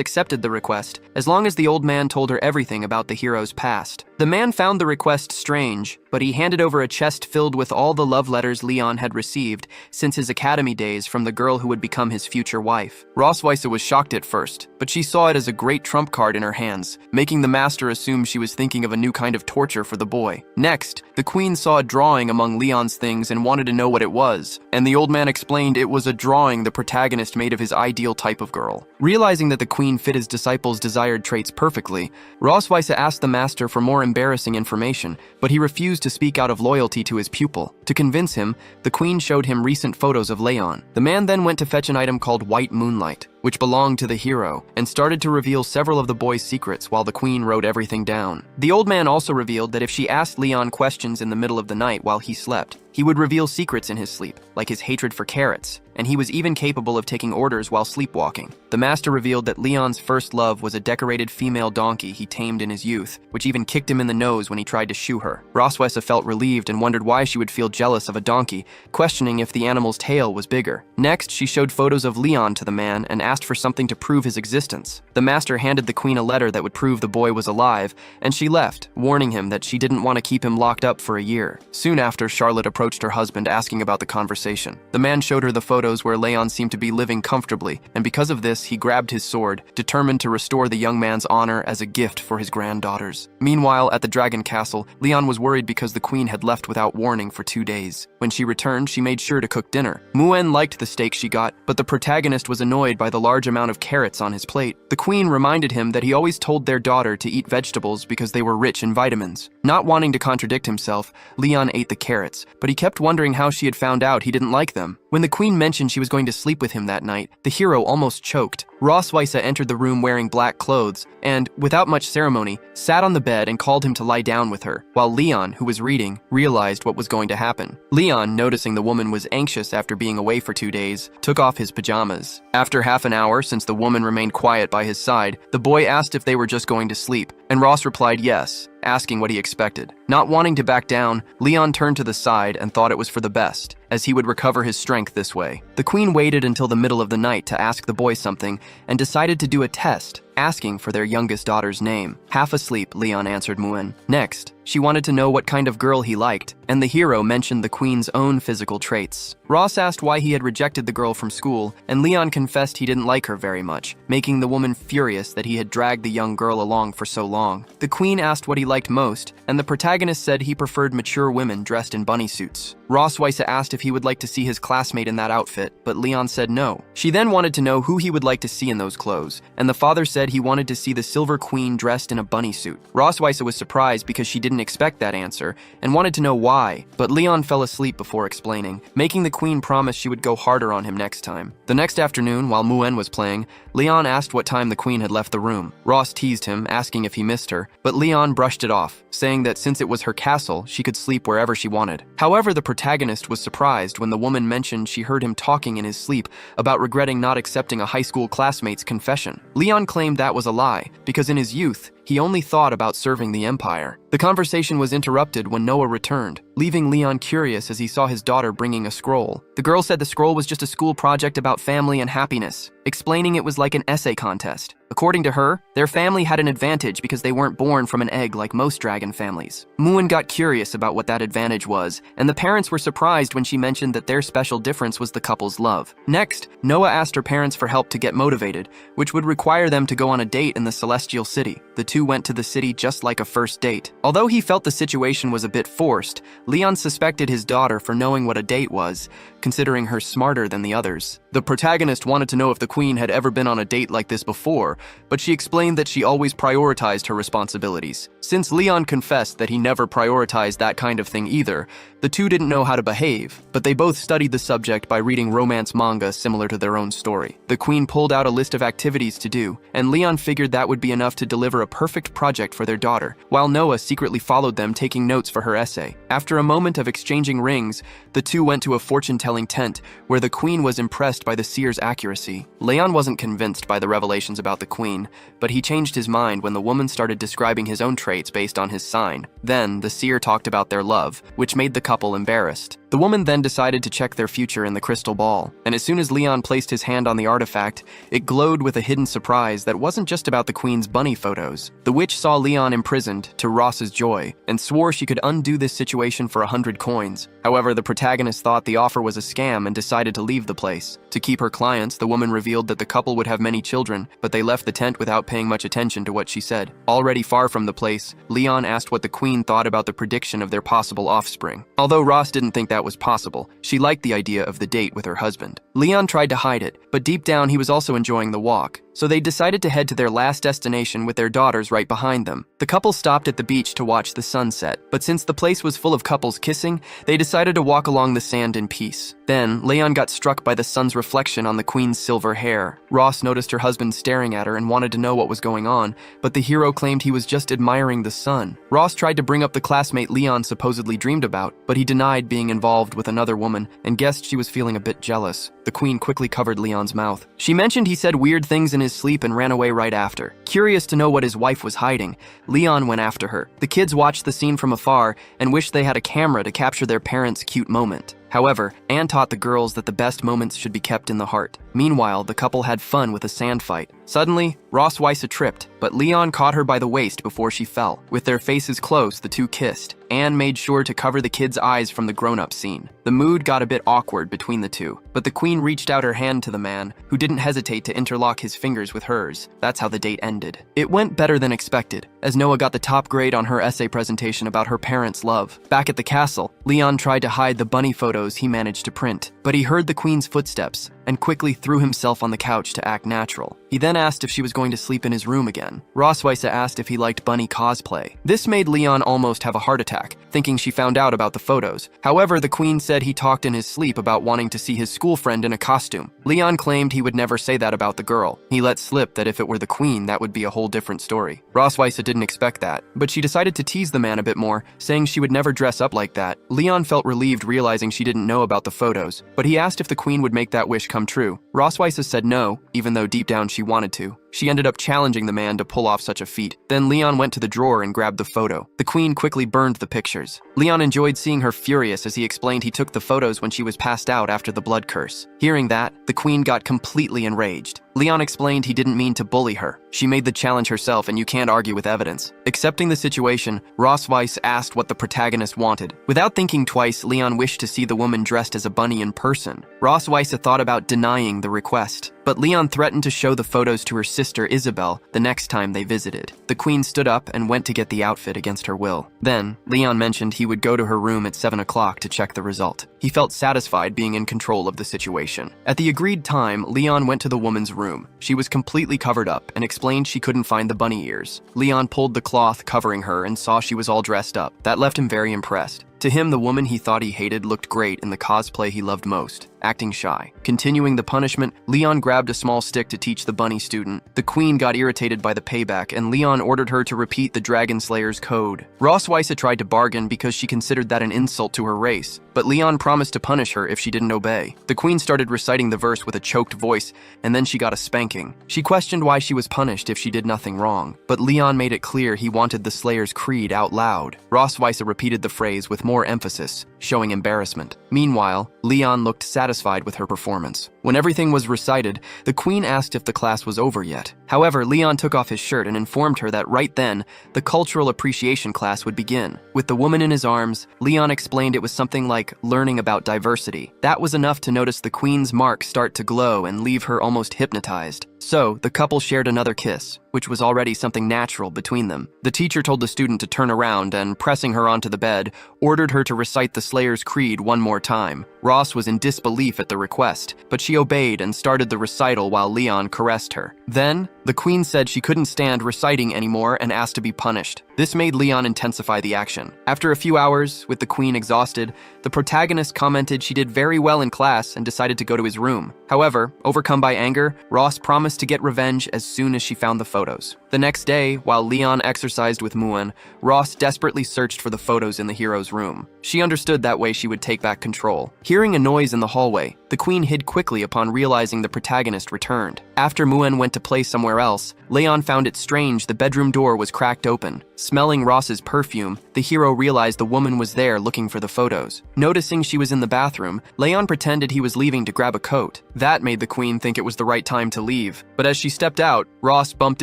accepted the request, as long as the old man told her everything about the hero's past. The man found the request strange, but he handed over a chest filled with all the love letters Leon had received since his academy days from the girl who would become his future wife. Rosweiss was shocked at first, but she saw it as a great trump card in her hands, making the master assume she was thinking of a new kind of torture for the boy. Next, the queen saw a drawing among Leon's things and wanted to know what it was, and the old man explained it was a drawing the protagonist made of his ideal type of girl. Realizing that the queen fit his disciple's desired traits perfectly, Rosweiss asked the master for more embarrassing information, but he refused to speak out of loyalty to his pupil. To convince him, the queen showed him recent photos of Leon. The man then went to fetch an item called White Moonlight. which belonged to the hero, and started to reveal several of the boy's secrets while the queen wrote everything down. The old man also revealed that if she asked Leon questions in the middle of the night while he slept, he would reveal secrets in his sleep, like his hatred for carrots, and he was even capable of taking orders while sleepwalking. The master revealed that Leon's first love was a decorated female donkey he tamed in his youth, which even kicked him in the nose when he tried to shoe her. Roswitha felt relieved and wondered why she would feel jealous of a donkey, questioning if the animal's tail was bigger. Next, she showed photos of Leon to the man and asked for something to prove his existence. The master handed the queen a letter that would prove the boy was alive, and she left, warning him that she didn't want to keep him locked up for a year. Soon after, Charlotte approached her husband asking about the conversation. The man showed her the photos where Leon seemed to be living comfortably, and because of this, he grabbed his sword, determined to restore the young man's honor as a gift for his granddaughters. Meanwhile, at the Dragon Castle, Leon was worried because the queen had left without warning for 2 days. When she returned, she made sure to cook dinner. Muen liked the steak she got, but the protagonist was annoyed by the large amount of carrots on his plate. The queen reminded him that he always told their daughter to eat vegetables because they were rich in vitamins. Not wanting to contradict himself, Leon ate the carrots, but he kept wondering how she had found out he didn't like them. When the queen mentioned she was going to sleep with him that night, the hero almost choked. Roswitha entered the room wearing black clothes and, without much ceremony, sat on the bed and called him to lie down with her, while Leon, who was reading, realized what was going to happen. Leon, noticing the woman was anxious after being away for 2 days, took off his pajamas. After half an hour, since the woman remained quiet by his side, the boy asked if they were just going to sleep, and Ross replied yes, asking what he expected. Not wanting to back down, Leon turned to the side and thought it was for the best, as he would recover his strength this way. The queen waited until the middle of the night to ask the boy something and decided to do a test, asking for their youngest daughter's name. Half asleep, Leon answered Muen. Next, she wanted to know what kind of girl he liked, and the hero mentioned the queen's own physical traits. Ross asked why he had rejected the girl from school, and Leon confessed he didn't like her very much, making the woman furious that he had dragged the young girl along for so long. The queen asked what he liked most, and the protagonist said he preferred mature women dressed in bunny suits. Roswitha asked if he would like to see his classmate in that outfit, but Leon said no. She then wanted to know who he would like to see in those clothes, and the father said he wanted to see the Silver Queen dressed in a bunny suit. Roswitha was surprised because she didn't expect that answer and wanted to know why, but Leon fell asleep before explaining, making the queen promise she would go harder on him next time. The next afternoon, while Muen was playing, Leon asked what time the queen had left the room. Ross teased him, asking if he missed her, but Leon brushed it off, saying that since it was her castle, she could sleep wherever she wanted. However, the protagonist was surprised when the woman mentioned she heard him talking in his sleep about regretting not accepting a high school classmate's confession. Leon claimed that was a lie, because in his youth, he only thought about serving the Empire. The conversation was interrupted when Noah returned, leaving Leon curious as he saw his daughter bringing a scroll. The girl said the scroll was just a school project about family and happiness, explaining it was like an essay contest. According to her, their family had an advantage because they weren't born from an egg like most dragon families. Muen got curious about what that advantage was, and the parents were surprised when she mentioned that their special difference was the couple's love. Next, Noah asked her parents for help to get motivated, which would require them to go on a date in the Celestial City. The two went to the city just like a first date. Although he felt the situation was a bit forced, Leon suspected his daughter for knowing what a date was, considering her smarter than the others. The protagonist wanted to know if the queen had ever been on a date like this before, but she explained that she always prioritized her responsibilities. Since Leon confessed that he never prioritized that kind of thing either, the two didn't know how to behave, but they both studied the subject by reading romance manga similar to their own story. The queen pulled out a list of activities to do, and Leon figured that would be enough to deliver a perfect project for their daughter, while Noah secretly followed them taking notes for her essay. After a moment of exchanging rings, the two went to a fortune-telling tent, where the queen was impressed by the seer's accuracy. Leon wasn't convinced by the revelations about the queen, but he changed his mind when the woman started describing his own traits based on his sign. Then, the seer talked about their love, which made the couple embarrassed. The woman then decided to check their future in the crystal ball, and as soon as Leon placed his hand on the artifact, it glowed with a hidden surprise that wasn't just about the queen's bunny photos. The witch saw Leon imprisoned, to Ross's joy, and swore she could undo this situation for 100 coins. However, the protagonist thought the offer was a scam and decided to leave the place. To keep her clients, the woman revealed that the couple would have many children, but they left the tent without paying much attention to what she said. Already far from the place, Leon asked what the queen thought about the prediction of their possible offspring. Although Ross didn't think that was possible, she liked the idea of the date with her husband. Leon tried to hide it, but deep down he was also enjoying the walk. so they decided to head to their last destination with their daughters right behind them. The couple stopped at the beach to watch the sunset, but since the place was full of couples kissing, they decided to walk along the sand in peace. Then, Leon got struck by the sun's reflection on the queen's silver hair. Ross noticed her husband staring at her and wanted to know what was going on, but the hero claimed he was just admiring the sun. Ross tried to bring up the classmate Leon supposedly dreamed about, but he denied being involved with another woman and guessed she was feeling a bit jealous. The queen quickly covered Leon's mouth. She mentioned he said weird things in his sleep and ran away right after. Curious to know what his wife was hiding, Leon went after her. The kids watched the scene from afar and wished they had a camera to capture their parents' cute moment. However, Anne taught the girls that the best moments should be kept in the heart. Meanwhile, the couple had fun with a sand fight. Suddenly, Ross Weisse tripped, but Leon caught her by the waist before she fell. With their faces close, the two kissed. Anne made sure to cover the kids' eyes from the grown-up scene. The mood got a bit awkward between the two, but the queen reached out her hand to the man, who didn't hesitate to interlock his fingers with hers. That's how the date ended. It went better than expected, as Noah got the top grade on her essay presentation about her parents' love. Back at the castle, Leon tried to hide the bunny photos he managed to print, but he heard the queen's footsteps and quickly threw himself on the couch to act natural. He then asked if she was going to sleep in his room again. Ross Weisse asked if he liked bunny cosplay. This made Leon almost have a heart attack, thinking she found out about the photos. However, the queen said he talked in his sleep about wanting to see his school friend in a costume. Leon claimed he would never say that about the girl. He let slip that if it were the queen, that would be a whole different story. Ross Weisse didn't expect that, but she decided to tease the man a bit more, saying she would never dress up like that. Leon felt relieved realizing she didn't know about the photos, but he asked if the queen would make that wish come true. Ross Weisse said no, even though deep down she wanted to. She ended up challenging the man to pull off such a feat. Then Leon went to the drawer and grabbed the photo. The queen quickly burned the pictures. Leon enjoyed seeing her furious as he explained he took the photos when she was passed out after the blood curse. Hearing that, the queen got completely enraged. Leon explained he didn't mean to bully her. She made the challenge herself and you can't argue with evidence. Accepting the situation, Ross Weisse asked what the protagonist wanted. Without thinking twice, Leon wished to see the woman dressed as a bunny in person. Ross Weisse thought about denying the request, but Leon threatened to show the photos to her sister Isabel the next time they visited. The queen stood up and went to get the outfit against her will. Then, Leon mentioned he would go to her room at 7 o'clock to check the result. He felt satisfied being in control of the situation. At the agreed time, Leon went to the woman's room. She was completely covered up and explained she couldn't find the bunny ears. Leon pulled the cloth covering her and saw she was all dressed up. That left him very impressed. To him, the woman he thought he hated looked great in the cosplay he loved most, acting shy. Continuing the punishment, Leon grabbed a small stick to teach the bunny student. The queen got irritated by the payback, and Leon ordered her to repeat the Dragon Slayer's code. Ross Weisse tried to bargain because she considered that an insult to her race, but Leon promised to punish her if she didn't obey. The queen started reciting the verse with a choked voice, and then she got a spanking. She questioned why she was punished if she did nothing wrong, but Leon made it clear he wanted the Slayer's creed out loud. Ross Weisse repeated the phrase with more emphasis, showing embarrassment. Meanwhile, Leon looked satisfied with her performance. When everything was recited, the queen asked if the class was over yet. However, Leon took off his shirt and informed her that right then, the cultural appreciation class would begin. With the woman in his arms, Leon explained it was something like learning about diversity. That was enough to notice the queen's mark start to glow and leave her almost hypnotized. So, the couple shared another kiss, which was already something natural between them. The teacher told the student to turn around and, pressing her onto the bed, ordered her to recite the Slayer's creed one more time. Ross was in disbelief at the request, but she obeyed and started the recital while Leon caressed her. Then, the queen said she couldn't stand reciting anymore and asked to be punished. This made Leon intensify the action. After a few hours, with the queen exhausted, the protagonist commented she did very well in class and decided to go to his room. However, overcome by anger, Ross promised to get revenge as soon as she found the photos. The next day, while Leon exercised with Muan, Ross desperately searched for the photos in the hero's room. She understood that way she would take back control. Hearing a noise in the hallway, the queen hid quickly upon realizing the protagonist returned. After Muan went to play somewhere else, Leon found it strange the bedroom door was cracked open. Smelling Ross's perfume, the hero realized the woman was there looking for the photos. Noticing she was in the bathroom, Leon pretended he was leaving to grab a coat. That made the queen think it was the right time to leave. But as she stepped out, Ross bumped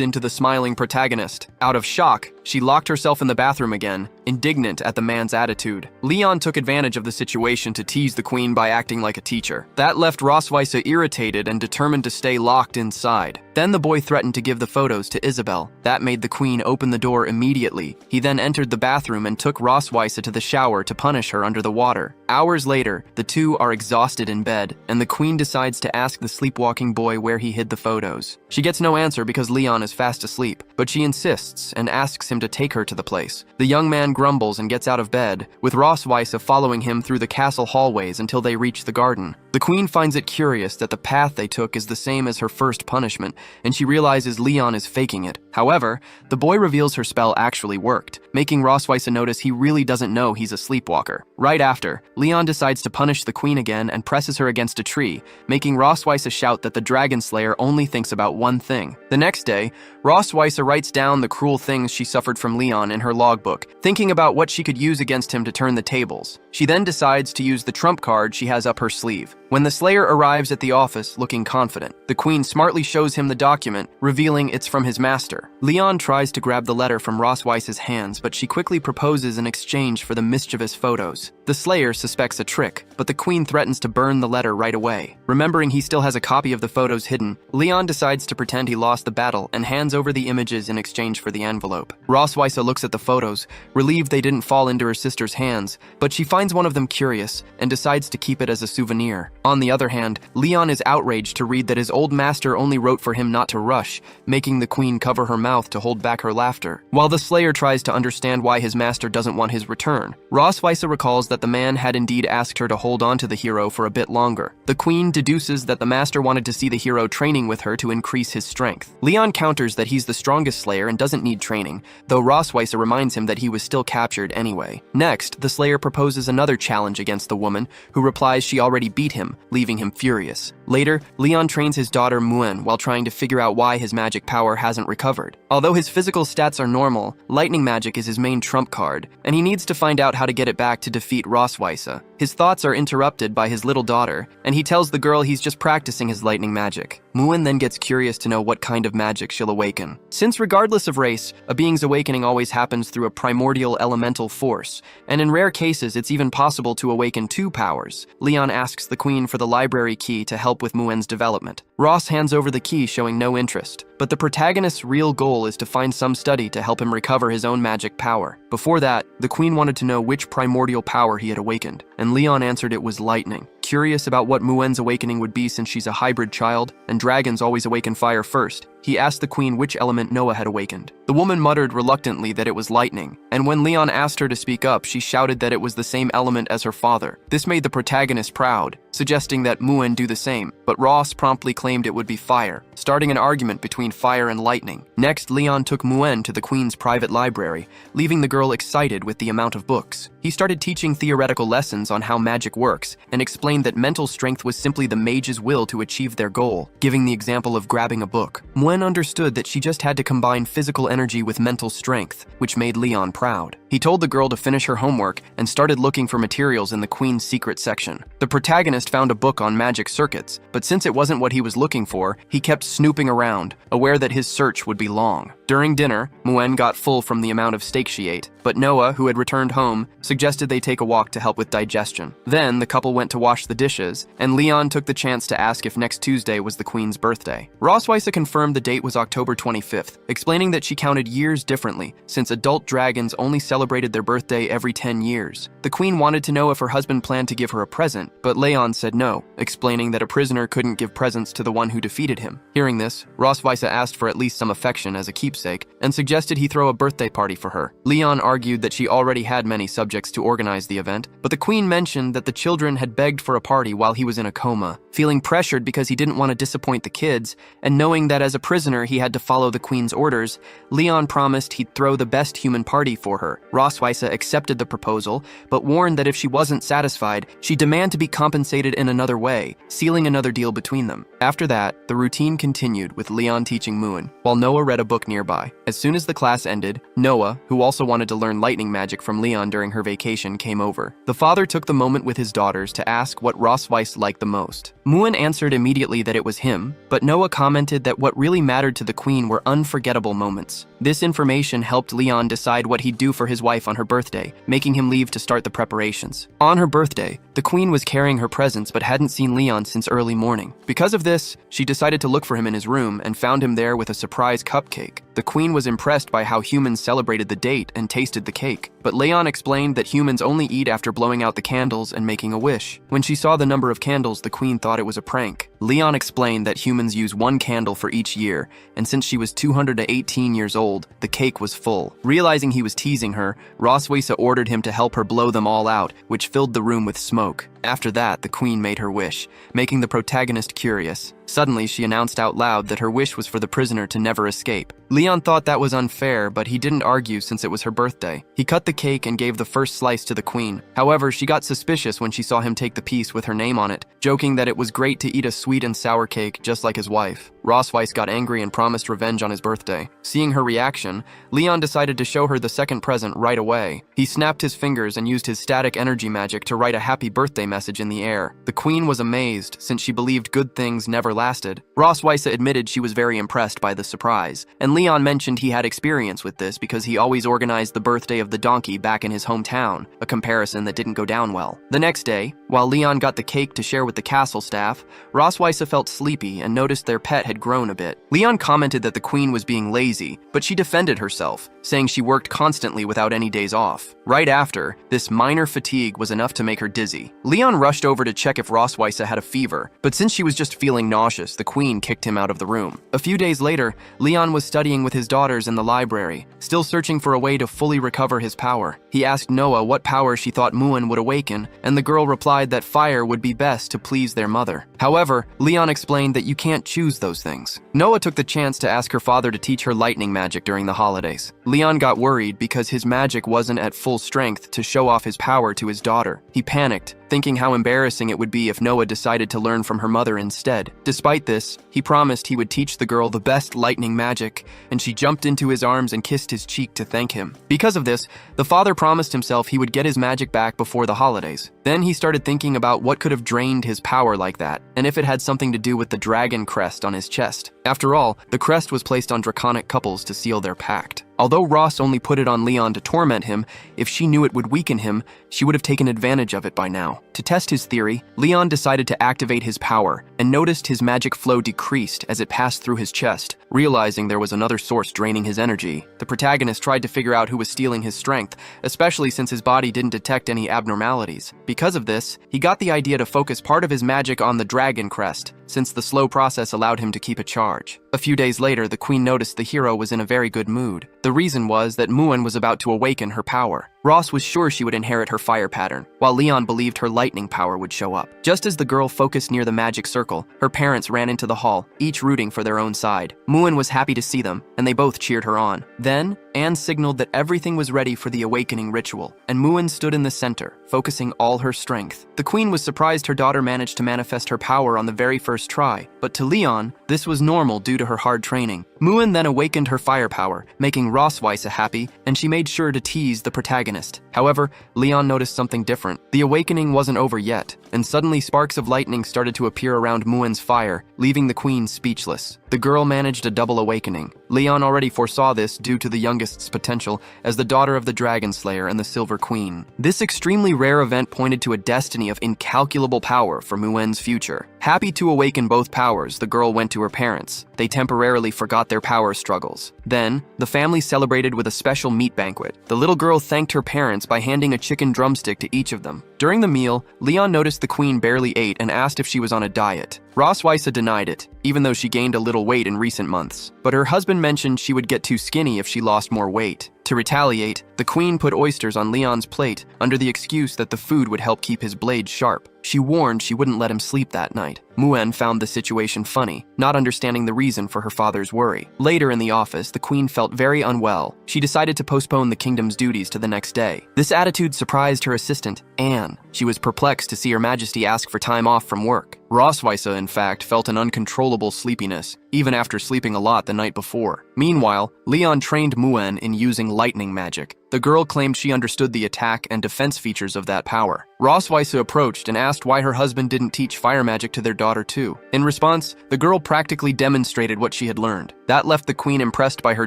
into the smiling protagonist. Out of shock, she locked herself in the bathroom again, indignant at the man's attitude. Leon took advantage of the situation to tease the queen by acting like a teacher. That left Rosweiss irritated and determined to stay locked inside. Then the boy threatened to give the photos to Isabel. That made the queen open the door immediately. He then entered the bathroom and took Rosweiss to the shower to punish her under the water. Hours later, the two are exhausted in bed, and the queen decides to ask the sleepwalking boy where he hid the photos. She gets no answer because Leon is fast asleep, but she insists and asks him to take her to the place. The young man grumbles and gets out of bed, with Rosweiss following him through the castle hallways until they reach the garden. The queen finds it curious that the path they took is the same as her first punishment, and she realizes Leon is faking it. However, the boy reveals her spell actually worked, making Rosweiss notice he really doesn't know he's a sleepwalker. Right after, Leon decides to punish the queen again and presses her against a tree, making Rosweiss shout that the Dragon Slayer only thinks about one thing. The next day, Rosweiss writes down the cruel things she suffered from Leon in her logbook, thinking about what she could use against him to turn the tables. She then decides to use the trump card she has up her sleeve. When the Slayer arrives at the office looking confident, the queen smartly shows him the document, revealing it's from his master. Leon tries to grab the letter from Rosweiss's hands, but she quickly proposes an exchange for the mischievous photos. The Slayer suspects a trick, but the queen threatens to burn the letter right away. Remembering he still has a copy of the photos hidden, Leon decides to pretend he lost the battle and hands over the images in exchange for the envelope. Rosweiss looks at the photos, relieved they didn't fall into her sister's hands, but she finds one of them curious and decides to keep it as a souvenir. On the other hand, Leon is outraged to read that his old master only wrote for him not to rush, making the queen cover her mouth to hold back her laughter. While the Slayer tries to understand why his master doesn't want his return, Rosweiss recalls that the man had indeed asked her to hold on to the hero for a bit longer. The queen deduces that the master wanted to see the hero training with her to increase his strength. Leon counters that he's the strongest Slayer and doesn't need training, though Rosweiss reminds him that he was still captured anyway. Next, the Slayer proposes another challenge against the woman, who replies she already beat him, leaving him furious. Later, Leon trains his daughter Muen while trying to figure out why his magic power hasn't recovered. Although his physical stats are normal, lightning magic is his main trump card, and he needs to find out how to get it back to defeat Rosweiss. His thoughts are interrupted by his little daughter, and he tells the girl he's just practicing his lightning magic. Muen then gets curious to know what kind of magic she'll awaken. Since regardless of race, a being's awakening always happens through a primordial elemental force, and in rare cases it's even possible to awaken two powers. Leon asks the queen for the library key to help with Muen's development. Ross hands over the key, showing no interest, but the protagonist's real goal is to find some study to help him recover his own magic power. Before that, the queen wanted to know which primordial power he had awakened, and Leon answered it was lightning. Curious about what Muen's awakening would be since she's a hybrid child, and dragons always awaken fire first, he asked the queen which element Noah had awakened. The woman muttered reluctantly that it was lightning, and when Leon asked her to speak up, she shouted that it was the same element as her father. This made the protagonist proud, suggesting that Muen do the same, but Ross promptly claimed it would be fire, starting an argument between fire and lightning. Next, Leon took Muen to the queen's private library, leaving the girl excited with the amount of books. He started teaching theoretical lessons on how magic works, and explained that mental strength was simply the mage's will to achieve their goal, giving the example of grabbing a book. Muen understood that she just had to combine physical energy with mental strength, which made Leon proud. He told the girl to finish her homework and started looking for materials in the queen's secret section. The protagonist found a book on magic circuits, but since it wasn't what he was looking for, he kept snooping around, aware that his search would be long. During dinner, Muen got full from the amount of steak she ate, but Noah, who had returned home, suggested they take a walk to help with digestion. Then, the couple went to wash the dishes, and Leon took the chance to ask if next Tuesday was the queen's birthday. Rosweiss confirmed the date was October 25th, explaining that she counted years differently, since adult dragons only celebrated their birthday every 10 years. The queen wanted to know if her husband planned to give her a present, but Leon said no, explaining that a prisoner couldn't give presents to the one who defeated him. Hearing this, Rosweiss asked for at least some affection as a keepsake, and suggested he throw a birthday party for her. Leon argued that she already had many subjects to organize the event, but the queen mentioned that the children had begged for a party while he was in a coma. Feeling pressured because he didn't want to disappoint the kids, and knowing that as a prisoner he had to follow the queen's orders, Leon promised he'd throw the best human party for her. Rosweiss accepted the proposal, but warned that if she wasn't satisfied, she'd demand to be compensated in another way, sealing another deal between them. After that, the routine continued with Leon teaching Muen, while Noah read a book nearby. As soon as the class ended, Noah, who also wanted to learn lightning magic from Leon during her vacation, came over. The father took the moment with his daughters to ask what Rosweiss liked the most. Muen answered immediately that it was him, but Noah commented that what really mattered to the queen were unforgettable moments. This information helped Leon decide what he'd do for his wife on her birthday, making him leave to start the preparations. On her birthday, the queen was carrying her presents but hadn't seen Leon since early morning. Because of this, she decided to look for him in his room and found him there with a surprise cupcake. The queen was impressed by how humans celebrated the date and tasted the cake, but Leon explained that humans only eat after blowing out the candles and making a wish. When she saw the number of candles, the queen thought it was a prank. Leon explained that humans use one candle for each year, and since she was 218 years old, the cake was full. Realizing he was teasing her, Roswitha ordered him to help her blow them all out, which filled the room with smoke. After that, the queen made her wish, making the protagonist curious. Suddenly, she announced out loud that her wish was for the prisoner to never escape. Leon thought that was unfair, but he didn't argue since it was her birthday. He cut the cake and gave the first slice to the queen. However, she got suspicious when she saw him take the piece with her name on it, joking that it was great to eat a sweet and sour cake just like his wife. Roswitha got angry and promised revenge on his birthday. Seeing her reaction, Leon decided to show her the second present right away. He snapped his fingers and used his static energy magic to write a happy birthday message in the air. The queen was amazed, since she believed good things never lasted. Roswitha admitted she was very impressed by the surprise, and Leon mentioned he had experience with this because he always organized the birthday of the donkey back in his hometown, a comparison that didn't go down well. The next day, while Leon got the cake to share with the castle staff, Roswitha felt sleepy and noticed their pet had grown a bit. Leon commented that the queen was being lazy, but she defended herself, saying she worked constantly without any days off. Right after, this minor fatigue was enough to make her dizzy. Leon rushed over to check if Roswitha had a fever, but since she was just feeling nauseous, the queen kicked him out of the room. A few days later, Leon was studying with his daughters in the library, still searching for a way to fully recover his power. He asked Noah what power she thought Muon would awaken, and the girl replied that fire would be best to please their mother. However, Leon explained that you can't choose those things. Noah took the chance to ask her father to teach her lightning magic during the holidays. Leon got worried because his magic wasn't at full strength to show off his power to his daughter. He panicked, thinking how embarrassing it would be if Noah decided to learn from her mother instead. Despite this, he promised he would teach the girl the best lightning magic, and she jumped into his arms and kissed his cheek to thank him. Because of this, the father promised himself he would get his magic back before the holidays. Then he started thinking about what could have drained his power like that, and if it had something to do with the dragon crest on his chest. After all, the crest was placed on draconic couples to seal their pact. Although Ross only put it on Leon to torment him, if she knew it would weaken him, she would have taken advantage of it by now. To test his theory, Leon decided to activate his power and noticed his magic flow decreased as it passed through his chest. Realizing there was another source draining his energy, the protagonist tried to figure out who was stealing his strength, especially since his body didn't detect any abnormalities. Because of this, he got the idea to focus part of his magic on the dragon crest, since the slow process allowed him to keep a charge. A few days later, the queen noticed the hero was in a very good mood. The reason was that Muon was about to awaken her power. Ross was sure she would inherit her fire pattern, while Leon believed her lightning power would show up. Just as the girl focused near the magic circle, her parents ran into the hall, each rooting for their own side. Muon was happy to see them, and they both cheered her on. Then, Anne signaled that everything was ready for the awakening ritual, and Muon stood in the center, focusing all her strength. The queen was surprised her daughter managed to manifest her power on the very first try, but to Leon, this was normal due to her hard training. Muon then awakened her fire power, making Roswitha happy, and she made sure to tease the protagonist. However, Leon noticed something different. The awakening wasn't over yet, and suddenly sparks of lightning started to appear around Muon's fire, leaving the queen speechless. The girl managed a double awakening. Leon already foresaw this due to the youngest's potential as the daughter of the Dragon Slayer and the Silver Queen. This extremely rare event pointed to a destiny of incalculable power for Muon's future. Happy to awaken both powers, the girl went to her parents. They temporarily forgot their power struggles. Then, the family celebrated with a special meat banquet. The little girl thanked her parents by handing a chicken drumstick to each of them. During the meal, Leon noticed the queen barely ate and asked if she was on a diet. Roswitha denied it, even though she gained a little weight in recent months. But her husband mentioned she would get too skinny if she lost more weight. To retaliate, the queen put oysters on Leon's plate under the excuse that the food would help keep his blade sharp. She warned she wouldn't let him sleep that night. Muon found the situation funny, not understanding the reason for her father's worry. Later in the office, the queen felt very unwell. She decided to postpone the kingdom's duties to the next day. This attitude surprised her assistant, Anne. She was perplexed to see Her Majesty ask for time off from work. Roswitha, in fact, felt an uncontrollable sleepiness, even after sleeping a lot the night before. Meanwhile, Leon trained Muon in using lightning magic. The girl claimed she understood the attack and defense features of that power. Rosweiss approached and asked why her husband didn't teach fire magic to their daughter too. In response, the girl practically demonstrated what she had learned. That left the queen impressed by her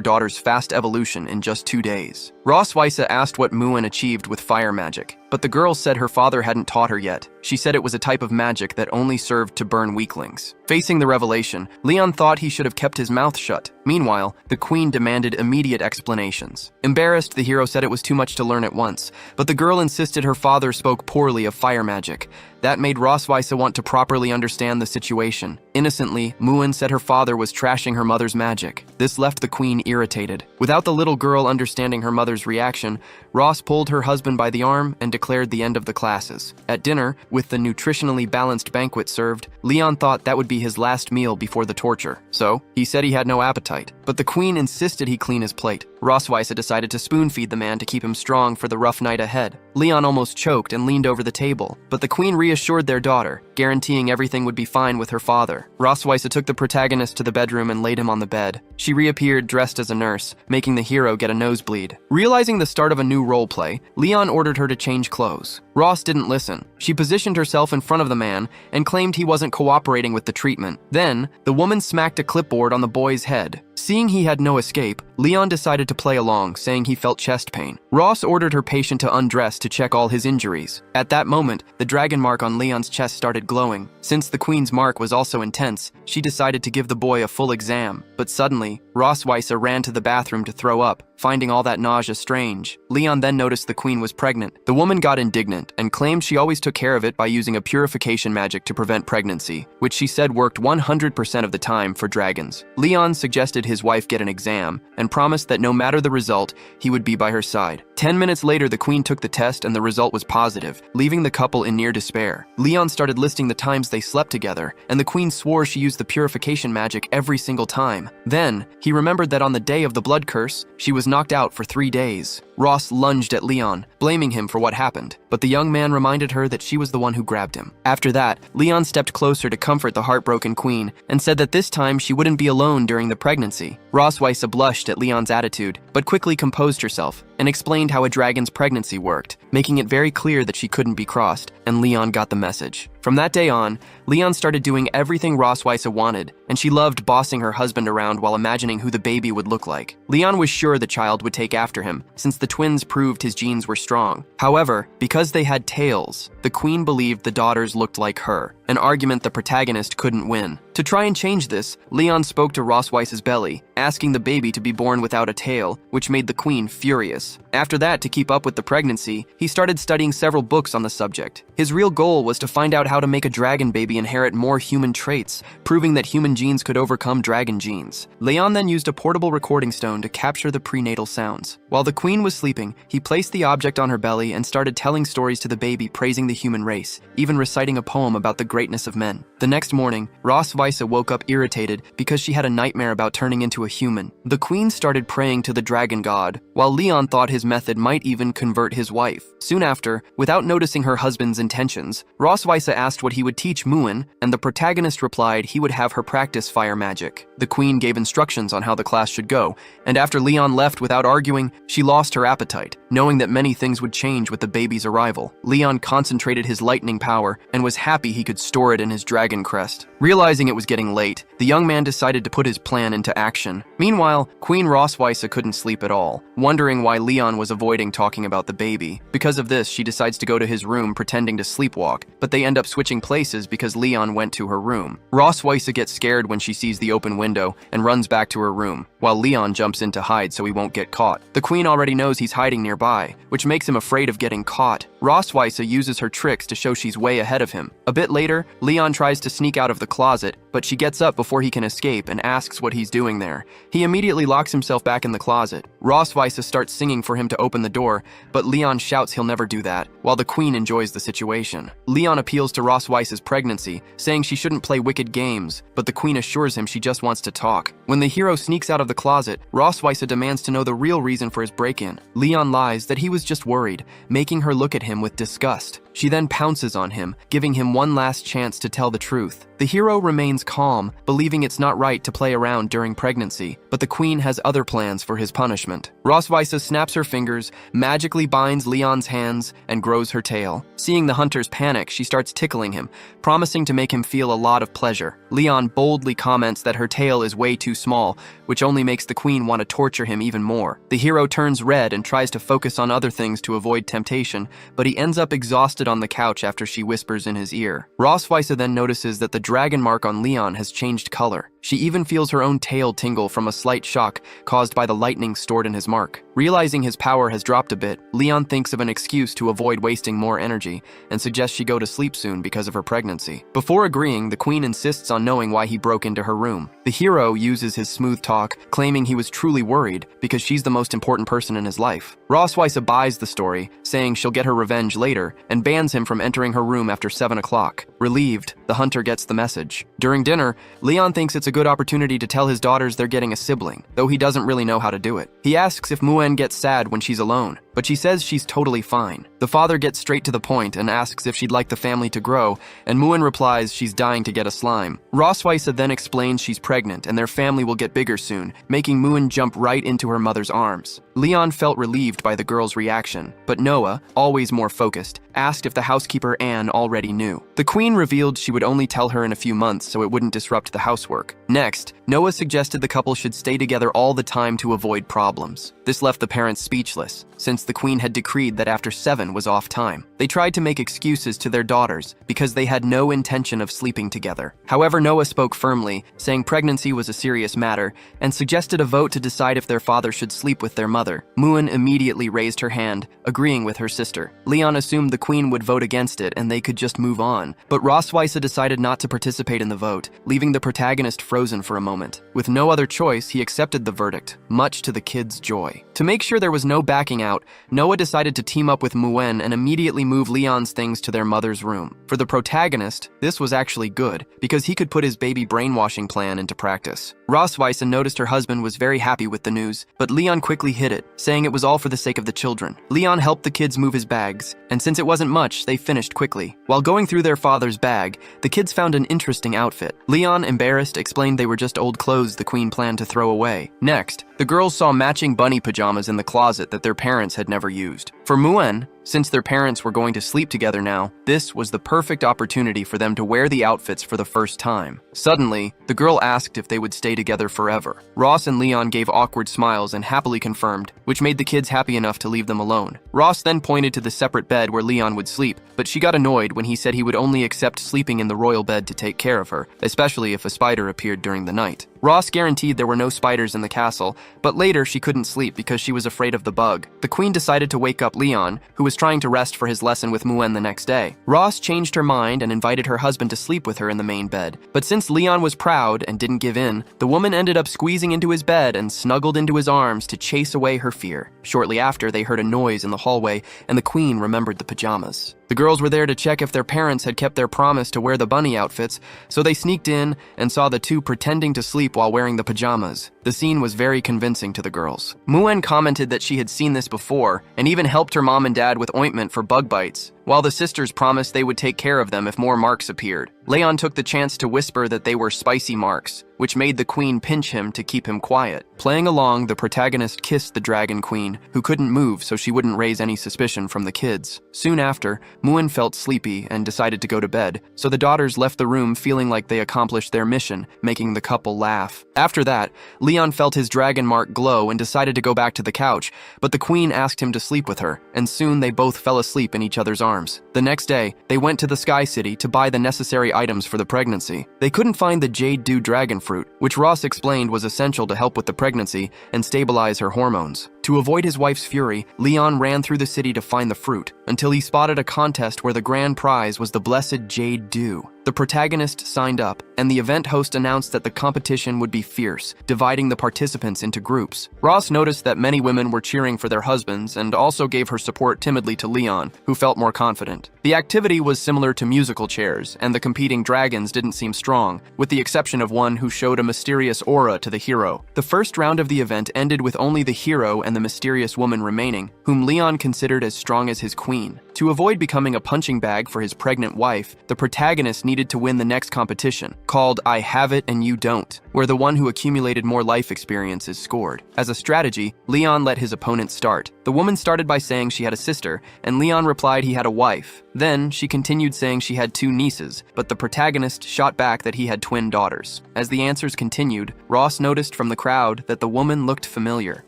daughter's fast evolution in just 2 days. Rosweiss asked what Muin achieved with fire magic, but the girl said her father hadn't taught her yet. She said it was a type of magic that only served to burn weaklings. Facing the revelation, Leon thought he should have kept his mouth shut. Meanwhile, the queen demanded immediate explanations. Embarrassed, the hero said it was too much to learn at once, but the girl insisted her father spoke poorly of fire magic. That made Rosweiss want to properly understand the situation. Innocently, Muin said her father was trashing her mother's magic. This left the queen irritated. Without the little girl understanding her mother's reaction, Ross pulled her husband by the arm and declared the end of the classes. At dinner, with the nutritionally balanced banquet served, Leon thought that would be his last meal before the torture. So, he said he had no appetite. But the queen insisted he clean his plate. Rosweiss decided to spoon-feed the man to keep him strong for the rough night ahead. Leon almost choked and leaned over the table, but the queen reassured their daughter, guaranteeing everything would be fine with her father. Rosweiss took the protagonist to the bedroom and laid him on the bed. She reappeared dressed as a nurse, making the hero get a nosebleed. Realizing the start of a new roleplay, Leon ordered her to change clothes. Ross didn't listen. She positioned herself in front of the man and claimed he wasn't cooperating with the treatment. Then, the woman smacked a clipboard on the boy's head. Seeing he had no escape, Leon decided to play along, saying he felt chest pain. Ross ordered her patient to undress to check all his injuries. At that moment, the dragon mark on Leon's chest started glowing. Since the queen's mark was also intense, she decided to give the boy a full exam. But suddenly, Rosweiss ran to the bathroom to throw up, finding all that nausea strange. Leon then noticed the queen was pregnant. The woman got indignant and claimed she always took care of it by using a purification magic to prevent pregnancy, which she said worked 100% of the time for dragons. Leon suggested his wife get an exam and promised that no matter the result, he would be by her side. 10 minutes later, the queen took the test and the result was positive, leaving the couple in near despair. Leon started listing the times they slept together, and the queen swore she used the purification magic every single time. Then, he remembered that on the day of the blood curse, she was knocked out for 3 days. Ross lunged at Leon, blaming him for what happened, but the young man reminded her that she was the one who grabbed him. After that, Leon stepped closer to comfort the heartbroken queen and said that this time she wouldn't be alone during the pregnancy. Rosweiss blushed at Leon's attitude, but quickly composed herself and explained how a dragon's pregnancy worked, making it very clear that she couldn't be crossed, and Leon got the message. From that day on, Leon started doing everything Rosweiss wanted, and she loved bossing her husband around while imagining who the baby would look like. Leon was sure the child would take after him, since the twins proved his genes were strong. However, because they had tails, the queen believed the daughters looked like her, an argument the protagonist couldn't win. To try and change this, Leon spoke to Rosweiss's belly, asking the baby to be born without a tail, which made the queen furious. After that, to keep up with the pregnancy, he started studying several books on the subject. His real goal was to find out how to make a dragon baby inherit more human traits, proving that human genes could overcome dragon genes. Leon then used a portable recording stone to capture the prenatal sounds. While the queen was sleeping, he placed the object on her belly and started telling stories to the baby praising the human race, even reciting a poem about the greatness of men. The next morning, Rosweiss woke up irritated because she had a nightmare about turning into a human. The queen started praying to the dragon god, while Leon thought his method might even convert his wife. Soon after, without noticing her husband's intentions, Rosweiss asked what he would teach Muin, and the protagonist replied he would have her practice fire magic. The queen gave instructions on how the class should go, and after Leon left without arguing, she lost her appetite, knowing that many things would change with the baby's arrival. Leon concentrated his lightning power and was happy he could store it in his dragon crest. Realizing it was getting late, the young man decided to put his plan into action. Meanwhile, Queen Rosweiss couldn't sleep at all, wondering why Leon was avoiding talking about the baby. Because of this, she decides to go to his room pretending to sleepwalk, but they end up switching places because Leon went to her room. Rosweiss gets scared when she sees the open window and runs back to her room, while Leon jumps in to hide so he won't get caught. The queen already knows he's hiding nearby, which makes him afraid of getting caught. Rosweiss uses her tricks to show she's way ahead of him. A bit later, Leon tries to sneak out of the closet, but she gets up before he can escape and asks what he's doing there. He immediately locks himself back in the closet. Rosweiss starts singing for him to open the door, but Leon shouts he'll never do that, while the queen enjoys the situation. Leon appeals to Rosweiss's pregnancy, saying she shouldn't play wicked games, but the queen assures him she just wants to talk. When the hero sneaks out of the closet, Rosweiss demands to know the real reason for his break-in. Leon lies that he was just worried, making her look at him with disgust. She then pounces on him, giving him one last chance to tell the truth. The hero remains calm, believing it's not right to play around during pregnancy, but the queen has other plans for his punishment. Roswitha snaps her fingers, magically binds Leon's hands, and grows her tail. Seeing the hunters panic, she starts tickling him, promising to make him feel a lot of pleasure. Leon boldly comments that her tail is way too small, which only makes the queen want to torture him even more. The hero turns red and tries to focus on other things to avoid temptation, but he ends up exhausted on the couch after she whispers in his ear. Roswitha then notices that the dragon mark on Leon has changed color. She even feels her own tail tingle from a slight shock caused by the lightning stored in his mark. Realizing his power has dropped a bit, Leon thinks of an excuse to avoid wasting more energy and suggests she go to sleep soon because of her pregnancy. Before agreeing, the queen insists on knowing why he broke into her room. The hero uses his smooth talk, claiming he was truly worried because she's the most important person in his life. Roswitha buys the story, saying she'll get her revenge later, and bans him from entering her room after 7 o'clock. Relieved, the hunter gets the message. During dinner, Leon thinks it's a good opportunity to tell his daughters they're getting a sibling, though he doesn't really know how to do it. He asks if Muen gets sad when she's alone, but she says she's totally fine. The father gets straight to the point and asks if she'd like the family to grow, and Muen replies she's dying to get a slime. Roswitha then explains she's pregnant and their family will get bigger soon, making Muen jump right into her mother's arms. Leon felt relieved by the girl's reaction, but Noah, always more focused, asked if the housekeeper Anne already knew. The queen revealed she would only tell her in a few months so it wouldn't disrupt the housework. Next, Noah suggested the couple should stay together all the time to avoid problems. This left the parents speechless, since the queen had decreed that after 7 was off time. They tried to make excuses to their daughters because they had no intention of sleeping together. However, Noah spoke firmly, saying pregnancy was a serious matter, and suggested a vote to decide if their father should sleep with their mother. Muen immediately raised her hand, agreeing with her sister. Leon assumed the queen would vote against it and they could just move on, but Roswitha decided not to participate in the vote, leaving the protagonist frozen for a moment. With no other choice, he accepted the verdict, much to the kids' joy. To make sure there was no backing out, Noah decided to team up with Muen and immediately move Leon's things to their mother's room. For the protagonist, this was actually good, because he could put his baby brainwashing plan into practice. Roswitha noticed her husband was very happy with the news, but Leon quickly hid it, saying it was all for the sake of the children. Leon helped the kids move his bags, and since it wasn't much, they finished quickly. While going through their father's bag, the kids found an interesting outfit. Leon, embarrassed, explained they were just old clothes the queen planned to throw away. Next, the girls saw matching bunny pajamas in the closet that their parents had never used. For Muen, since their parents were going to sleep together now, this was the perfect opportunity for them to wear the outfits for the first time. Suddenly, the girl asked if they would stay together forever. Ross and Leon gave awkward smiles and happily confirmed, which made the kids happy enough to leave them alone. Ross then pointed to the separate bed where Leon would sleep, but she got annoyed when he said he would only accept sleeping in the royal bed to take care of her, especially if a spider appeared during the night. Ross guaranteed there were no spiders in the castle, but later she couldn't sleep because she was afraid of the bug. The queen decided to wake up Leon, who was trying to rest for his lesson with Muen the next day. Ross changed her mind and invited her husband to sleep with her in the main bed. But since Leon was proud and didn't give in, the woman ended up squeezing into his bed and snuggled into his arms to chase away her fear. Shortly after, they heard a noise in the hallway, and the queen remembered the pajamas. The girls were there to check if their parents had kept their promise to wear the bunny outfits, so they sneaked in and saw the two pretending to sleep while wearing the pajamas. The scene was very convincing to the girls. Muen commented that she had seen this before and even helped her mom and dad with ointment for bug bites, while the sisters promised they would take care of them if more marks appeared. Leon took the chance to whisper that they were spicy marks, which made the queen pinch him to keep him quiet. Playing along, the protagonist kissed the dragon queen, who couldn't move so she wouldn't raise any suspicion from the kids. Soon after, Muen felt sleepy and decided to go to bed, so the daughters left the room feeling like they accomplished their mission, making the couple laugh. After that, Leon felt his dragon mark glow and decided to go back to the couch, but the queen asked him to sleep with her, and soon they both fell asleep in each other's arms. The next day, they went to the Sky City to buy the necessary items for the pregnancy. They couldn't find the Jade Dew dragon fruit, which Ross explained was essential to help with the pregnancy and stabilize her hormones. To avoid his wife's fury, Leon ran through the city to find the fruit, until he spotted a contest where the grand prize was the blessed Jade Dew. The protagonist signed up, and the event host announced that the competition would be fierce, dividing the participants into groups. Ross noticed that many women were cheering for their husbands and also gave her support timidly to Leon, who felt more confident. The activity was similar to musical chairs, and the competing dragons didn't seem strong, with the exception of one who showed a mysterious aura to the hero. The first round of the event ended with only the hero and the mysterious woman remaining, whom Leon considered as strong as his queen. To avoid becoming a punching bag for his pregnant wife, the protagonist needed to win the next competition, called I Have It and You Don't, where the one who accumulated more life experiences scored. As a strategy, Leon let his opponent start. The woman started by saying she had a sister, and Leon replied he had a wife. Then, she continued saying she had 2 nieces, but the protagonist shot back that he had twin daughters. As the answers continued, Ross noticed from the crowd that the woman looked familiar.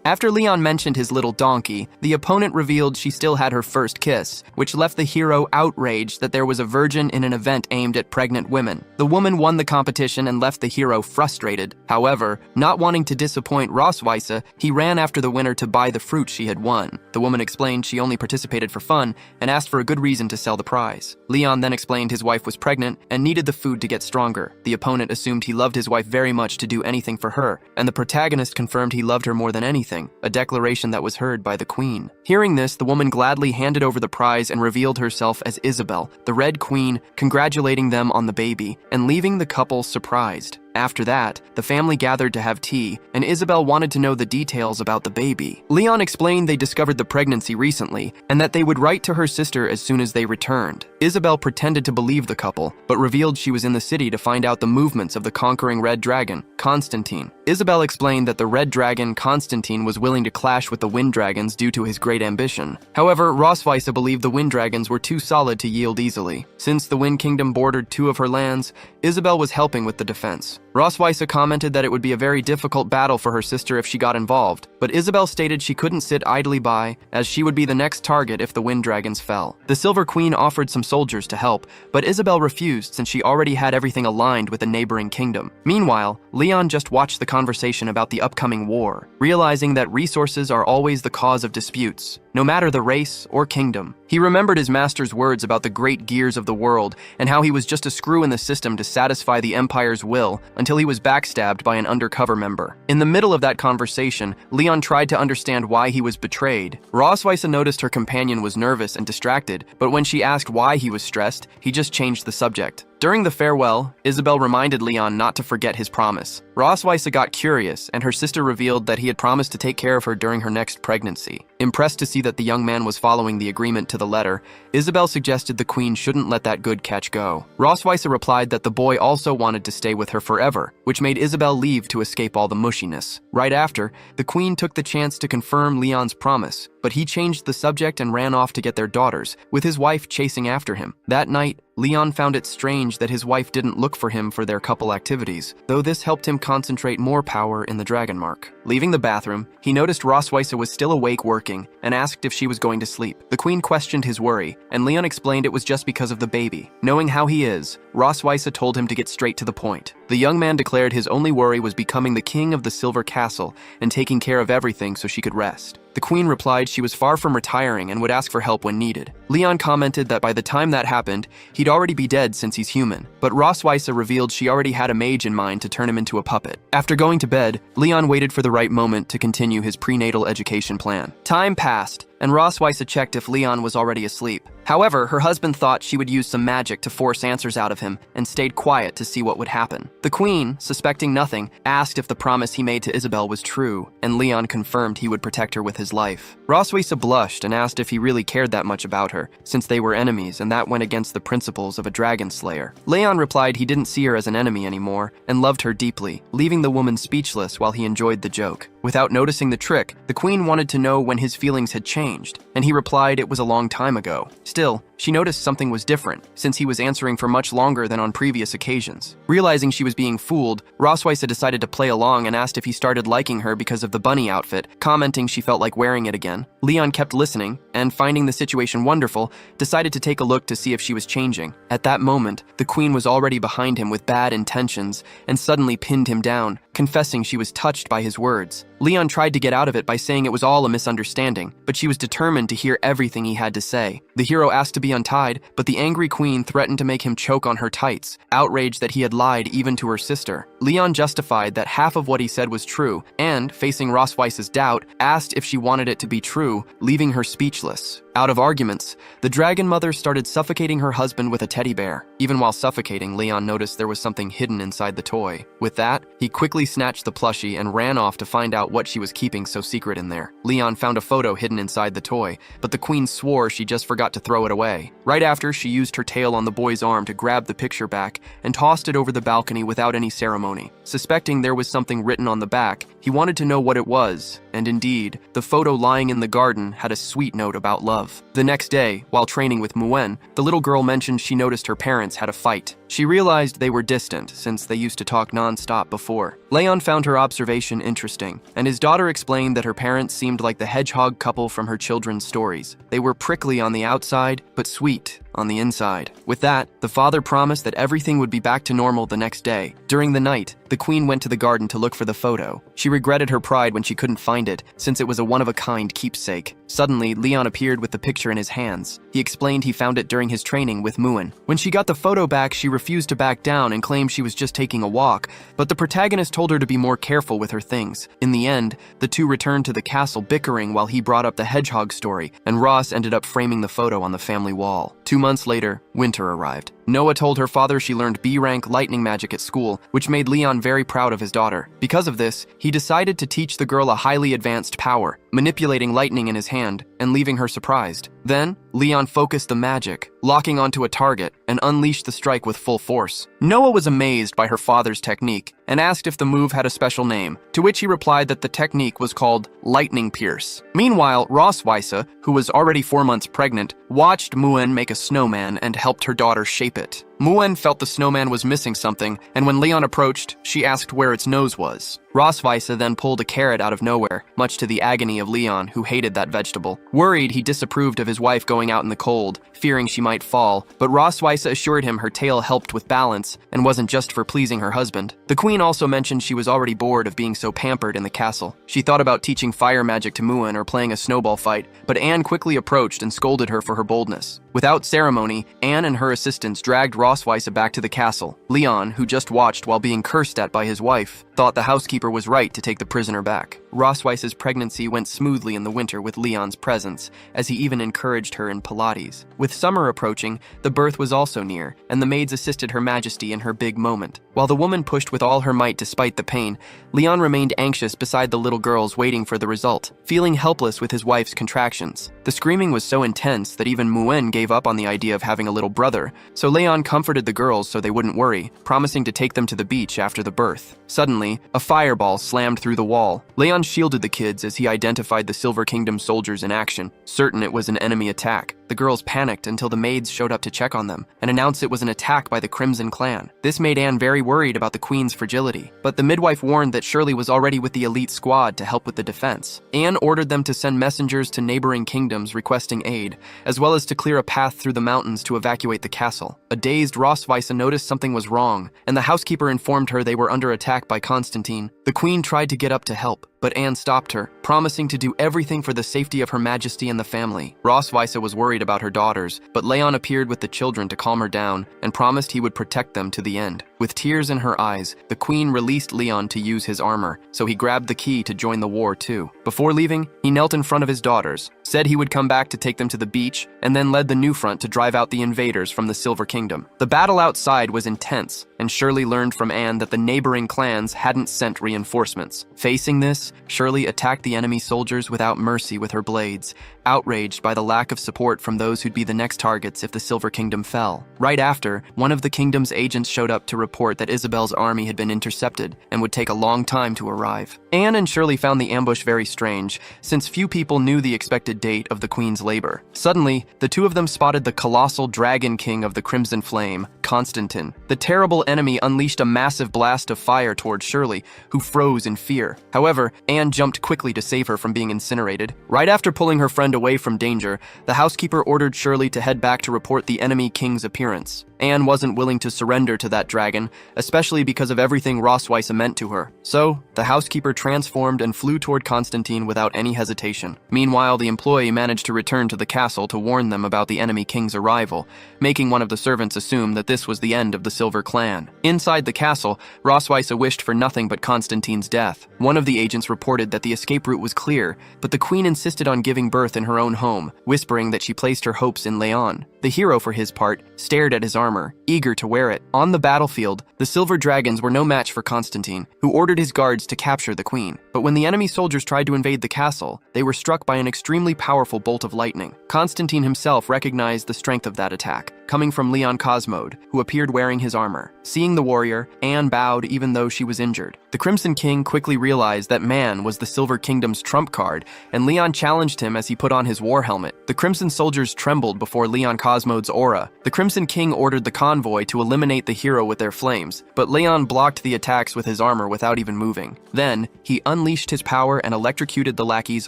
After Leon mentioned his little donkey, the opponent revealed she still had her first kiss, which left the hero outraged that there was a virgin in an event aimed at pregnant women. The woman won the competition and left the hero frustrated. However, not wanting to disappoint Rossweisse, he ran after the winner to buy the fruit she had won. The woman explained she only participated for fun and asked for a good reason to sell the prize. Leon then explained his wife was pregnant and needed the food to get stronger. The opponent assumed he loved his wife very much to do anything for her, and the protagonist confirmed he loved her more than anything, a declaration that was heard by the queen. Hearing this, the woman gladly handed over the prize and revealed herself as Isabel, the Red Queen, congratulating them on the baby and leaving the couple surprised. After that, the family gathered to have tea, and Isabel wanted to know the details about the baby. Leon explained they discovered the pregnancy recently, and that they would write to her sister as soon as they returned. Isabel pretended to believe the couple, but revealed she was in the city to find out the movements of the conquering Red Dragon, Constantine. Isabel explained that the Red Dragon, Constantine, was willing to clash with the Wind Dragons due to his great ambition. However, Rossweisse believed the Wind Dragons were too solid to yield easily. Since the Wind Kingdom bordered 2 of her lands, Isabel was helping with the defense. Rossweisse commented that it would be a very difficult battle for her sister if she got involved, but Isabel stated she couldn't sit idly by, as she would be the next target if the Wind Dragons fell. The Silver Queen offered some soldiers to help, but Isabel refused since she already had everything aligned with the neighboring kingdom. Meanwhile, Leon just watched the conversation about the upcoming war, realizing that resources are always the cause of disputes, no matter the race or kingdom. He remembered his master's words about the great gears of the world and how he was just a screw in the system to satisfy the Empire's will until he was backstabbed by an undercover member. In the middle of that conversation, Leon tried to understand why he was betrayed. Rossweisse noticed her companion was nervous and distracted, but when she asked why he was stressed, he just changed the subject. During the farewell, Isabel reminded Leon not to forget his promise. Rossweisse got curious, and her sister revealed that he had promised to take care of her during her next pregnancy. Impressed to see that the young man was following the agreement to the letter, Isabel suggested the queen shouldn't let that good catch go. Rossweisse replied that the boy also wanted to stay with her forever, which made Isabel leave to escape all the mushiness. Right after, the queen took the chance to confirm Leon's promise, but he changed the subject and ran off to get their daughters, with his wife chasing after him. That night, Leon found it strange that his wife didn't look for him for their couple activities, though this helped him concentrate more power in the Dragon Mark. Leaving the bathroom, he noticed Rossweisse was still awake working and asked if she was going to sleep. The queen questioned his worry, and Leon explained it was just because of the baby. Knowing how he is, Rossweisse told him to get straight to the point. The young man declared his only worry was becoming the king of the Silver Castle and taking care of everything so she could rest. The queen replied she was far from retiring and would ask for help when needed. Leon commented that by the time that happened, he'd already be dead since he's human, but Rossweisse revealed she already had a mage in mind to turn him into a puppet. After going to bed, Leon waited for the right moment to continue his prenatal education plan. Time passed, and Rossweisse checked if Leon was already asleep. However, her husband thought she would use some magic to force answers out of him and stayed quiet to see what would happen. The queen, suspecting nothing, asked if the promise he made to Isabel was true, and Leon confirmed he would protect her with his life. Rossweisse blushed and asked if he really cared that much about her, since they were enemies and that went against the principles of a dragon slayer. Leon replied he didn't see her as an enemy anymore and loved her deeply, leaving the woman speechless while he enjoyed the joke. Without noticing the trick, the queen wanted to know when his feelings had changed, and he replied it was a long time ago. Still, she noticed something was different, since he was answering for much longer than on previous occasions. Realizing she was being fooled, Rossweisse decided to play along and asked if he started liking her because of the bunny outfit, commenting she felt like wearing it again. Leon kept listening, and finding the situation wonderful, decided to take a look to see if she was changing. At that moment, the queen was already behind him with bad intentions, and suddenly pinned him down, confessing she was touched by his words. Leon tried to get out of it by saying it was all a misunderstanding, but she was determined to hear everything he had to say. The hero asked to be untied, but the angry queen threatened to make him choke on her tights, outraged that he had lied even to her sister. Leon justified that half of what he said was true, and, facing Rosweiss's doubt, asked if she wanted it to be true, leaving her speechless. Out of arguments, the dragon mother started suffocating her husband with a teddy bear. Even while suffocating, Leon noticed there was something hidden inside the toy. With that, he quickly snatched the plushie and ran off to find out what she was keeping so secret in there. Leon found a photo hidden inside the toy, but the queen swore she just forgot to throw it away. Right after, she used her tail on the boy's arm to grab the picture back and tossed it over the balcony without any ceremony. Suspecting there was something written on the back, he wanted to know what it was, and indeed, the photo lying in the garden had a sweet note about love. The next day, while training with Muen, the little girl mentioned she noticed her parents had a fight. She realized they were distant, since they used to talk non-stop before. Leon found her observation interesting, and his daughter explained that her parents seemed like the hedgehog couple from her children's stories. They were prickly on the outside, but sweet on the inside. With that, the father promised that everything would be back to normal the next day. During the night, the queen went to the garden to look for the photo. She regretted her pride when she couldn't find it, since it was a one-of-a-kind keepsake. Suddenly, Leon appeared with the picture in his hands. He explained he found it during his training with Muen. When she got the photo back, she refused to back down and claimed she was just taking a walk, but the protagonist told her to be more careful with her things. In the end, the two returned to the castle bickering while he brought up the hedgehog story, and Ross ended up framing the photo on the family wall. 2 months later, winter arrived. Noah told her father she learned B-rank lightning magic at school, which made Leon very proud of his daughter. Because of this, he decided to teach the girl a highly advanced power, manipulating lightning in his hand and leaving her surprised. Then, Leon focused the magic, locking onto a target, and unleashed the strike with full force. Noah was amazed by her father's technique and asked if the move had a special name, to which he replied that the technique was called Lightning Pierce. Meanwhile, Rosweisse, who was already 4 months pregnant, watched Muen make a snowman and helped her daughter shape it. Muen felt the snowman was missing something, and when Leon approached, she asked where its nose was. Rosweisse then pulled a carrot out of nowhere, much to the agony of Leon, who hated that vegetable. Worried, he disapproved of his wife going out in the cold, fearing she might fall, but Rosweisse assured him her tail helped with balance and wasn't just for pleasing her husband. The queen also mentioned she was already bored of being so pampered in the castle. She thought about teaching fire magic to Muen or playing a snowball fight, but Anne quickly approached and scolded her for her boldness. Without ceremony, Anne and her assistants dragged Rosweisse back to the castle. Leon, who just watched while being cursed at by his wife, thought the housekeeper was right to take the prisoner back. Rosweisse's pregnancy went smoothly in the winter with Leon's presence, as he even encouraged her in Pilates. With summer approaching, the birth was also near, and the maids assisted Her Majesty in her big moment. While the woman pushed with all her might despite the pain, Leon remained anxious beside the little girls waiting for the result, feeling helpless with his wife's contractions. The screaming was so intense that even Muen gave up on the idea of having a little brother, so Leon comforted the girls so they wouldn't worry, promising to take them to the beach after the birth. Suddenly, a fireball slammed through the wall. Leon shielded the kids as he identified the Silver Kingdom soldiers in action, certain it was an enemy attack. The girls panicked until the maids showed up to check on them and announced it was an attack by the Crimson Clan. This made Anne very worried about the queen's fragility, but the midwife warned that Shirley was already with the elite squad to help with the defense. Anne ordered them to send messengers to neighboring kingdoms requesting aid, as well as to clear a path through the mountains to evacuate the castle. A dazed Rosweisse noticed something was wrong, and the housekeeper informed her they were under attack by Constantine. The queen tried to get up to help, but Anne stopped her, promising to do everything for the safety of Her Majesty and the family. Rosweisse was worried about her daughters, but Leon appeared with the children to calm her down and promised he would protect them to the end. With tears in her eyes, the queen released Leon to use his armor, so he grabbed the key to join the war too. Before leaving, he knelt in front of his daughters, said he would come back to take them to the beach, and then led the new front to drive out the invaders from the Silver Kingdom. The battle outside was intense, and Shirley learned from Anne that the neighboring clans hadn't sent reinforcements. Facing this, Shirley attacked the enemy soldiers without mercy with her blades, outraged by the lack of support from those who'd be the next targets if the Silver Kingdom fell. Right after, one of the kingdom's agents showed up to report that Isabel's army had been intercepted and would take a long time to arrive. Anne and Shirley found the ambush very strange, since few people knew the expected date of the queen's labor. Suddenly, the two of them spotted the colossal dragon king of the Crimson Flame, Constantine. The terrible enemy unleashed a massive blast of fire towards Shirley, who froze in fear. However, Anne jumped quickly to save her from being incinerated. Right after pulling her friend away from danger, the housekeeper ordered Shirley to head back to report the enemy king's appearance. Anne wasn't willing to surrender to that dragon, especially because of everything Rosweiss meant to her. So, the housekeeper transformed and flew toward Constantine without any hesitation. Meanwhile, the employee managed to return to the castle to warn them about the enemy king's arrival, making one of the servants assume that this was the end of the Silver Clan. Inside the castle, Rosweiss wished for nothing but Constantine's death. One of the agents reported that the escape route was clear, but the queen insisted on giving birth in her own home, whispering that she placed her hopes in Leon. The hero, for his part, stared at his armor, eager to wear it. On the battlefield, the silver dragons were no match for Constantine, who ordered his guards to capture the queen. But when the enemy soldiers tried to invade the castle, they were struck by an extremely powerful bolt of lightning. Constantine himself recognized the strength of that attack, coming from Leon Cosmode, who appeared wearing his armor. Seeing the warrior, Anne bowed even though she was injured. The Crimson King quickly realized that man was the Silver Kingdom's trump card, and Leon challenged him as he put on his war helmet. The Crimson soldiers trembled before Leon Cosmode's aura. The Crimson King ordered the convoy to eliminate the hero with their flames, but Leon blocked the attacks with his armor without even moving. Then, he unleashed his power and electrocuted the lackeys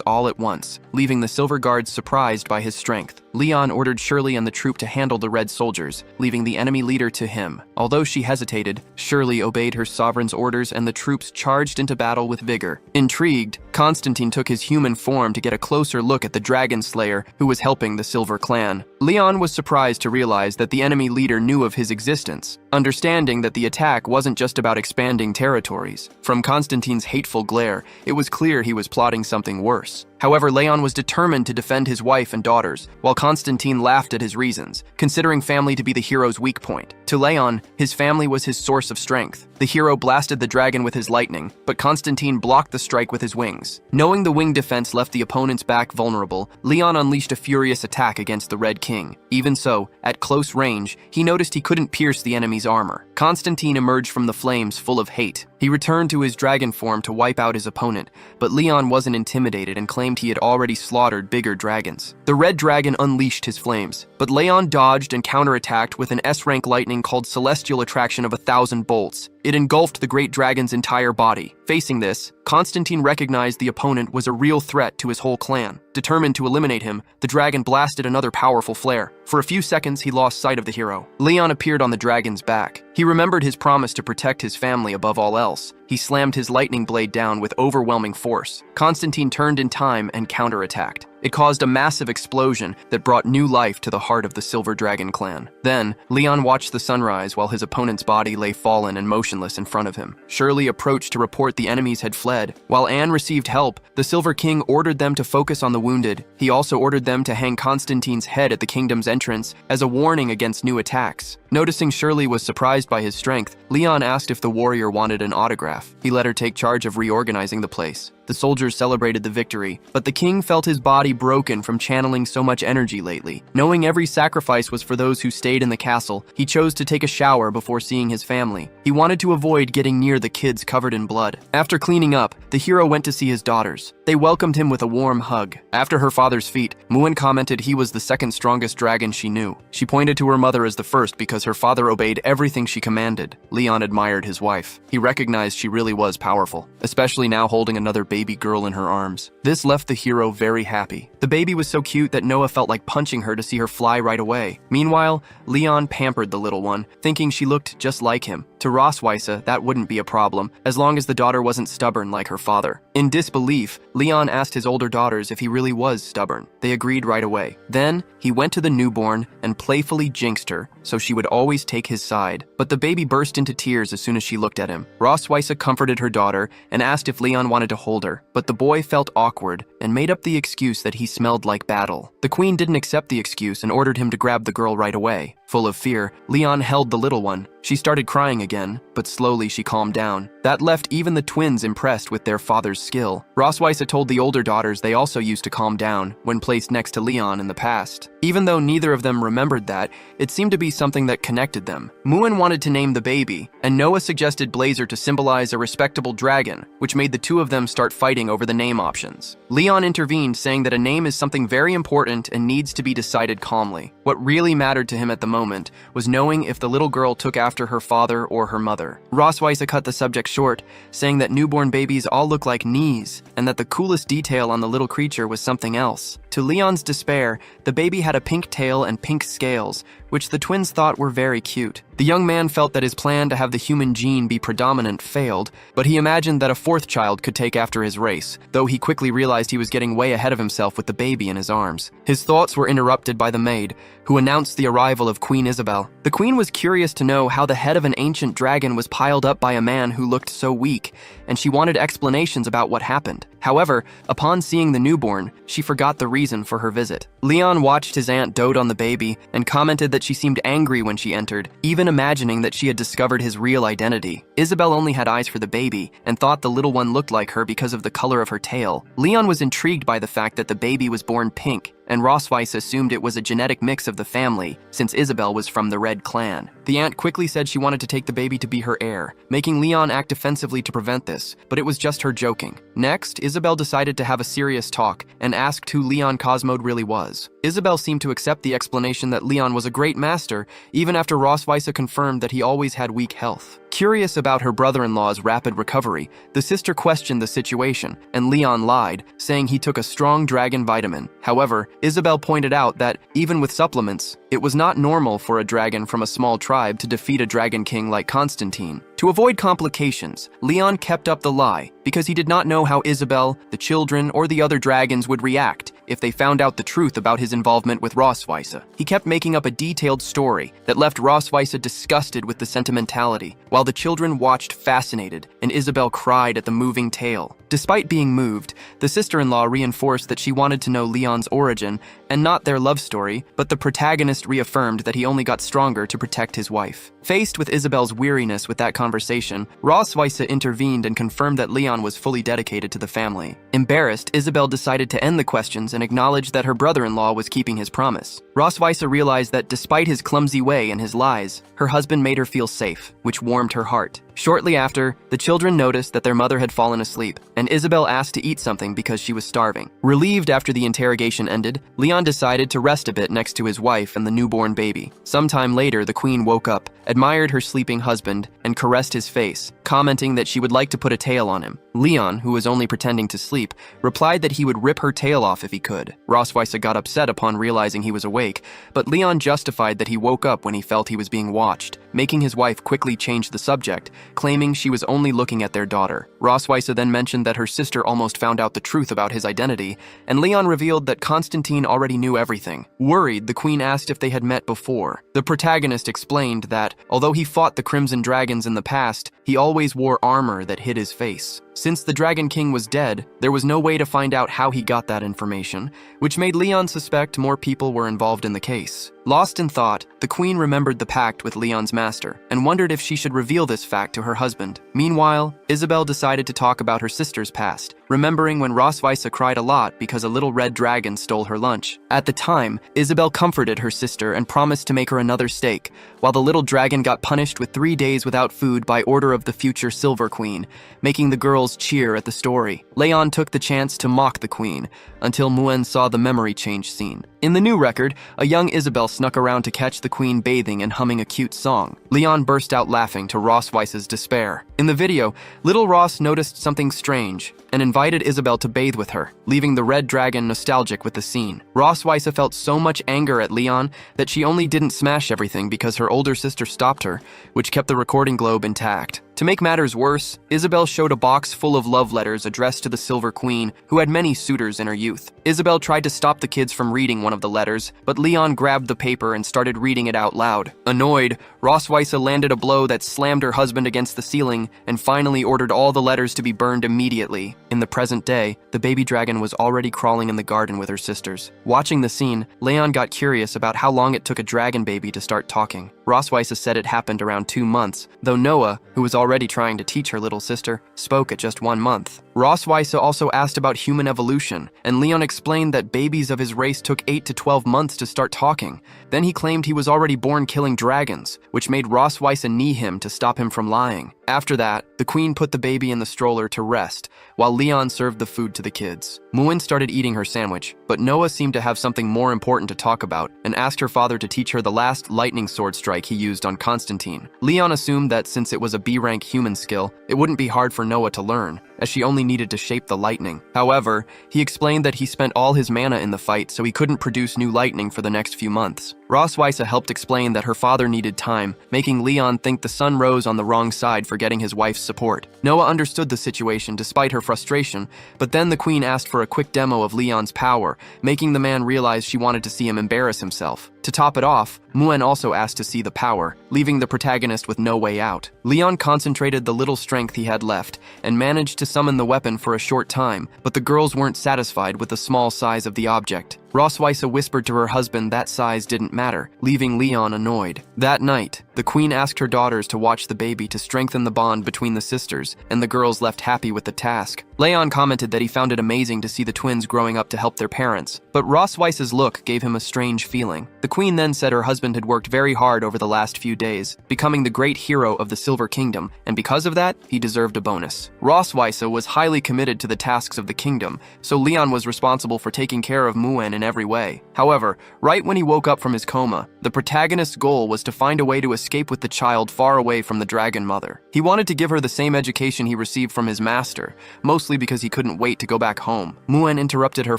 all at once, leaving the Silver Guards surprised by his strength. Leon ordered Shirley and the troop to handle the Red soldiers, leaving the enemy leader to him. Although she hesitated, Shirley obeyed her sovereign's orders and the troops charged into battle with vigor. Intrigued, Constantine took his human form to get a closer look at the Dragon Slayer who was helping the Silver Clan. Leon was surprised to realize that the enemy leader knew of his existence, understanding that the attack wasn't just about expanding territories. From Constantine's hateful glare, it was clear he was plotting something worse. However, Leon was determined to defend his wife and daughters, while Constantine laughed at his reasons, considering family to be the hero's weak point. To Leon, his family was his source of strength. The hero blasted the dragon with his lightning, but Constantine blocked the strike with his wings. Knowing the wing defense left the opponent's back vulnerable, Leon unleashed a furious attack against the Red King. Even so, at close range, he noticed he couldn't pierce the enemy's armor. Constantine emerged from the flames full of hate. He returned to his dragon form to wipe out his opponent, but Leon wasn't intimidated and claimed he had already slaughtered bigger dragons. The red dragon unleashed his flames, but Leon dodged and counterattacked with an S-rank lightning called Celestial Attraction of 1,000 bolts. It engulfed the great dragon's entire body. Facing this, Constantine recognized the opponent was a real threat to his whole clan. Determined to eliminate him, the dragon blasted another powerful flare. For a few seconds, he lost sight of the hero. Leon appeared on the dragon's back. He remembered his promise to protect his family above all else. He slammed his lightning blade down with overwhelming force. Constantine turned in time and counterattacked. It caused a massive explosion that brought new life to the heart of the Silver Dragon clan. Then, Leon watched the sunrise while his opponent's body lay fallen and motionless in front of him. Shirley approached to report the enemies had fled. While Anne received help, the Silver King ordered them to focus on the wounded. He also ordered them to hang Constantine's head at the kingdom's entrance as a warning against new attacks. Noticing Shirley was surprised by his strength, Leon asked if the warrior wanted an autograph. He let her take charge of reorganizing the place. The soldiers celebrated the victory, but the king felt his body broken from channeling so much energy lately. Knowing every sacrifice was for those who stayed in the castle, he chose to take a shower before seeing his family. He wanted to avoid getting near the kids covered in blood. After cleaning up, the hero went to see his daughters. They welcomed him with a warm hug. After her father's feat, Muin commented he was the second strongest dragon she knew. She pointed to her mother as the first because her father obeyed everything she commanded. Leon admired his wife. He recognized she really was powerful, especially now holding another baby girl in her arms. This left the hero very happy. The baby was so cute that Noah felt like punching her to see her fly right away. Meanwhile, Leon pampered the little one, thinking she looked just like him. To Rosweiss, that wouldn't be a problem, as long as the daughter wasn't stubborn like her father. In disbelief, Leon asked his older daughters if he really was stubborn. They agreed right away. Then, he went to the newborn and playfully jinxed her, so she would always take his side. But the baby burst into tears as soon as she looked at him. Rosweiss comforted her daughter and asked if Leon wanted to hold her, but the boy felt awkward and made up the excuse that he smelled like battle. The queen didn't accept the excuse and ordered him to grab the girl right away. Full of fear, Leon held the little one. She started crying again, but slowly she calmed down. That left even the twins impressed with their father's skill. Rosweiss told the older daughters they also used to calm down when placed next to Leon in the past. Even though neither of them remembered that, it seemed to be something that connected them. Muin wanted to name the baby, and Noah suggested Blazer to symbolize a respectable dragon, which made the two of them start fighting over the name options. Leon intervened, saying that a name is something very important and needs to be decided calmly. What really mattered to him at the moment was knowing if the little girl took after her father or her mother. Rosweiss cut the subject short, saying that newborn babies all look like knees, and that the coolest detail on the little creature was something else. To Leon's despair, the baby had a pink tail and pink scales, which the twins thought were very cute. The young man felt that his plan to have the human gene be predominant failed, but he imagined that a fourth child could take after his race, though he quickly realized he was getting way ahead of himself with the baby in his arms. His thoughts were interrupted by the maid, who announced the arrival of Queen Isabel. The queen was curious to know how the head of an ancient dragon was piled up by a man who looked so weak, and she wanted explanations about what happened. However, upon seeing the newborn, she forgot the reason for her visit. Leon watched his aunt dote on the baby and commented that she seemed angry when she entered, even imagining that she had discovered his real identity. Isabel only had eyes for the baby and thought the little one looked like her because of the color of her tail. Leon was intrigued by the fact that the baby was born pink, and Rossweiss assumed it was a genetic mix of the family, since Isabel was from the Red Clan. The aunt quickly said she wanted to take the baby to be her heir, making Leon act defensively to prevent this, but it was just her joking. Next, Isabel decided to have a serious talk and asked who Leon Cosmode really was. Isabel seemed to accept the explanation that Leon was a great master, even after Rossweisse confirmed that he always had weak health. Curious about her brother-in-law's rapid recovery, the sister questioned the situation, and Leon lied, saying he took a strong dragon vitamin. However, Isabel pointed out that, even with supplements, it was not normal for a dragon from a small tribe to defeat a dragon king like Constantine. To avoid complications, Leon kept up the lie because he did not know how Isabel, the children, or the other dragons would react if they found out the truth about his involvement with Rossweisse. He kept making up a detailed story that left Rossweisse disgusted with the sentimentality, while the children watched fascinated and Isabel cried at the moving tale. Despite being moved, the sister-in-law reinforced that she wanted to know Leon's origin and not their love story, but the protagonist reaffirmed that he only got stronger to protect his wife. Faced with Isabel's weariness with that conversation, Rossweisse intervened and confirmed that Leon was fully dedicated to the family. Embarrassed, Isabel decided to end the questions and acknowledged that her brother-in-law was keeping his promise. Rossweisse realized that despite his clumsy way and his lies, her husband made her feel safe, which warmed her heart. Shortly after, the children noticed that their mother had fallen asleep, and Isabel asked to eat something because she was starving. Relieved after the interrogation ended, Leon decided to rest a bit next to his wife and the newborn baby. Sometime later, the queen woke up, admired her sleeping husband, and caressed his face, commenting that she would like to put a tail on him. Leon, who was only pretending to sleep, replied that he would rip her tail off if he could. Rossweisse got upset upon realizing he was awake, but Leon justified that he woke up when he felt he was being watched, making his wife quickly change the subject, claiming she was only looking at their daughter. Rossweisse then mentioned that her sister almost found out the truth about his identity, and Leon revealed that Constantine already knew everything. Worried, the queen asked if they had met before. The protagonist explained that, although he fought the Crimson Dragons in the past, he always wore armor that hid his face. Since the Dragon King was dead, there was no way to find out how he got that information, which made Leon suspect more people were involved in the case. Lost in thought, the queen remembered the pact with Leon's master and wondered if she should reveal this fact to her husband. Meanwhile, Isabel decided to talk about her sister's past, remembering when Rossweisse cried a lot because a little red dragon stole her lunch. At the time, Isabel comforted her sister and promised to make her another steak, while the little dragon got punished with 3 days without food by order of the future Silver Queen, making the girls cheer at the story. Leon took the chance to mock the queen, until Muen saw the memory change scene. In the new record, a young Isabel snuck around to catch the queen bathing and humming a cute song. Leon burst out laughing to Rossweisse's despair. In the video, little Ross noticed something strange and invited Isabel to bathe with her, leaving the red dragon nostalgic with the scene. Rossweisse felt so much anger at Leon that she only didn't smash everything because her older sister stopped her, which kept the recording globe intact. To make matters worse, Isabel showed a box full of love letters addressed to the Silver Queen, who had many suitors in her youth. Isabel tried to stop the kids from reading one of the letters, but Leon grabbed the paper and started reading it out loud. Annoyed, Rossweisse landed a blow that slammed her husband against the ceiling and finally ordered all the letters to be burned immediately. In the present day, the baby dragon was already crawling in the garden with her sisters. Watching the scene, Leon got curious about how long it took a dragon baby to start talking. Rossweisse said it happened around 2 months, though Noah, who was already trying to teach her little sister, spoke at just 1 month. Rossweisse also asked about human evolution, and Leon explained that babies of his race took 8 to 12 months to start talking. Then he claimed he was already born killing dragons, which made Rossweisse knee him to stop him from lying. After that, the queen put the baby in the stroller to rest, while Leon served the food to the kids. Muen started eating her sandwich, but Noah seemed to have something more important to talk about and asked her father to teach her the last lightning sword strike he used on Constantine. Leon assumed that since it was a B-rank human skill, it wouldn't be hard for Noah to learn, as she only needed to shape the lightning. However, he explained that he spent all his mana in the fight, so he couldn't produce new lightning for the next few months. Roswitha helped explain that her father needed time, making Leon think the sun rose on the wrong side for getting his wife's support. Noah understood the situation despite her frustration, but then the queen asked for a quick demo of Leon's power, making the man realize she wanted to see him embarrass himself. To top it off, Muen also asked to see the power, leaving the protagonist with no way out. Leon concentrated the little strength he had left and managed to summon the weapon for a short time, but the girls weren't satisfied with the small size of the object. Roswitha whispered to her husband that size didn't matter, leaving Leon annoyed. That night, the queen asked her daughters to watch the baby to strengthen the bond between the sisters, and the girls left happy with the task. Leon commented that he found it amazing to see the twins growing up to help their parents, but Roswitha's look gave him a strange feeling. The queen then said her husband had worked very hard over the last few days, becoming the great hero of the Silver Kingdom, and because of that, he deserved a bonus. Roswitha was highly committed to the tasks of the kingdom, so Leon was responsible for taking care of Muen in every way. However, right when he woke up from his coma, the protagonist's goal was to find a way to escape with the child far away from the dragon mother. He wanted to give her the same education he received from his master, mostly because he couldn't wait to go back home. Muen interrupted her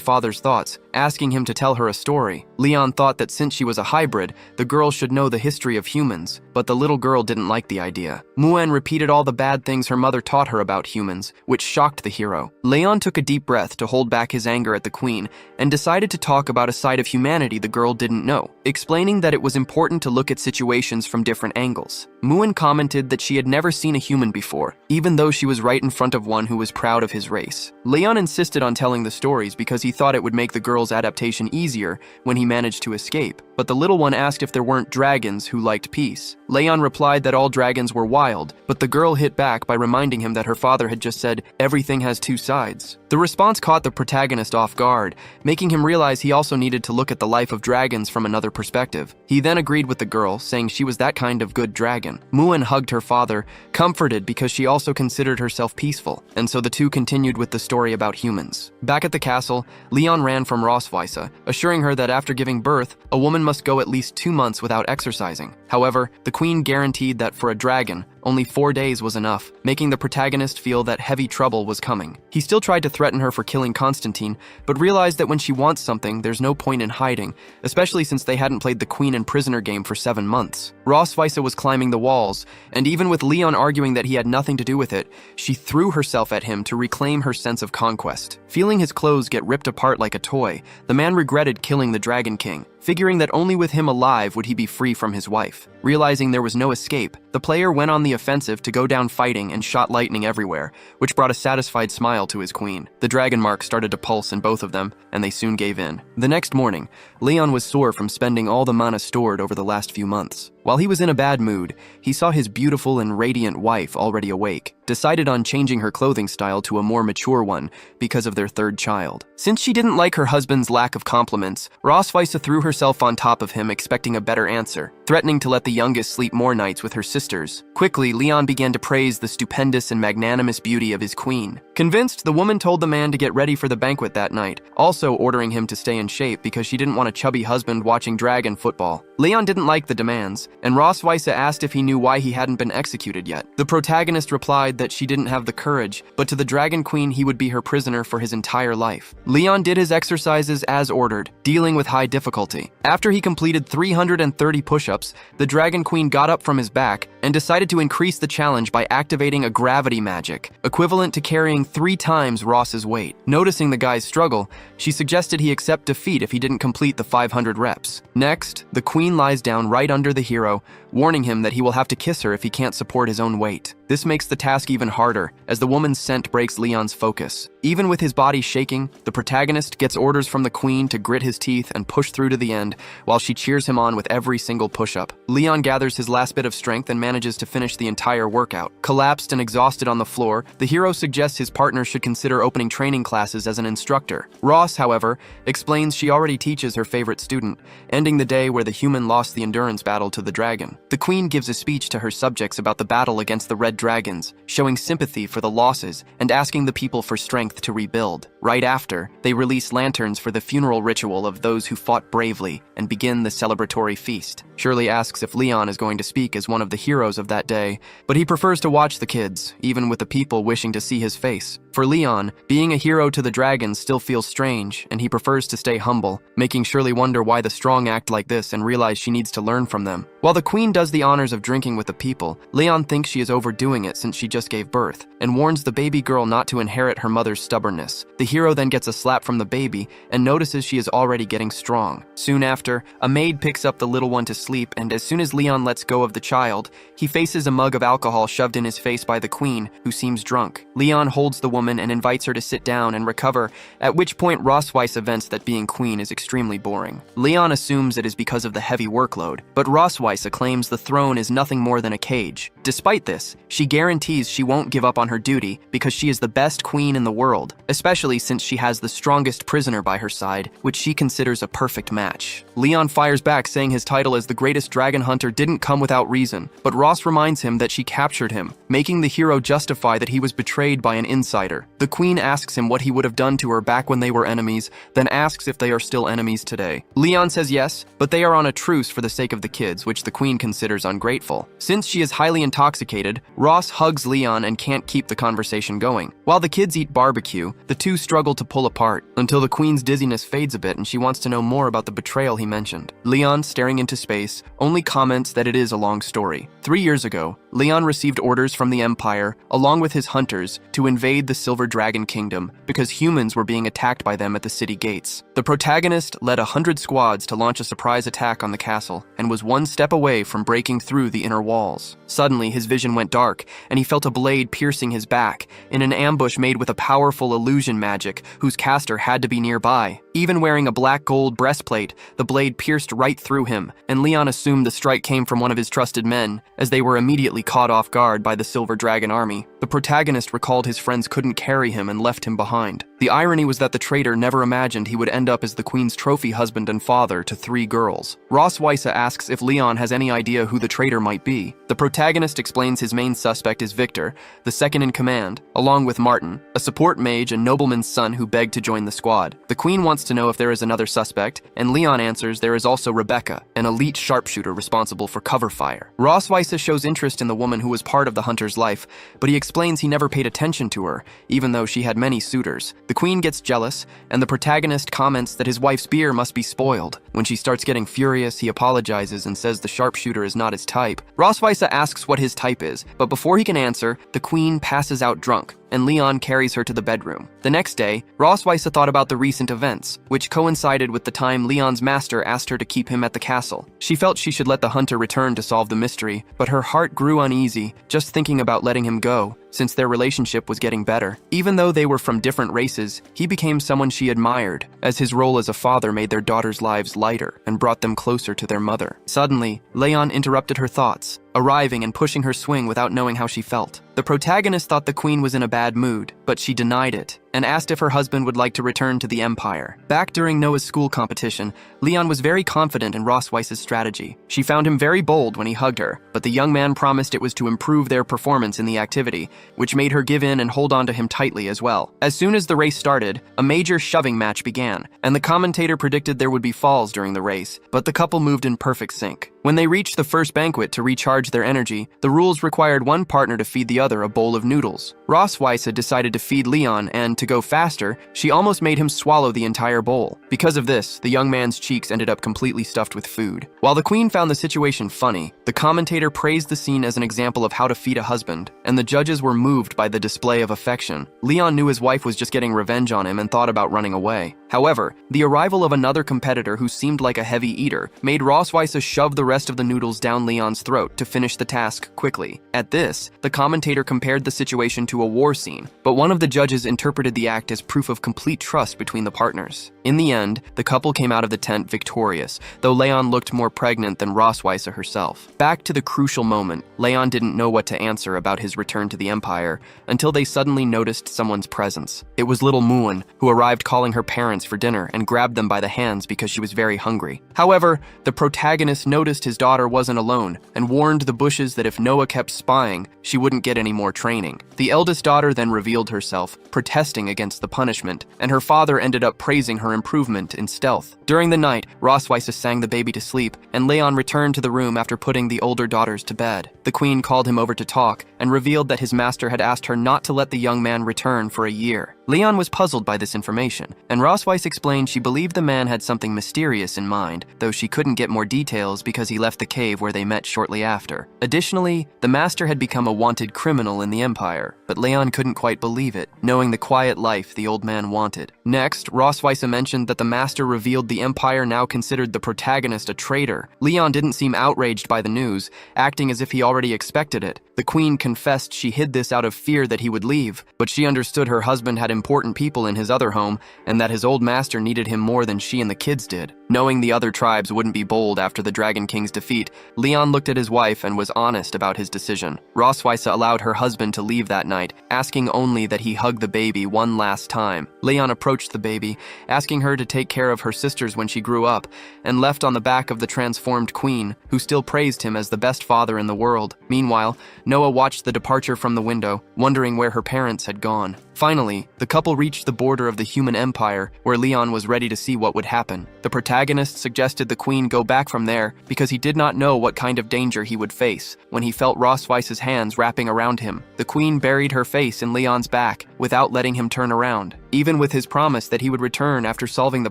father's thoughts, asking him to tell her a story. Leon thought that since she was a hybrid, the girl should know the history of humans, but the little girl didn't like the idea. Muen repeated all the bad things her mother taught her about humans, which shocked the hero. Leon took a deep breath to hold back his anger at the queen and decided to talk about a side of humanity the girl didn't know, explaining that it was important to look at situations from different angles. Muen commented that she had never seen a human before, even though she was right in front of one who was proud of his race. Leon insisted on telling the stories because he thought it would make the girl's adaptation easier when he managed to escape, but the little one asked if there weren't dragons who liked peace. Leon replied that all dragons were wild, but the girl hit back by reminding him that her father had just said, "Everything has two sides." The response caught the protagonist off guard, making him realize he also needed to look at the life of dragons from another perspective. He then agreed with the girl, saying she was that kind of good dragon. Muen hugged her father, comforted because she also considered herself peaceful, and so the two continued with the story about humans. Back at the castle, Leon ran from Roswitha, assuring her that after giving birth, a woman must go at least 2 months without exercising. However, the queen guaranteed that for a dragon, only 4 days was enough, making the protagonist feel that heavy trouble was coming. He still tried to threaten her for killing Constantine, but realized that when she wants something, there's no point in hiding, especially since they hadn't played the queen and prisoner game for 7 months. Roswitha was climbing the walls, and even with Leon arguing that he had nothing to do with it, she threw herself at him to reclaim her sense of conquest. Feeling his clothes get ripped apart like a toy, the man regretted killing the Dragon King, figuring that only with him alive would he be free from his wife. Realizing there was no escape, the player went on the offensive to go down fighting and shot lightning everywhere, which brought a satisfied smile to his queen. The dragon mark started to pulse in both of them, and they soon gave in. The next morning, Leon was sore from spending all the mana stored over the last few months. While he was in a bad mood, he saw his beautiful and radiant wife already awake, decided on changing her clothing style to a more mature one because of their third child. Since she didn't like her husband's lack of compliments, Roswitha threw herself on top of him expecting a better answer, threatening to let the youngest sleep more nights with her sisters. Quickly, Leon began to praise the stupendous and magnanimous beauty of his queen. Convinced, the woman told the man to get ready for the banquet that night, also ordering him to stay in shape because she didn't want a chubby husband watching dragon football. Leon didn't like the demands, and Roswitha asked if he knew why he hadn't been executed yet. The protagonist replied that she didn't have the courage, but to the Dragon Queen he would be her prisoner for his entire life. Leon did his exercises as ordered, dealing with high difficulty. After he completed 330 push-ups, the Dragon Queen got up from his back and decided to increase the challenge by activating a gravity magic, equivalent to carrying 3 times Ross's weight. Noticing the guy's struggle, she suggested he accept defeat if he didn't complete the 500 reps. Next, the queen lies down right under the hero, warning him that he will have to kiss her if he can't support his own weight. This makes the task even harder, as the woman's scent breaks Leon's focus. Even with his body shaking, the protagonist gets orders from the queen to grit his teeth and push through to the end, while she cheers him on with every single push-up. Leon gathers his last bit of strength and manages to finish the entire workout. Collapsed and exhausted on the floor, the hero suggests his partner should consider opening training classes as an instructor. Ross, however, explains she already teaches her favorite student, ending the day where the human lost the endurance battle to the dragon. The queen gives a speech to her subjects about the battle against the red dragons, showing sympathy for the losses and asking the people for strength to rebuild. Right after, they release lanterns for the funeral ritual of those who fought bravely and begin the celebratory feast. Shirley asks if Leon is going to speak as one of the heroes of that day, but he prefers to watch the kids, even with the people wishing to see his face. For Leon, being a hero to the dragons still feels strange, and he prefers to stay humble, making Shirley wonder why the strong act like this and realize she needs to learn from them. While the queen does the honors of drinking with the people, Leon thinks she is overdoing it since she just gave birth, and warns the baby girl not to inherit her mother's stubbornness. The hero then gets a slap from the baby and notices she is already getting strong. Soon after, a maid picks up the little one to sleep, and as soon as Leon lets go of the child, he faces a mug of alcohol shoved in his face by the queen, who seems drunk. Leon holds the woman and invites her to sit down and recover, at which point Rosweiss events that being queen is extremely boring. Leon assumes it is because of the heavy workload, but Rosweiss claims the throne is nothing more than a cage. Despite this, she guarantees she won't give up on her duty because she is the best queen in the world, especially since she has the strongest prisoner by her side, which she considers a perfect match. Leon fires back, saying his title as the greatest dragon hunter didn't come without reason, but Ross reminds him that she captured him, making the hero justify that he was betrayed by an insider. The queen asks him what he would have done to her back when they were enemies, then asks if they are still enemies today. Leon says yes, but they are on a truce for the sake of the kids, which the queen considers ungrateful. Since she is highly intoxicated, Ross hugs Leon and can't keep the conversation going. While the kids eat barbecue, the two struggle to pull apart, until the queen's dizziness fades a bit and she wants to know more about the betrayal he mentioned. Leon, staring into space, only comments that it is a long story. 3 years ago, Leon received orders from the Empire, along with his hunters, to invade the Silver Dragon Kingdom because humans were being attacked by them at the city gates. The protagonist led 100 squads to launch a surprise attack on the castle and was one step away from breaking through the inner walls. Suddenly, his vision went dark, and he felt a blade piercing his back in an ambush made with a powerful illusion magic whose caster had to be nearby. Even wearing a black gold breastplate, the blade pierced right through him, and Leon assumed the strike came from one of his trusted men, as they were immediately caught off guard by the Silver Dragon army. The protagonist recalled his friends couldn't carry him and left him behind. The irony was that the traitor never imagined he would end up as the queen's trophy husband and father to 3 girls. Rosweiss asks if Leon has any idea who the traitor might be. The protagonist explains his main suspect is Victor, the second in command, along with Martin, a support mage and nobleman's son who begged to join the squad. The queen wants to know if there is another suspect, and Leon answers there is also Rebecca, an elite sharpshooter responsible for cover fire. Rosweiss shows interest in the woman who was part of the hunter's life, but he explains he never paid attention to her, even though she had many suitors. The queen gets jealous, and the protagonist comments that his wife's beer must be spoiled. When she starts getting furious, he apologizes and says the sharpshooter is not his type. Rosweiss asks what his type is, but before he can answer, the queen passes out drunk, and Leon carries her to the bedroom. The next day, Rosweiss thought about the recent events, which coincided with the time Leon's master asked her to keep him at the castle. She felt she should let the hunter return to solve the mystery, but her heart grew uneasy just thinking about letting him go, since their relationship was getting better. Even though they were from different races, he became someone she admired, as his role as a father made their daughters' lives lighter and brought them closer to their mother. Suddenly, Leon interrupted her thoughts, arriving and pushing her swing without knowing how she felt. The protagonist thought the queen was in a bad mood, but she denied it, and asked if her husband would like to return to the Empire. Back during Noah's school competition, Leon was very confident in Rosweiss's strategy. She found him very bold when he hugged her, but the young man promised it was to improve their performance in the activity, which made her give in and hold on to him tightly as well. As soon as the race started, a major shoving match began, and the commentator predicted there would be falls during the race, but the couple moved in perfect sync. When they reached the first banquet to recharge their energy, the rules required one partner to feed the other a bowl of noodles. Rosweiss had decided to feed Leon, and to go faster, she almost made him swallow the entire bowl. Because of this, the young man's cheeks ended up completely stuffed with food. While the queen found the situation funny, the commentator praised the scene as an example of how to feed a husband, and the judges were moved by the display of affection. Leon knew his wife was just getting revenge on him and thought about running away. However, the arrival of another competitor who seemed like a heavy eater made Rosweiss shove the rest of the noodles down Leon's throat to finish the task quickly. At this, the commentator compared the situation to a war scene, but one of the judges interpreted the act as proof of complete trust between the partners. In the end, the couple came out of the tent victorious, though Leon looked more pregnant than Rosweiss herself. Back to the crucial moment, Leon didn't know what to answer about his return to the Empire until they suddenly noticed someone's presence. It was little Muon, who arrived calling her parents for dinner and grabbed them by the hands because she was very hungry. However, the protagonist noticed his daughter wasn't alone and warned the bushes that if Noah kept spying, she wouldn't get any more training. The eldest daughter then revealed herself, protesting against the punishment, and her father ended up praising her improvement in stealth. During the night, Rosweiss sang the baby to sleep, and Leon returned to the room after putting the the older daughters to bed. The queen called him over to talk and revealed that his master had asked her not to let the young man return for a year. Leon was puzzled by this information, and Rossweiss explained she believed the man had something mysterious in mind, though she couldn't get more details because he left the cave where they met shortly after. Additionally, the master had become a wanted criminal in the Empire, but Leon couldn't quite believe it, knowing the quiet life the old man wanted. Next, Rossweiss mentioned that the master revealed the Empire now considered the protagonist a traitor. Leon didn't seem outraged by the news, acting as if he already expected it. The queen confessed she hid this out of fear that he would leave, but she understood her husband had important people in his other home and that his old master needed him more than she and the kids did. Knowing the other tribes wouldn't be bold after the Dragon King's defeat, Leon looked at his wife and was honest about his decision. Rossweiss allowed her husband to leave that night, asking only that he hug the baby one last time. Leon approached the baby, asking her to take care of her sisters when she grew up, and left on the back of the transformed queen, who still praised him as the best father in the world. Meanwhile, Noah watched the departure from the window, wondering where her parents had gone. Finally, the couple reached the border of the human empire, where Leon was ready to see what would happen. The protagonist suggested the queen go back from there because he did not know what kind of danger he would face when he felt Rossweiss's hands wrapping around him. The queen buried her face in Leon's back without letting him turn around. Even with his promise that he would return after solving the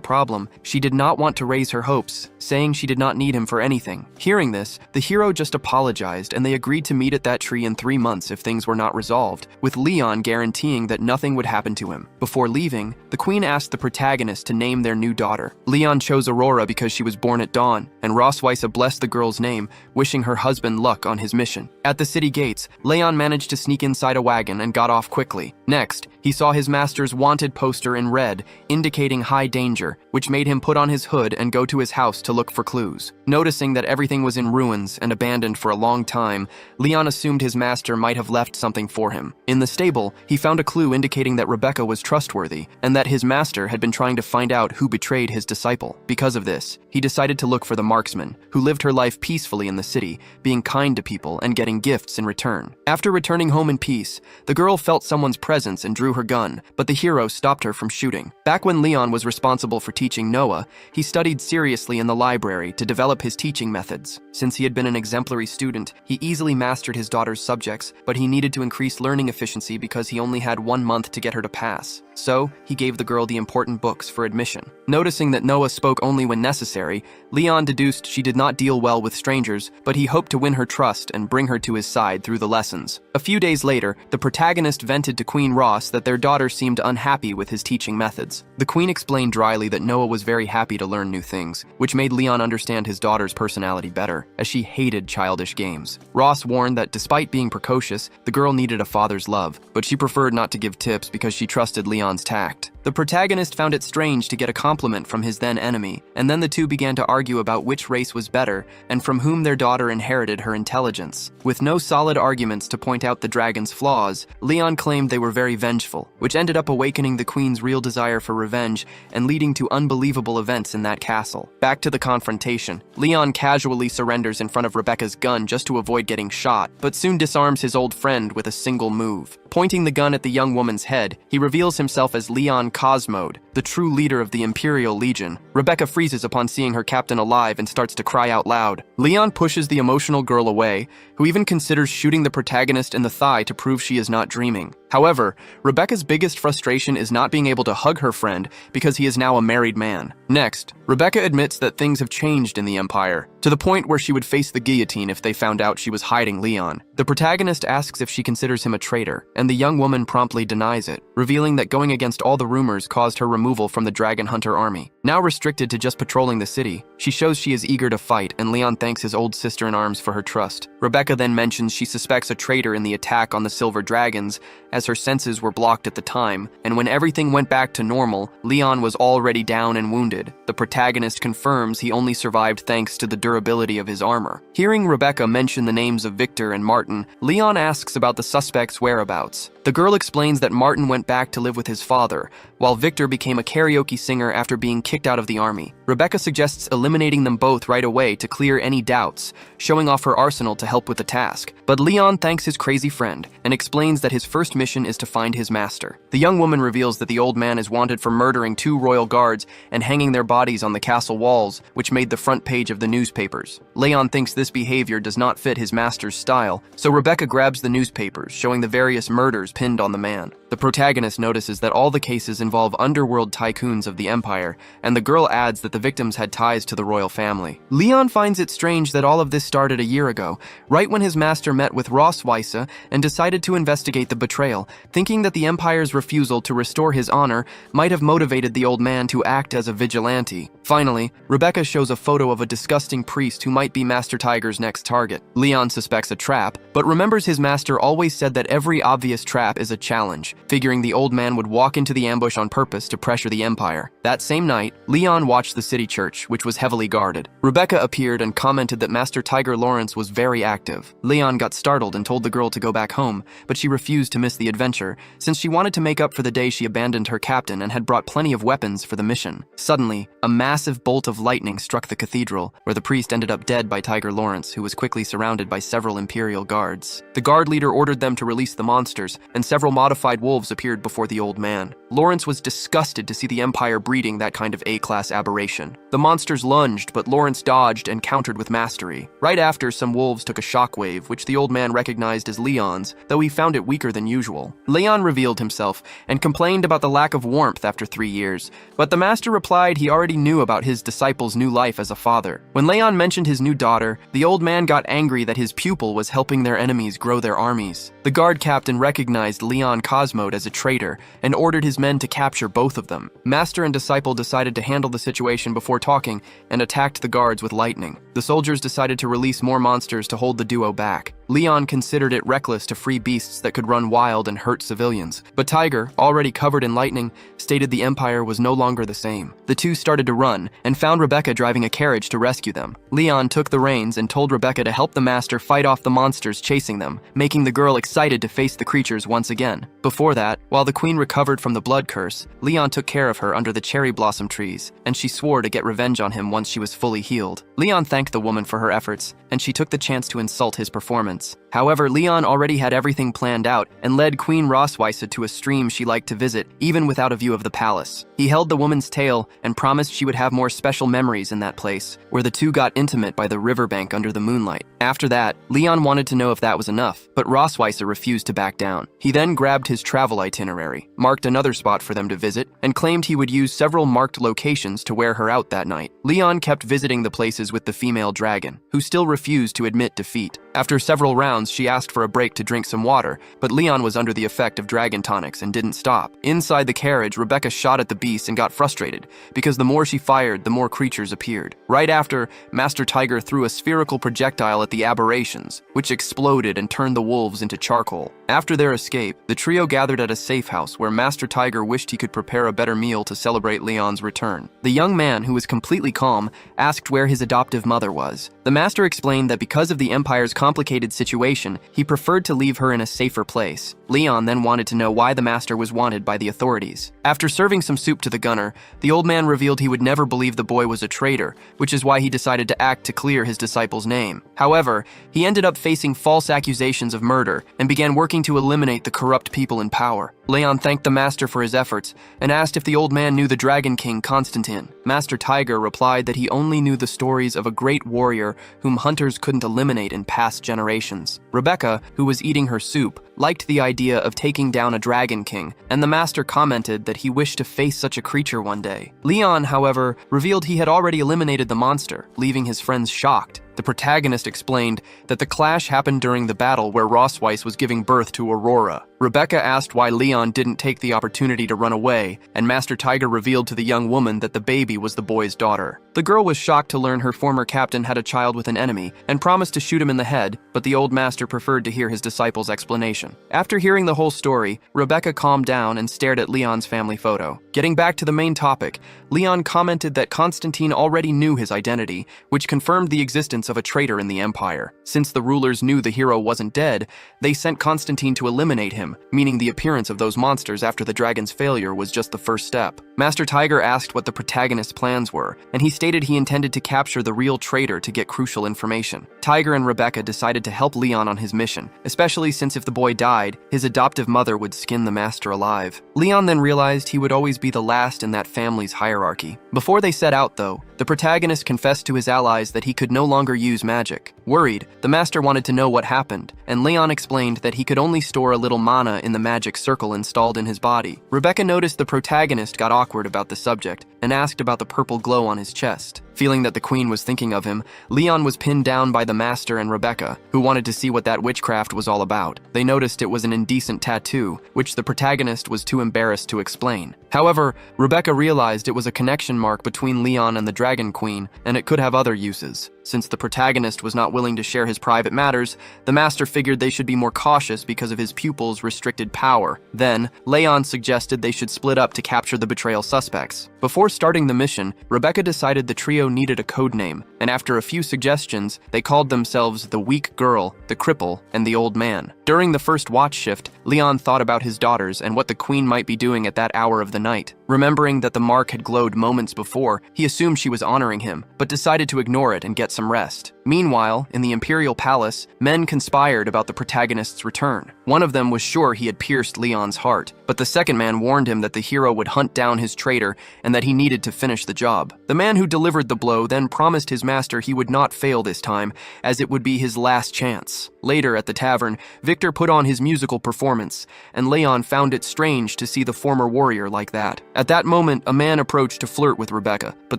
problem, she did not want to raise her hopes, saying she did not need him for anything. Hearing this, the hero just apologized and they agreed to meet at that tree in 3 months if things were not resolved, with Leon guaranteeing that nothing would happen to him. Before leaving, the queen asked the protagonist to name their new daughter. Leon chose Aurora because she was born at dawn, and Rossweiss blessed the girl's name, wishing her husband luck on his mission. At the city gates, Leon managed to sneak inside a wagon and got off quickly. Next, he saw his master's wanted poster in red, indicating high danger, which made him put on his hood and go to his house to look for clues. Noticing that everything was in ruins and abandoned for a long time, Leon assumed his master might have left something for him. In the stable, he found a clue indicating that Rebecca was trustworthy and that his master had been trying to find out who betrayed his disciple. Because of this, he decided to look for the marksman, who lived her life peacefully in the city, being kind to people and getting gifts in return. After returning home in peace, the girl felt someone's presence and drew her gun, but the hero stopped her from shooting. Back when Leon was responsible for teaching Noah, he studied seriously in the library to develop his teaching methods. Since he had been an exemplary student, he easily mastered his daughter's subjects, but he needed to increase learning efficiency because he only had 1 month to get her to pass. So, he gave the girl the important books for admission. Noticing that Noah spoke only when necessary, Leon deduced she did not deal well with strangers, but he hoped to win her trust and bring her to his side through the lessons. A few days later, the protagonist vented to Queen Ross that their daughter seemed unhappy with his teaching methods. The queen explained dryly that Noah was very happy to learn new things, which made Leon understand his daughter's personality better, as she hated childish games. Ross warned that despite being precocious, the girl needed a father's love, but she preferred not to give tips because she trusted Leon's tact. The protagonist found it strange to get a compliment from his then enemy, and then the two began to argue about which race was better and from whom their daughter inherited her intelligence. With no solid arguments to point out the dragon's flaws, Leon claimed they were very vengeful, which ended up awakening the queen's real desire for revenge and leading to unbelievable events in that castle. Back to the confrontation, Leon casually surrenders in front of Rebecca's gun just to avoid getting shot, but soon disarms his old friend with a single move. Pointing the gun at the young woman's head, he reveals himself as Leon Cosmode, the true leader of the Imperial Legion. Rebecca freezes upon seeing her captain alive and starts to cry out loud. Leon pushes the emotional girl away, who even considers shooting the protagonist in the thigh to prove she is not dreaming. However, Rebecca's biggest frustration is not being able to hug her friend because he is now a married man. Next, Rebecca admits that things have changed in the Empire, to the point where she would face the guillotine if they found out she was hiding Leon. The protagonist asks if she considers him a traitor, and the young woman promptly denies it, revealing that going against all the rumors caused her removal from the Dragon Hunter army. Now restricted to just patrolling the city, she shows she is eager to fight, and Leon thanks his old sister-in-arms for her trust. Rebecca then mentions she suspects a traitor in the attack on the Silver Dragons, as her senses were blocked at the time, and when everything went back to normal, Leon was already down and wounded. The protagonist confirms he only survived thanks to the durability of his armor. Hearing Rebecca mention the names of Victor and Martin, Leon asks about the suspect's whereabouts. The girl explains that Martin went back to live with his father, while Victor became a karaoke singer after being kicked out of the army. Rebecca suggests eliminating them both right away to clear any doubts, showing off her arsenal to help with the task. But Leon thanks his crazy friend and explains that his first mission is to find his master. The young woman reveals that the old man is wanted for murdering 2 royal guards and hanging their bodies on the castle walls, which made the front page of the newspapers. Leon thinks this behavior does not fit his master's style, so Rebecca grabs the newspapers, showing the various murders pinned on the man. The protagonist notices that all the cases involve underworld tycoons of the empire, and the girl adds that the victims had ties to the royal family. Leon finds it strange that all of this started a year ago, right when his master met with Rossweisse and decided to investigate the betrayal, thinking that the empire's refusal to restore his honor might have motivated the old man to act as a vigilante. Finally, Rebecca shows a photo of a disgusting priest who might be Master Tiger's next target. Leon suspects a trap, but remembers his master always said that every obvious trap is a challenge, figuring the old man would walk into the ambush on purpose to pressure the empire. That same night, Leon watched the city church, which was heavily guarded. Rebecca appeared and commented that Master Tiger Lawrence was very active. Leon got startled and told the girl to go back home, but she refused to miss the adventure, since she wanted to make up for the day she abandoned her captain and had brought plenty of weapons for the mission. Suddenly, a massive bolt of lightning struck the cathedral, where the priest ended up dead by Tiger Lawrence, who was quickly surrounded by several imperial guards. The guard leader ordered them to release the monsters, and several modified wolves appeared before the old man. Lawrence was disgusted to see the empire breeding that kind of A-class aberration. The monsters lunged, but Lawrence dodged and countered with mastery. Right after, some wolves took a shockwave, which the old man recognized as Leon's, though he found it weaker than usual. Leon revealed himself and complained about the lack of warmth after 3 years, but the master replied he already knew about his disciple's new life as a father. When Leon mentioned his new daughter, the old man got angry that his pupil was helping their enemies grow their armies. The guard captain recognized Leon Cosmode as a traitor and ordered his men to capture both of them. Master and disciple decided to handle the situation before talking and attacked the guards with lightning. The soldiers decided to release more monsters to hold the duo back. Leon considered it reckless to free beasts that could run wild and hurt civilians, but Tiger, already covered in lightning, stated the empire was no longer the same. The two started to run and found Rebecca driving a carriage to rescue them. Leon took the reins and told Rebecca to help the master fight off the monsters chasing them, making the girl excited to face the creatures once again. Before that, while the queen recovered from the blood curse, Leon took care of her under the cherry blossom trees, and she swore to get revenge on him once she was fully healed. Leon thanked the woman for her efforts, and she took the chance to insult his performance. However, Leon already had everything planned out and led Queen Rossweisse to a stream she liked to visit, even without a view of the palace. He held the woman's tail and promised she would have more special memories in that place, where the two got intimate by the riverbank under the moonlight. After that, Leon wanted to know if that was enough, but Rossweisse refused to back down. He then grabbed his travel itinerary, marked another spot for them to visit, and claimed he would use several marked locations to wear her out that night. Leon kept visiting the places with the female dragon, who still refused to admit defeat. After several rounds, she asked for a break to drink some water, but Leon was under the effect of dragon tonics and didn't stop. Inside the carriage, Rebecca shot at the beast and got frustrated, because the more she fired, the more creatures appeared. Right after, Master Tiger threw a spherical projectile at the aberrations, which exploded and turned the wolves into charcoal. After their escape, the trio gathered at a safe house where Master Tiger wished he could prepare a better meal to celebrate Leon's return. The young man, who was completely calm, asked where his adoptive mother was. The master explained that because of the Empire's complicated situation, he preferred to leave her in a safer place. Leon then wanted to know why the master was wanted by the authorities. After serving some soup to the gunner, the old man revealed he would never believe the boy was a traitor, which is why he decided to act to clear his disciple's name. However, he ended up facing false accusations of murder and began working to eliminate the corrupt people in power. Leon thanked the master for his efforts and asked if the old man knew the Dragon King Constantine. Master Tiger replied that he only knew the stories of a great warrior whom hunters couldn't eliminate in past generations. Rebecca, who was eating her soup, liked the idea of taking down a Dragon King, and the master commented that he wished to face such a creature one day. Leon, however, revealed he had already eliminated the monster, leaving his friends shocked. The protagonist explained that the clash happened during the battle where Rossweisse was giving birth to Aurora. Rebecca asked why Leon didn't take the opportunity to run away, and Master Tiger revealed to the young woman that the baby was the boy's daughter. The girl was shocked to learn her former captain had a child with an enemy and promised to shoot him in the head, but the old master preferred to hear his disciple's explanation. After hearing the whole story, Rebecca calmed down and stared at Leon's family photo. Getting back to the main topic, Leon commented that Constantine already knew his identity, which confirmed the existence of a traitor in the Empire. Since the rulers knew the hero wasn't dead, they sent Constantine to eliminate him, him, meaning the appearance of those monsters after the dragon's failure was just the first step. Master Tiger asked what the protagonist's plans were, and he stated he intended to capture the real traitor to get crucial information. Tiger and Rebecca decided to help Leon on his mission, especially since if the boy died, his adoptive mother would skin the master alive. Leon then realized he would always be the last in that family's hierarchy. Before they set out, though, the protagonist confessed to his allies that he could no longer use magic. Worried, the master wanted to know what happened, and Leon explained that he could only store a little mana in the magic circle installed in his body. Rebecca noticed the protagonist got awkward about the subject and asked about the purple glow on his chest. Feeling that the queen was thinking of him, Leon was pinned down by the master and Rebecca, who wanted to see what that witchcraft was all about. They noticed it was an indecent tattoo, which the protagonist was too embarrassed to explain. However, Rebecca realized it was a connection mark between Leon and the Dragon Queen, and it could have other uses. Since the protagonist was not willing to share his private matters, the master figured they should be more cautious because of his pupil's restricted power. Then, Leon suggested they should split up to capture the betrayal suspects. Before starting the mission, Rebecca decided the trio needed a code name, and after a few suggestions, they called themselves the Weak Girl, the Cripple, and the Old Man. During the first watch shift, Leon thought about his daughters and what the queen might be doing at that hour of the night. Remembering that the mark had glowed moments before, he assumed she was honoring him, but decided to ignore it and get some rest. Meanwhile, in the Imperial Palace, men conspired about the protagonist's return. One of them was sure he had pierced Leon's heart, but the second man warned him that the hero would hunt down his traitor and that he needed to finish the job. The man who delivered the blow then promised his master he would not fail this time, as it would be his last chance. Later at the tavern, Victor put on his musical performance, and Leon found it strange to see the former warrior like that. At that moment, a man approached to flirt with Rebecca, but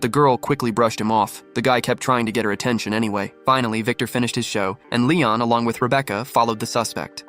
the girl quickly brushed him off. The guy kept trying to get her attention anyway. Finally, Victor finished his show, and Leon, along with Rebecca, followed the suspect.